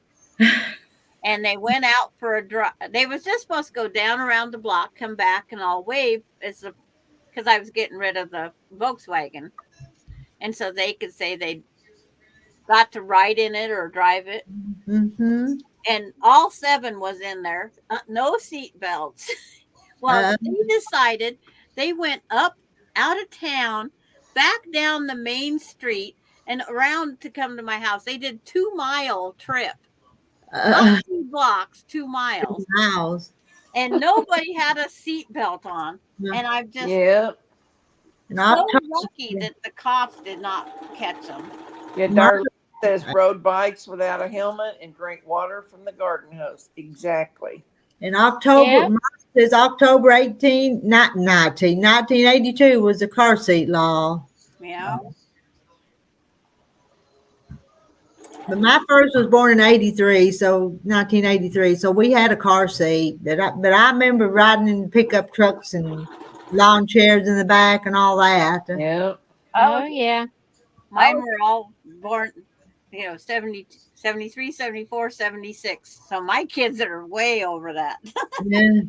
And they went out for a drive. They was just supposed to go down around the block, come back, and I'll wave because I was getting rid of the Volkswagen. And so they could say they got to ride in it or drive it. Mm-hmm. And all 7 was in there, no seat belts. Well, they decided they went up out of town, back down the main street, and around to come to my house. They did 2-mile trip. Not 2 blocks, 2 miles. And nobody had a seat belt on. And I'm just so lucky that the cops did not catch them. Yeah, Darlene says rode bikes without a helmet and drank water from the garden hose. Exactly. In October, says October 1982 was the car seat law. Yeah. But my first was born in 1983, so we had a car seat. But I remember riding in pickup trucks and lawn chairs in the back and all that. Yeah. Oh, yeah. Mine were all born, 70, 73, 74, 76. So my kids are way over that. Yeah.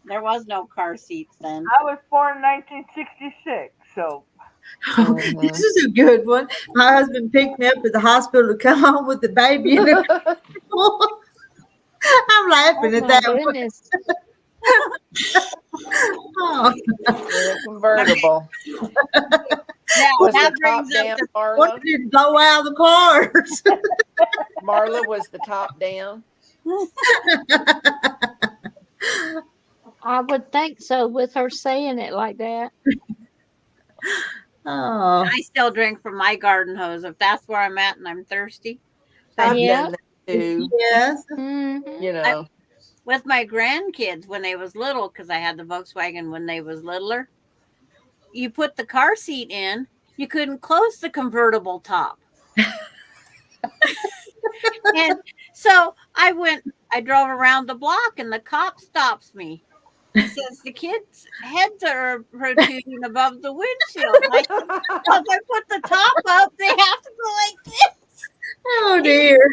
There was no car seats then. I was born in 1966, so. Oh, this is a good one. My husband picked me up at the hospital to come home with the baby in the I'm laughing at that one. Oh. Convertible. Now, that brings up the What did blow out the cars? Marla was the top down. I would think so with her saying it like that. Oh. I still drink from my garden hose if that's where I'm at and I'm thirsty. I've done that too. Yes. Mm-hmm. With my grandkids when they was little, because I had the Volkswagen when they was littler, you put the car seat in, you couldn't close the convertible top. And so I drove around the block and the cop stops me. He says, the kids' heads are protruding above the windshield. Like, if I put the top up, they have to go like this. Oh, dear.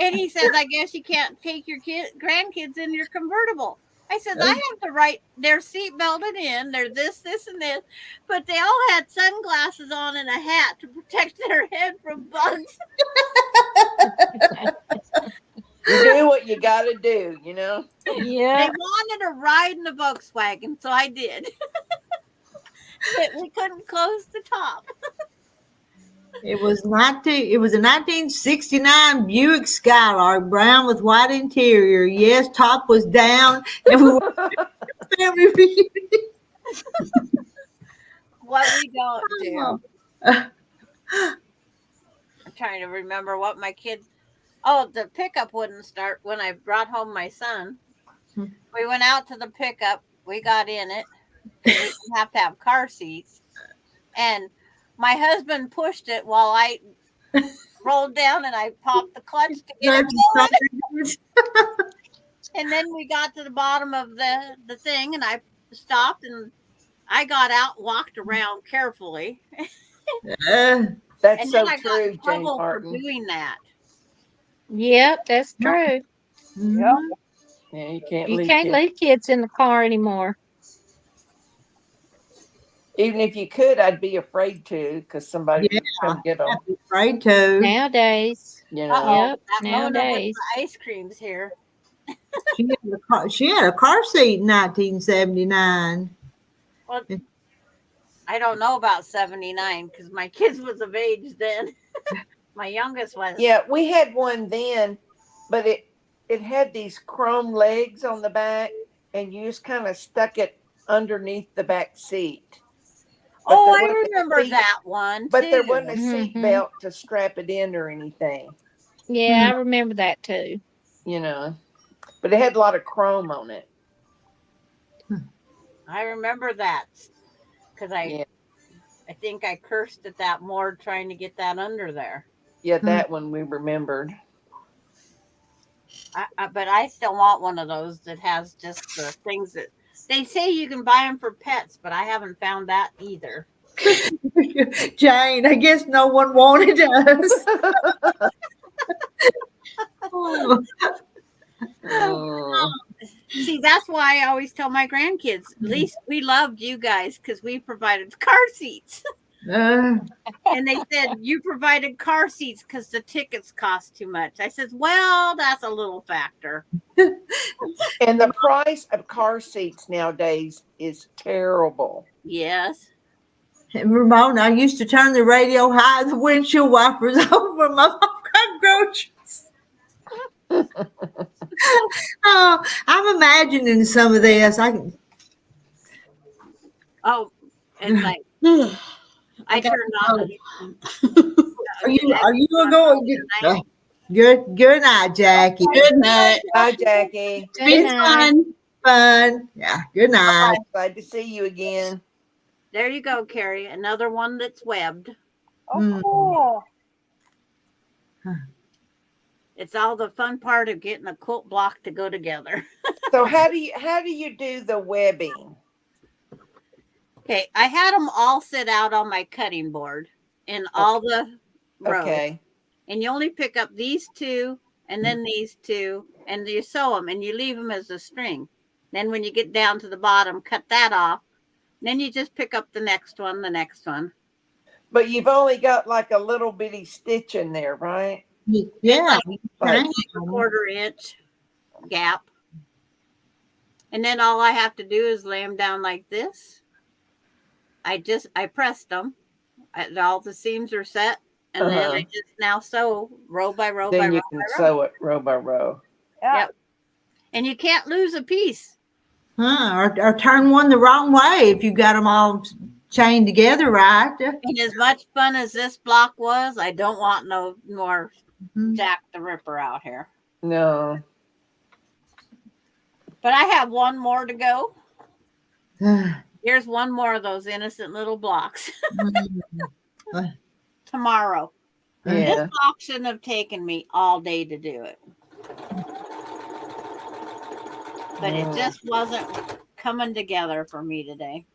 And he says, I guess you can't take your grandkids in your convertible. I said, I have to write, they're seat belted in, they're this, and this. But they all had sunglasses on and a hat to protect their head from bugs. You do what you got to do, Yeah. They wanted to ride in the Volkswagen, so I did. But we couldn't close the top. It was a 1969 Buick Skylark, brown with white interior. Yes, top was down, and we were family reunion. What we don't do. Oh. I'm trying to remember what my kids. Oh, the pickup wouldn't start when I brought home my son. We went out to the pickup. We got in it because we didn't have to have car seats. And my husband pushed it while I rolled down and I popped the clutch to get it going. And then we got to the bottom of the thing and I stopped and I got out, walked around carefully. That's and so then I got true, in Jane trouble for Martin. doing that. Yep, that's true. Yeah. Yeah, you can't You leave can't kids. leave kids in the car anymore. Even if you could, I'd be afraid to because somebody would come get them. Afraid to. Nowadays. You know. Uh-oh, Yep, that Mona with nowadays. the ice cream's here. She had a car seat in 1979. Well, I don't know about 79 because my kids was of age then. My youngest was. Yeah, we had one then, but it had these chrome legs on the back, and you just kind of stuck it underneath the back seat. But Oh, there I wasn't a remember seat- that one But too. there wasn't a seat Mhm. belt to strap it in or anything, Yeah, I remember that too. you know. But it had a lot of chrome on it. I remember that because Yeah, I think I cursed at that more trying to get that under there. yeah, that one we remembered. But I still want one of those that has just the things that they say you can buy them for pets, but I haven't found that either. Jane, I guess no one wanted us. Oh. Oh. See, that's why I always tell my grandkids, at least we loved you guys because we provided car seats. And they said, you provided car seats because the tickets cost too much. I said, well, that's a little factor. And the price of car seats nowadays is terrible. Yes. And Ramona, I used to turn the radio high, the windshield wipers over my mom got groceries. Oh, I'm imagining some of this. Oh, and like I turned on. Are you going? Good night, Jackie. Good night. Hi, Jackie. Good Been night. fun. Yeah, good night. Glad to see you again. There you go, Carrie. Another one that's webbed. Oh, cool. It's all the fun part of getting a quilt block to go together. So how do you do the webbing? Okay, I had them all set out on my cutting board in all the rows. Okay. And you only pick up these two and then these two and you sew them and you leave them as a string. Then when you get down to the bottom, cut that off. Then you just pick up the next one, the next one. But you've only got like a little bitty stitch in there, right? Yeah. Like, A 1/4 inch gap. And then all I have to do is lay them down like this. I pressed them. All the seams are set. And then I just now sew row by row then by you row can by row. sew it row by row. Yeah. Yep. And you can't lose a piece. Or turn one the wrong way if you got them all chained together right. And as much fun as this block was, I don't want no more Jack the Ripper out here. No. But I have one more to go. Here's one more of those innocent little blocks. Tomorrow. Yeah. This block shouldn't have taken me all day to do it. But it just wasn't coming together for me today.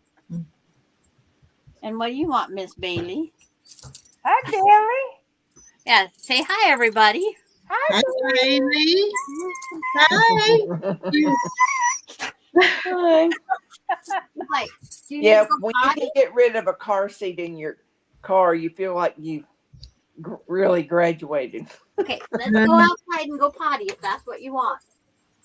And what do you want, Miss Bailey? Hi, Bailey. Yeah, say hi, everybody. Hi, Bailey. Hi. Hi. Like, Yeah, when you can get rid of a car seat in your car, you feel like you really graduated. Okay, let's go outside and go potty if that's what you want.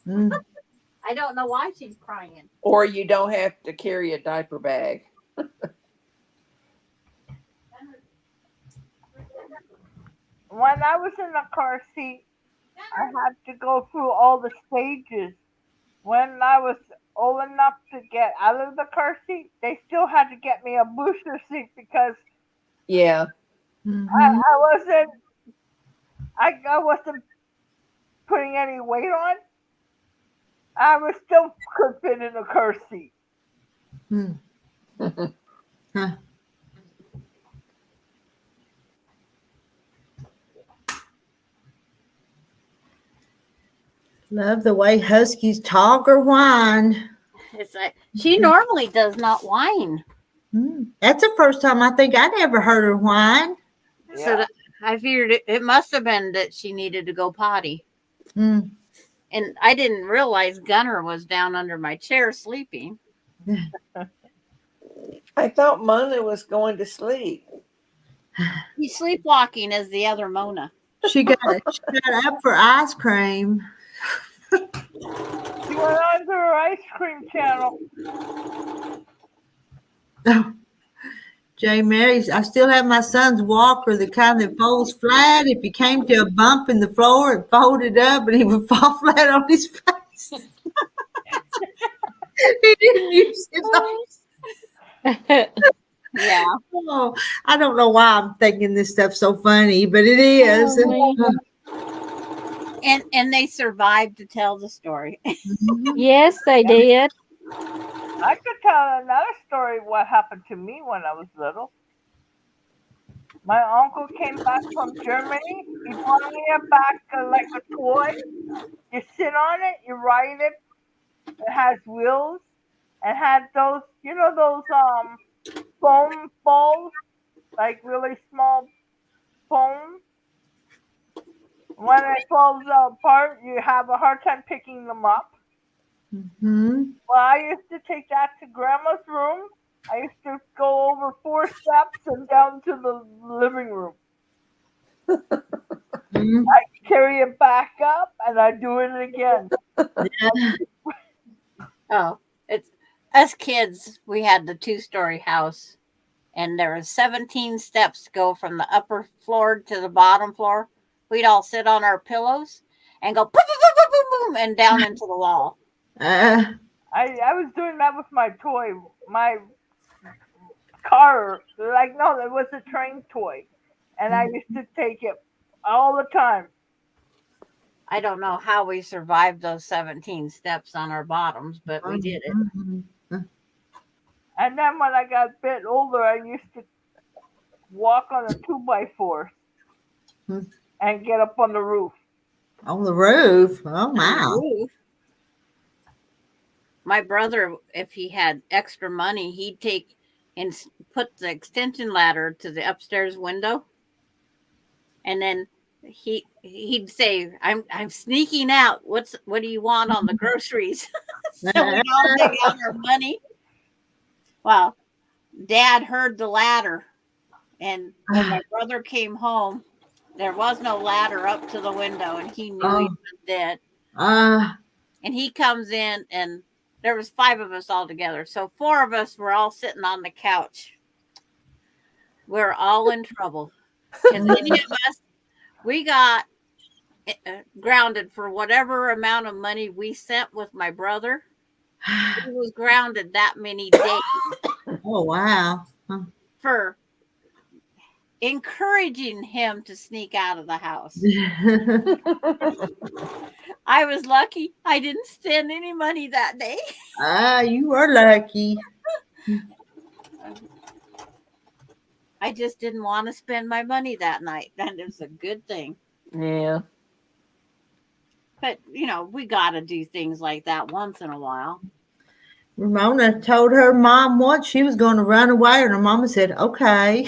I don't know why she's crying. Or you don't have to carry a diaper bag. When I was in the car seat, I had to go through all the stages. When I was old enough to get out of the car seat, they still had to get me a booster seat because Yeah. I wasn't putting any weight on. I was still could fit in a car seat. Huh. Love the way Huskies talk or whine. It's like she normally does not whine. That's the first time I think I'd ever heard her whine. So I figured it must have been that she needed to go potty. And I didn't realize Gunner was down under my chair sleeping. I thought Mona was going to sleep. He's sleepwalking as the other Mona. She got up for ice cream. She went on to her ice cream channel. Jay Mary's, I still have my son's walker, the kind that folds flat. If he came to a bump in the floor, it folded up and he would fall flat on his face. He didn't use it. Yeah. Oh, I don't know why I'm thinking this stuff's so funny, but it is. And they survived to tell the story. Yes, they did. I could tell another story what happened to me when I was little. My uncle came back from Germany. He brought me back like a toy. You sit on it, you ride it. It has wheels. It had those, those foam balls, like really small foam. When it falls apart, you have a hard time picking them up. Well, I used to take that to Grandma's room. I used to go over 4 steps and down to the living room. I carry it back up and I do it again. Oh, it's us kids. We had the 2-story house, and there was 17 steps to go from the upper floor to the bottom floor. We'd all sit on our pillows and go boom, boom, boom, boom, boom, and down into the wall. I was doing that with my toy, my car. No, it was a train toy, and I used to take it all the time. I don't know how we survived those 17 steps on our bottoms, but we did it. And then when I got a bit older, I used to walk on a 2x4 and get up on the roof. On the roof? Oh, wow. My brother, if he had extra money, he'd take and put the extension ladder to the upstairs window. And then he'd say, I'm sneaking out. What do you want on the groceries? So we'd all dig out our money. Well, Dad heard the ladder, and when my brother came home, there was no ladder up to the window, and he knew he was dead. And he comes in, and there was 5 of us all together. So 4 of us were all sitting on the couch. We're all in trouble. Because any of us, we got grounded for whatever amount of money we sent with my brother. He was grounded that many days. Oh, wow. For encouraging him to sneak out of the house. I was lucky I didn't spend any money that day. You were lucky. I just didn't want to spend my money that night. And it was a good thing. Yeah. But, we got to do things like that once in a while. Ramona told her mom once she was going to run away, and her mama said, okay.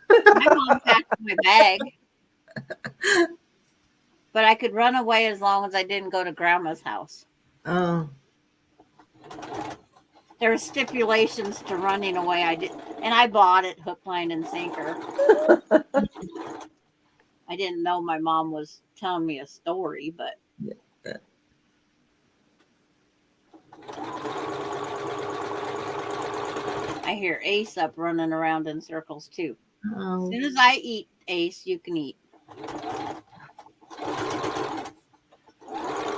My mom packed my bag. But I could run away as long as I didn't go to Grandma's house. Oh. There were stipulations to running away. And I bought it hook, line, and sinker. I didn't know my mom was telling me a story, but I hear Ace up running around in circles too. Oh. As soon as I eat, Ace, you can eat.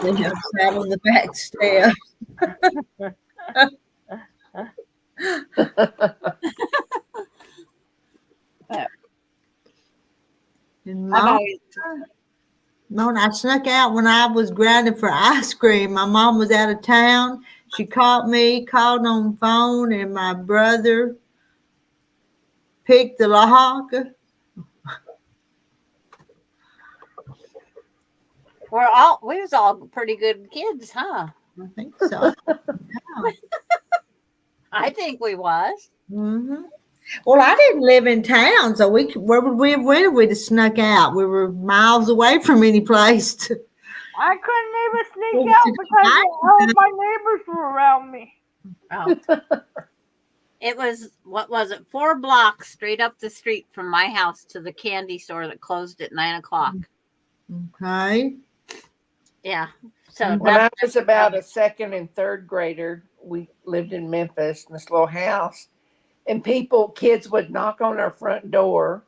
They have sat on the back step. And I've Mona, always, I snuck out when I was grinding for ice cream. My mom was out of town. She caught me, called on the phone, and my brother picked the lock. we was all pretty good kids, huh? I think so. I think we was. Hmm. Well, I didn't live in town, so where would we have went if we'd have snuck out? We were miles away from any place. I couldn't even sneak Well, out we because didn't all of my neighbors were around me. Oh. It was, what was it, 4 blocks straight up the street from my house to the candy store that closed at 9 o'clock. Okay. Yeah. So When I was about a second and third grader, we lived in Memphis in this little house, and kids would knock on our front door,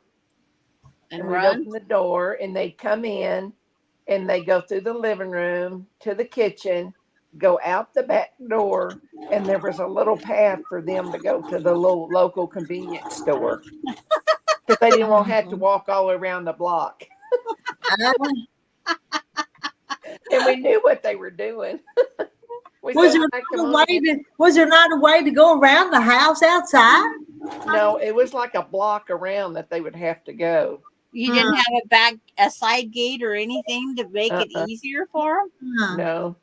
and we'd open the door, and they'd come in, and they go through the living room to the kitchen, go out the back door, and there was a little path for them to go to the little local convenience store because they didn't want to have to walk all around the block. And we knew what they were doing. Was there not a way to go around the house outside? No, it was like a block around that they would have to go. You didn't have a side gate or anything to make it easier for them? No.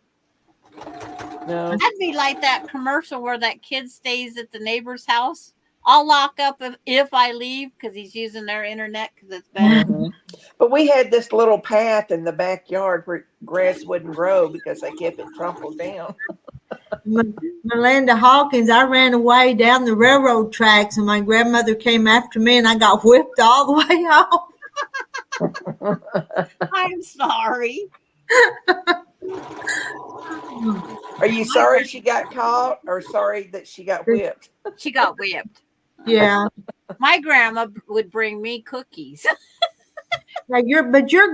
That'd be like that commercial where that kid stays at the neighbor's house. I'll lock up if I leave because he's using their internet because it's better. Mm-hmm. But we had this little path in the backyard where grass wouldn't grow because they kept it trampled down. Melinda Hawkins, I ran away down the railroad tracks and my grandmother came after me and I got whipped all the way home. I'm sorry. Are you sorry she got caught or sorry that she got whipped? She got whipped. Yeah. My grandma would bring me cookies. But your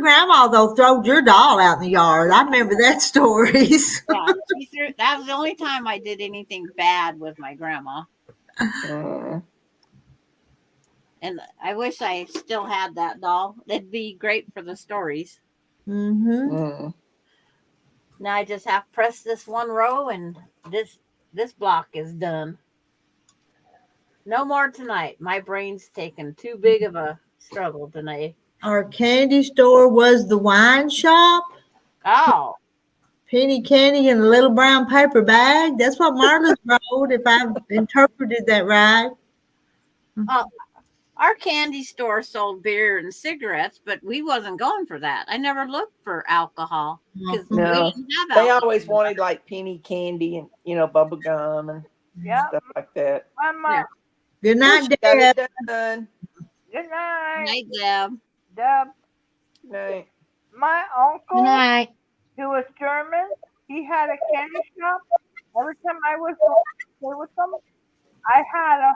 grandma though throwed your doll out in the yard. I remember that stories. Yeah, that was the only time I did anything bad with my grandma. And I wish I still had that doll. It'd be great for the stories. Mm-hmm. Now I just have to press this one row and this block is done. No more tonight. My brain's taken too big of a struggle tonight. Our candy store was the wine shop. Oh. Penny candy in a little brown paper bag. That's what Marla's wrote, if I've interpreted that right. Our candy store sold beer and cigarettes, but we wasn't going for that. I never looked for alcohol. No, we didn't have they alcohol. always wanted like penny candy and bubble gum and stuff like that. Good night, Deb. Good night. Good night, Deb. Deb. Night. My uncle, Good night. who was German, he had a candy shop. Every time I was there with them, I had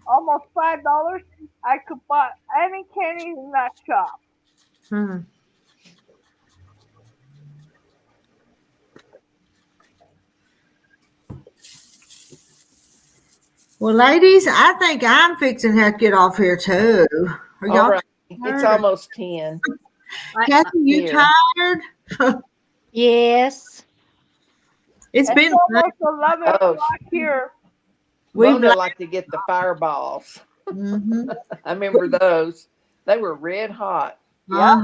almost $5. I could buy any candy in that shop. Well, ladies, I think I'm fixing to have to get off here too. Are y'all All right. tired? It's almost 10. Kathy, you tired? Yes. It's been almost 11 o'clock here. We'd like to get the fireballs. Mm-hmm. I remember those. They were red hot. Yeah.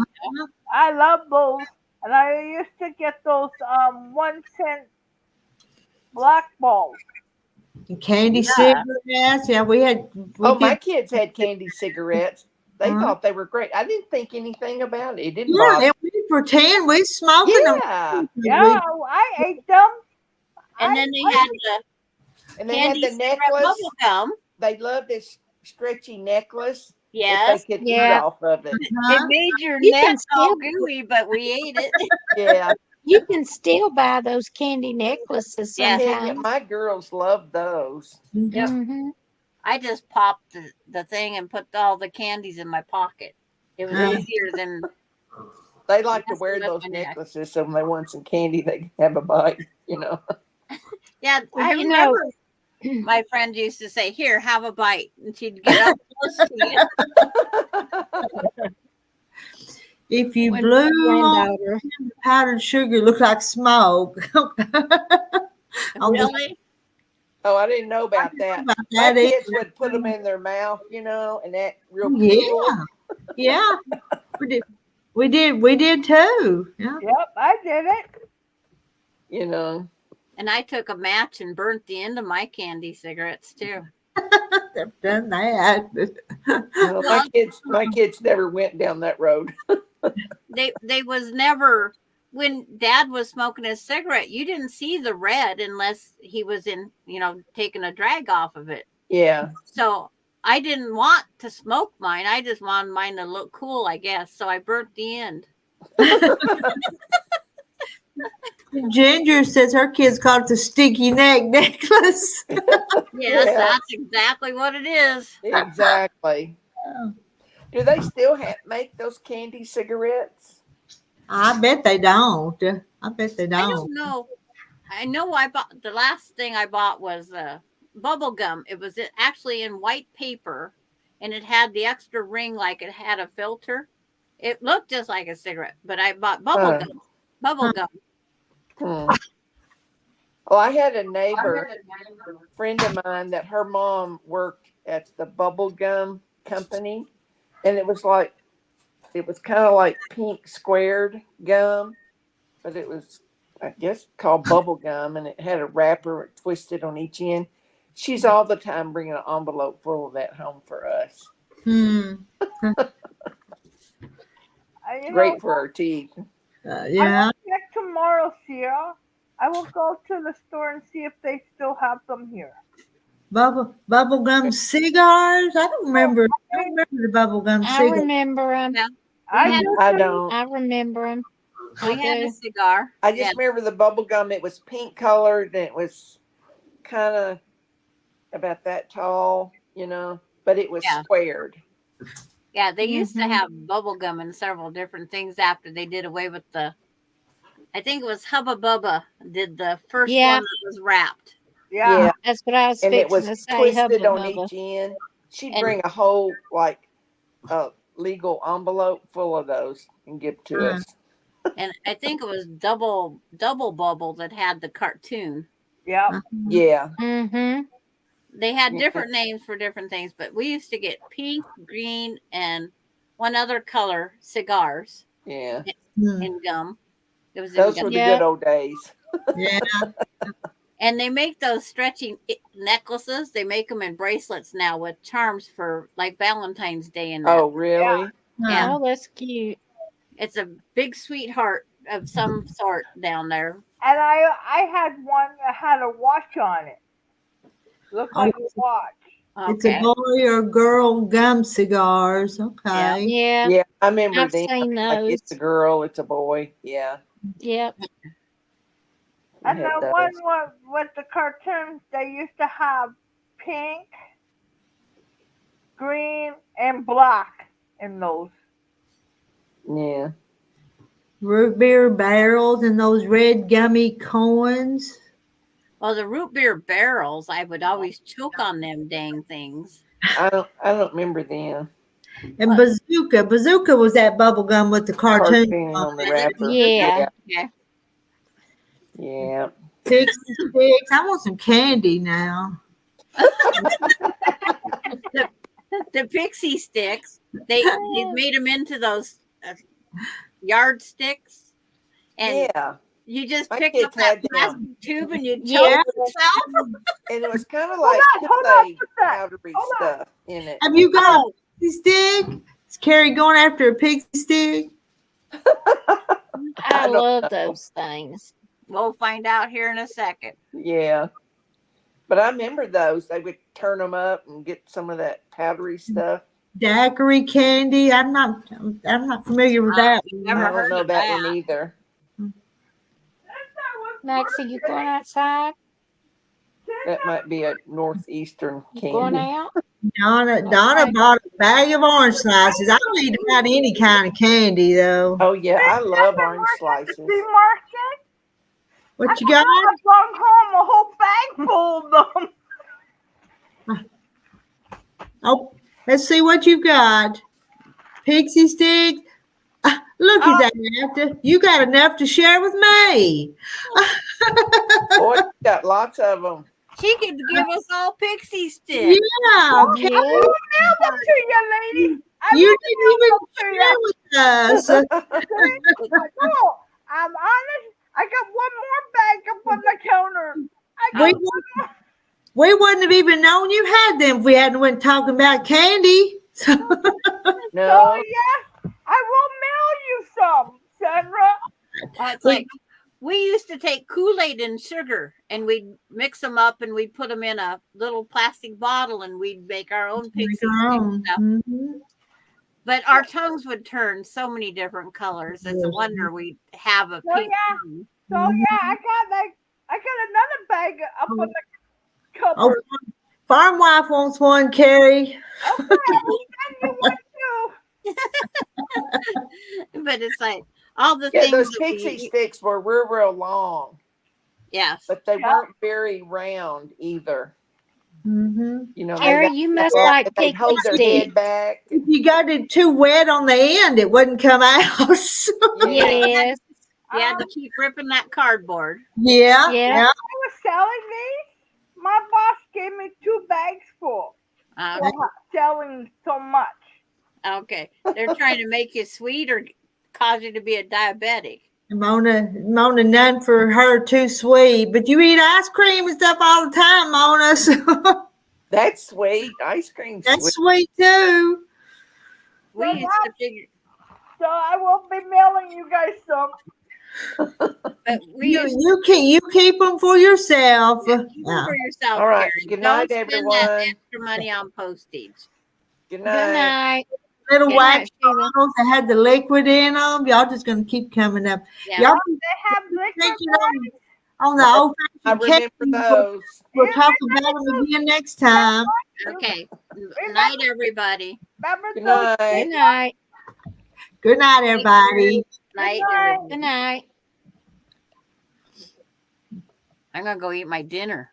I love those. And I used to get those 1-cent black balls. Candy cigarettes. Yeah, my kids had candy cigarettes. They thought they were great. I didn't think anything about it. It didn't Yeah, bother. and we pretend we smoking them. Yeah, I ate them. And then they had the necklace. Gum. They loved this stretchy necklace. Yes. They could eat off of it. It made your You neck can all still- gooey, but we ate it. Yeah. You can still buy those candy necklaces Yeah. sometimes. My girls love those. Yep. Mm-hmm. I just popped the thing and put all the candies in my pocket. It was easier than. They like to wear those necklaces, so when they want some candy, they can have a bite. Yeah, Well, I remember My friend used to say, "Here, have a bite," and she'd get up close to you. If you When blew my on granddaughter, the powdered sugar, it looked like smoke. Really? Oh, I didn't know about that. About My that either. kids would put them in their mouth, and act real cool. Yeah, yeah, we did. We did too. Yeah. Yep, I did it. And I took a match and burnt the end of my candy cigarettes too. I've done that. Well, my kids never went down that road. They was never, when Dad was smoking his cigarette, you didn't see the red unless he was taking a drag off of it. Yeah. So I didn't want to smoke mine. I just wanted mine to look cool, I guess. So I burnt the end. Ginger says her kids call it the sticky neck necklace. Yes, Yeah. that's exactly what it is. Exactly. Do they still make those candy cigarettes? I bet they don't. I bet they I don't. don't know. I know I bought, the last thing I bought was bubble gum. It was actually in white paper, and it had the extra ring like it had a filter. It looked just like a cigarette, but I bought bubble gum. Bubble gum. Well, I had a neighbor, friend of mine, that her mom worked at the bubble gum company, and it was kind of like pink squared gum, but it was, I guess, called bubble gum, and it had a wrapper twisted on each end. She's all the time bringing an envelope full of that home for us. Great for our teeth. Yeah. I will check tomorrow, Sierra. I will go to the store and see if they still have them here. Bubblegum cigars? I don't remember. I don't remember the bubblegum I cigars. remember them. I don't. I remember them. We had a cigar. I just remember the bubble gum. It was pink colored, and it was kind of about that tall, but it was squared. Yeah, they used to have bubble gum in several different things after they did away with I think it was Hubba Bubba did the first one that was wrapped. Yeah. That's what I was And it fixing was to say. twisted Hubba on Bubba. each end. She'd bring a whole legal envelope full of those and give to us. And I think it was double bubble that had the cartoon. Yeah. Yeah. They had different names for different things, but we used to get pink, green, and one other color cigars. Yeah. In gum. It was Those were the good old days. Yeah. And they make those stretchy necklaces. They make them in bracelets now with charms for like Valentine's Day and that. Oh, really? Yeah. Oh, that's cute. It's a big sweetheart of some sort down there. And I had one that had a watch on it. Looked like a watch. It's a boy or girl gum cigars. Okay. Yeah. Yeah, I remember I've them. seen Like, those. it's a girl, it's a boy. Yeah. Yep. And the one with the cartoons, they used to have pink, green, and black in those. Yeah. Root beer barrels and those red gummy coins. Well, the root beer barrels, I would always choke on them dang things. I don't remember them. And bazooka. Bazooka was that bubble gum with the cartoon on the wrapper. Yeah. Yeah. Pixie sticks. I want some candy now. The pixie sticks, they made them into those yardsticks, and you just pick up that plastic tube and you choke yourself. And it was kind of like Kool-Aid powdery stuff in it. Have you got a pixie stick? Is Carrie going after a pixie stick? I love those things. We'll find out here in a second. Yeah. But I remember those. They would turn them up and get some of that powdery stuff. Daiquiri candy. I'm not familiar with that. I don't know that one either. Maxie, you going outside? That might be a northeastern candy. Going out? Donna bought a bag of orange slices. I don't eat about any kind of candy though. Oh yeah, I love orange slices. What you got? I brought home a whole bag full of them. Oh, let's see what you've got. Pixie sticks. Look at that. You got enough to share with me. Boy, you got lots of them. She could give us all pixie sticks. Yeah. Yeah. I will mail them to you, lady. I You will mail didn't even them to share you. with us. No, I'm honest. I got one more bag up on the counter. I got We, one more. we wouldn't have even known you had them if we hadn't went talking about candy. So No, yes, I will mail you some, Sandra. It's like we used to take Kool-Aid and sugar and we'd mix them up and we'd put them in a little plastic bottle and we'd make our own pixie stick stuff. Mm-hmm. But our tongues would turn so many different colors. It's a wonder we have a pink tongue. So yeah, I got another bag up on the Oh, cupboard. farm wife wants one, Carrie. Okay, and you want to. But it's like all the yeah, things those that pixie sticks were real long, yes. but they weren't very round either. Mm-hmm. You know, Carrie, you must they, like they'd pixie hold their sticks. head back. If you got it too wet on the end, it wouldn't come out. Yes. You had to keep ripping that cardboard. Yeah. Yeah. When I was selling these, my boss gave me 2 bags full for selling so much. Okay. They're trying to make you sweet or cause you to be a diabetic. Mona, none for her too sweet. But you eat ice cream and stuff all the time, Mona. So That's sweet. Ice cream's that's sweet. sweet too. We So used to figure. So I will be mailing you guys some. But we used You keep them for yourself. to keep them for yourself, All right. Carrie. Good Don't night, spend everyone. that extra money on postage. Good Good night. night. Little Good wax night, Sheila. bottles that had the liquid in them. Y'all just gonna keep coming up. Yeah. Y'all They have liquid thinking ones. on the I old fashioned remember those. We'll talk about them again next time. Okay. Night, everybody. Remember Good those? Good night. night. Good night, everybody. Night, Good night. everybody. Good night. I'm gonna go eat my dinner.